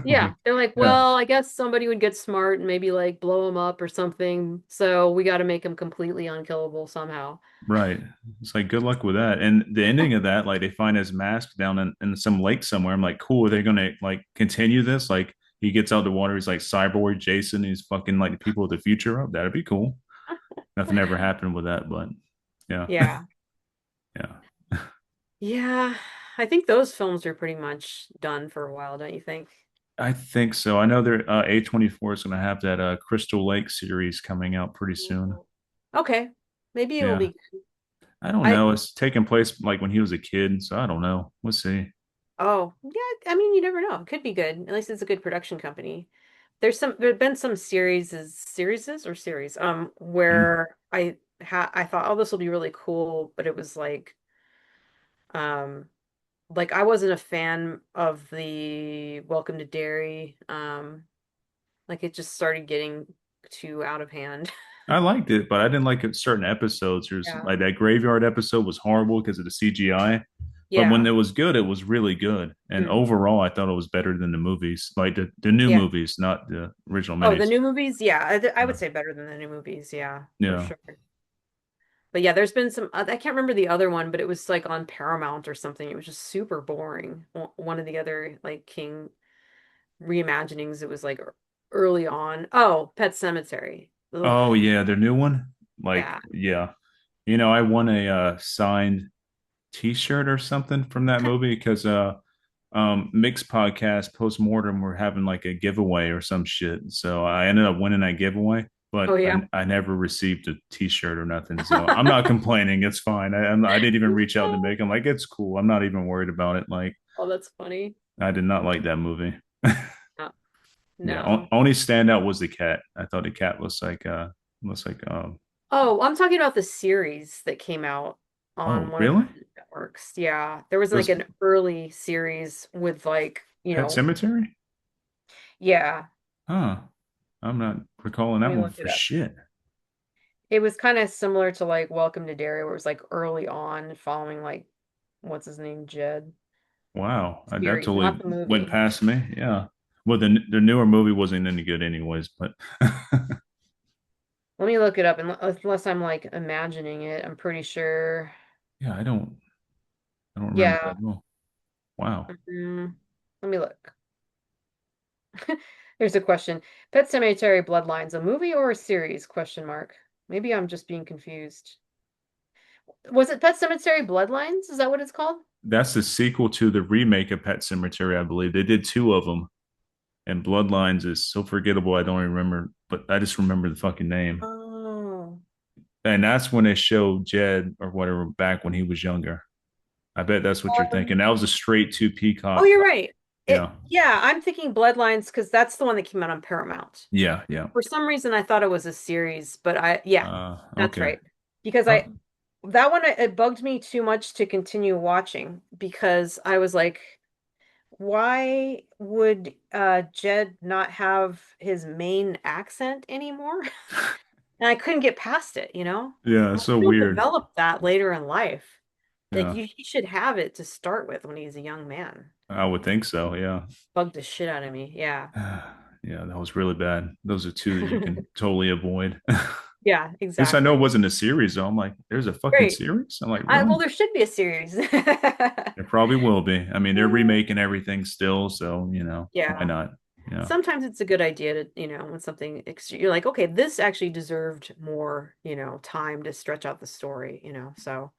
Yeah, Like, they're like, yeah, well, I guess somebody would get smart and maybe like blow him up or something. So we got to make him completely unkillable somehow. right. It's like good luck with that. And the ending of that, like they find his mask down in some lake somewhere. I'm like, cool. Are they gonna like continue this? Like he gets out the water, he's like cyborg Jason, he's fucking like the people of the future up. That'd be cool. Nothing ever happened with that, but yeah. Yeah. Yeah. Yeah. I think those films are pretty much done for a while, don't you think? I think so. I know they're A24 is gonna have that Crystal Lake series coming out pretty soon. Okay. Maybe it'll Yeah. be I don't I know. It's taking place like when he was a kid, so I don't know. We'll see. Oh, yeah, I mean, you never know. It could be good. At least it's a good production company. There've been some series Mm. where I thought, oh, this will be really cool, but it was um like I wasn't a fan of the Welcome to Derry. Like it just started getting too out of hand. I liked it, but I didn't like certain episodes. There's Yeah. like that graveyard episode was horrible because of the CGI, but when Yeah. it was good, it was really good. And Hmm. overall, I thought it was better than the movies, like the new Yeah. movies, not the original Oh, the minis. new movies? Yeah, I Yeah, would say better than the new movies. Yeah, for yeah. sure. But yeah, there's been some, I can't remember the other one, but it was like on Paramount or something. It was just super boring. One of the other like King reimaginings, it was like early on. Oh, Pet Cemetery. Ugh. Oh yeah, their new one. Like Yeah. yeah, I won a signed T-shirt or something from that movie because Mixed podcast postmortem were having like a giveaway or some shit. So I ended up winning that giveaway, but Oh yeah. I never received a t-shirt or nothing. So I'm not complaining. It's fine. I didn't even reach out to Mick. I'm like, it's cool. I'm not even worried about it. Like, Oh, that's funny. I did not like that movie. No. Yeah. No. Only standout was the cat. I thought the cat looks like Oh, I'm talking about the series that came out on oh, one of really? the networks. Yeah, there was like There's an early series with like, Pet Cemetery? yeah, Huh. I'm not recalling let that me one look for it up. shit. It was kind of similar to like Welcome to Derry, where it was like early on following like what's his name, Jed Wow, that series, not totally the went movie. past me. Yeah. Well, the newer movie wasn't any good, anyways. But Let me look it up, unless I'm like imagining it. I'm pretty sure. yeah, I don't remember Yeah. that at all. Wow. Let me look. Here's a question. Pet Cemetery Bloodlines, a movie or a series? Question mark. Maybe I'm just being confused. Was it Pet Cemetery Bloodlines? Is that what it's called? That's the sequel to the remake of Pet Cemetery, I believe. They did two of them, and Bloodlines is so forgettable. I don't even remember, but I just remember the fucking name. Oh. And that's when they showed Jed or whatever back when he was younger. I bet that's what you're thinking. Um, That was a straight to oh, Peacock. you're right. Yeah. Yeah, I'm thinking Bloodlines because that's the one that came out on Paramount. Yeah. Yeah. For some reason, I thought it was a series, but yeah, that's Okay. right. Because Oh, that one, it bugged me too much to continue watching because I was like, why would Jed not have his main accent anymore? And I couldn't get past it. yeah. I'm It's like, so you'll weird. develop that later in life. Like Yeah. he should have it to start with when he's a young man. I would think so. Yeah. Bugged the shit out of me. Yeah. Yeah, that was really bad. Those are two that you can totally avoid. At Yeah, least I know it exactly. wasn't a series, though. I'm like, there's a fucking Great. series? I'm like, Well, really? there should be a series. There probably will be. I mean, they're remaking everything still, so why Yeah. not? Yeah. Sometimes it's a good idea to, when something you're like, okay, this actually deserved more, time to stretch out the story. So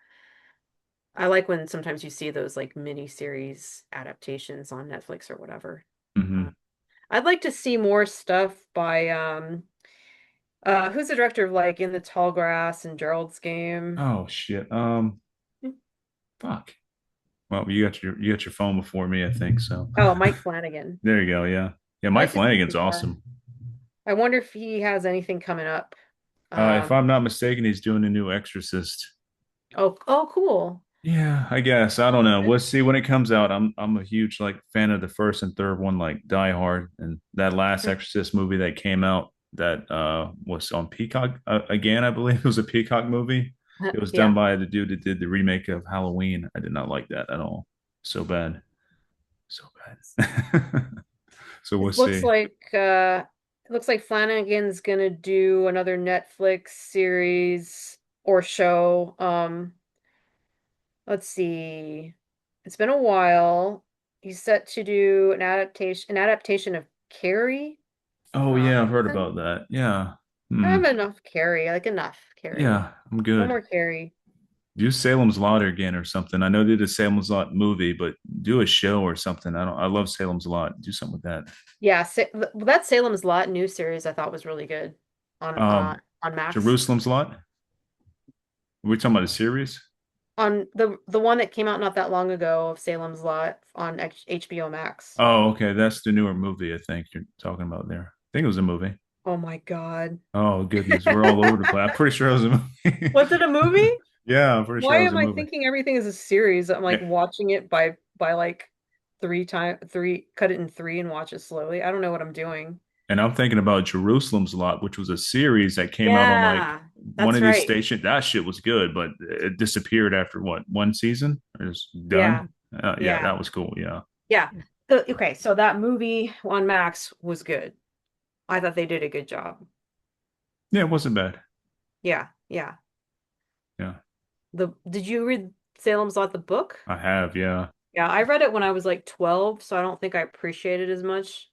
I like when sometimes you see those like mini series adaptations on Netflix or whatever. Uh, Hmm. I'd like to see more stuff by who's the director of like In the Tall Grass and Gerald's Game? Oh shit. Fuck. Well, you got your phone before me, I think. So Oh, Mike Flanagan. there you go. Yeah. Yeah, I Mike like to see Flanagan's more. awesome. I wonder if he has anything coming up. If I'm not mistaken, he's doing a new Exorcist. Oh, cool. Yeah, I guess. I don't Oh, know. good. We'll see when it comes out. I'm a huge like fan of the first and third one, like Die Hard, and that last Exorcist movie that came out that was on Peacock again, I believe it was a Peacock movie. It was done Yeah. by the dude that did the remake of Halloween. I did not like that at all. So bad. So bad. So we'll It looks see. like Flanagan's gonna do another Netflix series or show. Let's see. It's been a while. He's set to do an adaptation of Carrie. Oh yeah, I've heard I about that. Yeah. Hmm. have enough Carrie, like enough Carrie. Yeah, I'm No good. more Carrie. Do Salem's Lot again or something. I know they did a Salem's Lot movie, but do a show or something. I don't. I love Salem's Lot. Do something with that. Yeah, that Salem's Lot new series I thought was really good on on Max. Jerusalem's Lot. Are we talking about a series? On the one that came out not that long ago of Salem's Lot on HBO Max. Oh, okay. That's the newer movie. I think you're talking about there. I think it was a movie. Oh my God. Oh goodness, we're all over the place. I'm pretty sure it was a movie. Was it a movie? Yeah, I'm pretty sure Why it was am a I movie. thinking everything is a series? I'm like Yeah. watching it by like cut it in three and watch it slowly. I don't know what I'm doing. And I'm thinking about Jerusalem's Lot, which was a series that came out on like Yeah, one that's of these right. stations. That shit was good, but it disappeared after what, one season? It was Yeah, done. Yeah, yeah, that was cool. Yeah. yeah. Okay, so that movie on Max was good. I thought they did a good job. Yeah, it wasn't bad. Yeah, yeah. Yeah, Did you read Salem's Lot the book? I have. Yeah. Yeah, I read it when I was like 12, so I don't think I appreciated it as much.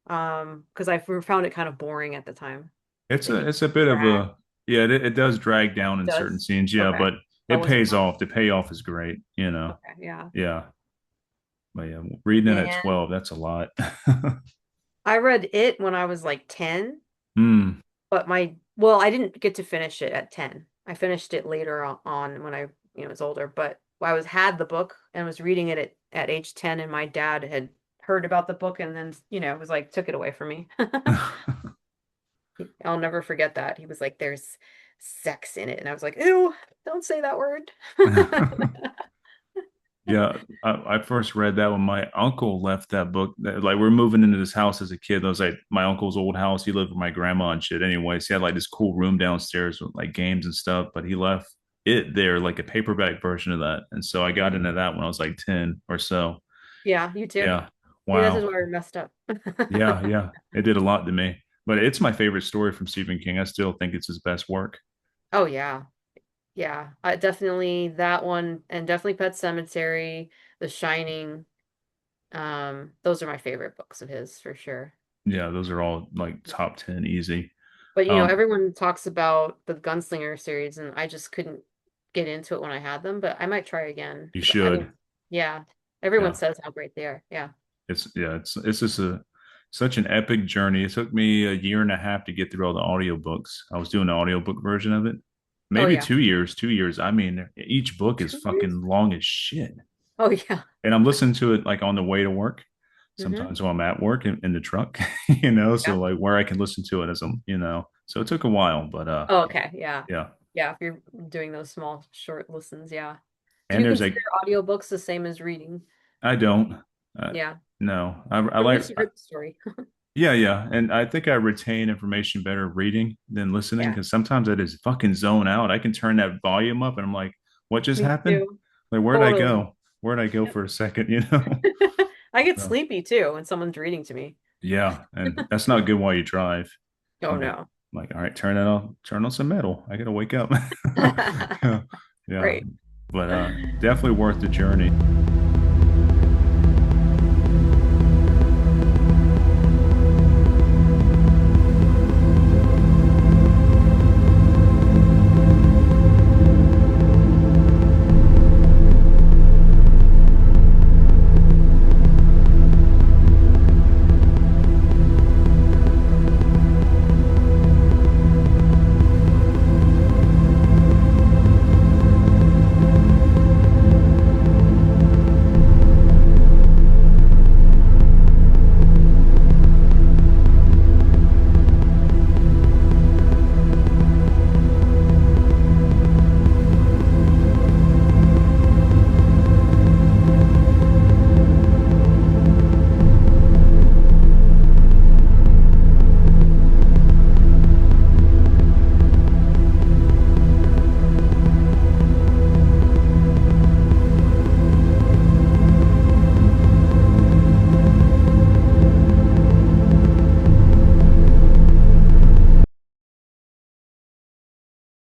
Because I found it kind of boring at the time. It It's a bit of dragged. a yeah. It does drag down It in certain does. scenes. Yeah, Okay. but That it wasn't pays enough. off. The payoff is great. Okay, yeah. Yeah. But yeah, reading it at Man, 12, that's a lot. I read it when I was like 10, Hmm. but well, I didn't get to finish it at 10. I finished it later on when I was older, but had the book and was reading it at age 10, and my dad had heard about the book and then was like took it away from me. I'll never forget that. He was like, "There's sex in it." And I was like, "Ew, don't say that word." Yeah, I first read that when my uncle left that book. Like we're moving into this house as a kid. That was like my uncle's old house. He lived with my grandma and shit. Anyways, he had like this cool room downstairs with like games and stuff. But he left it there, like a paperback version of that. And so I got into that when I was like 10 or so. Yeah, you too. Yeah. See, this is Wow. why we're messed up. Yeah, yeah. It did a lot to me. But it's my favorite story from Stephen King. I still think it's his best work. Oh yeah. Yeah. Definitely that one and definitely Pet Cemetery, The Shining. Those are my favorite books of his for sure. Yeah, those are all like top 10 easy. But Um, everyone talks about the Gunslinger series, and I just couldn't get into it when I had them, but I might try again you because I should. mean, yeah, everyone Yeah. says how great they are. Yeah. It's just a such an epic journey. It took me a year and a half to get through all the audiobooks. I was doing the audiobook version of it. Oh Maybe yeah. 2 years, 2 years. I mean, each book is 2 years? fucking long as shit. Oh yeah. And I'm listening to it like on the way to work. Mm-hmm. Sometimes when I'm at work in the truck, you know, Yeah. so like where I can listen to it as I'm, you know. So it took a while, but Oh, okay. Yeah. yeah. Yeah. If you're doing those small, short listens, yeah. Do And you there's consider like audiobooks the same as reading? I don't Yeah. no. I Or at like least you heard the story. yeah, yeah. And I think I retain information better reading than listening Yeah. because sometimes I just fucking zone out. I can turn that volume up and I'm like, what just Me happened? too. Like, where'd I Totally. go? Where'd I go Yep. for a second, you know? I get So, sleepy too when someone's reading to me. yeah. And that's not good while you drive. Oh I'm like, no. all right, turn on some metal. I gotta wake up. Yeah. Yeah. Right. But definitely worth the journey.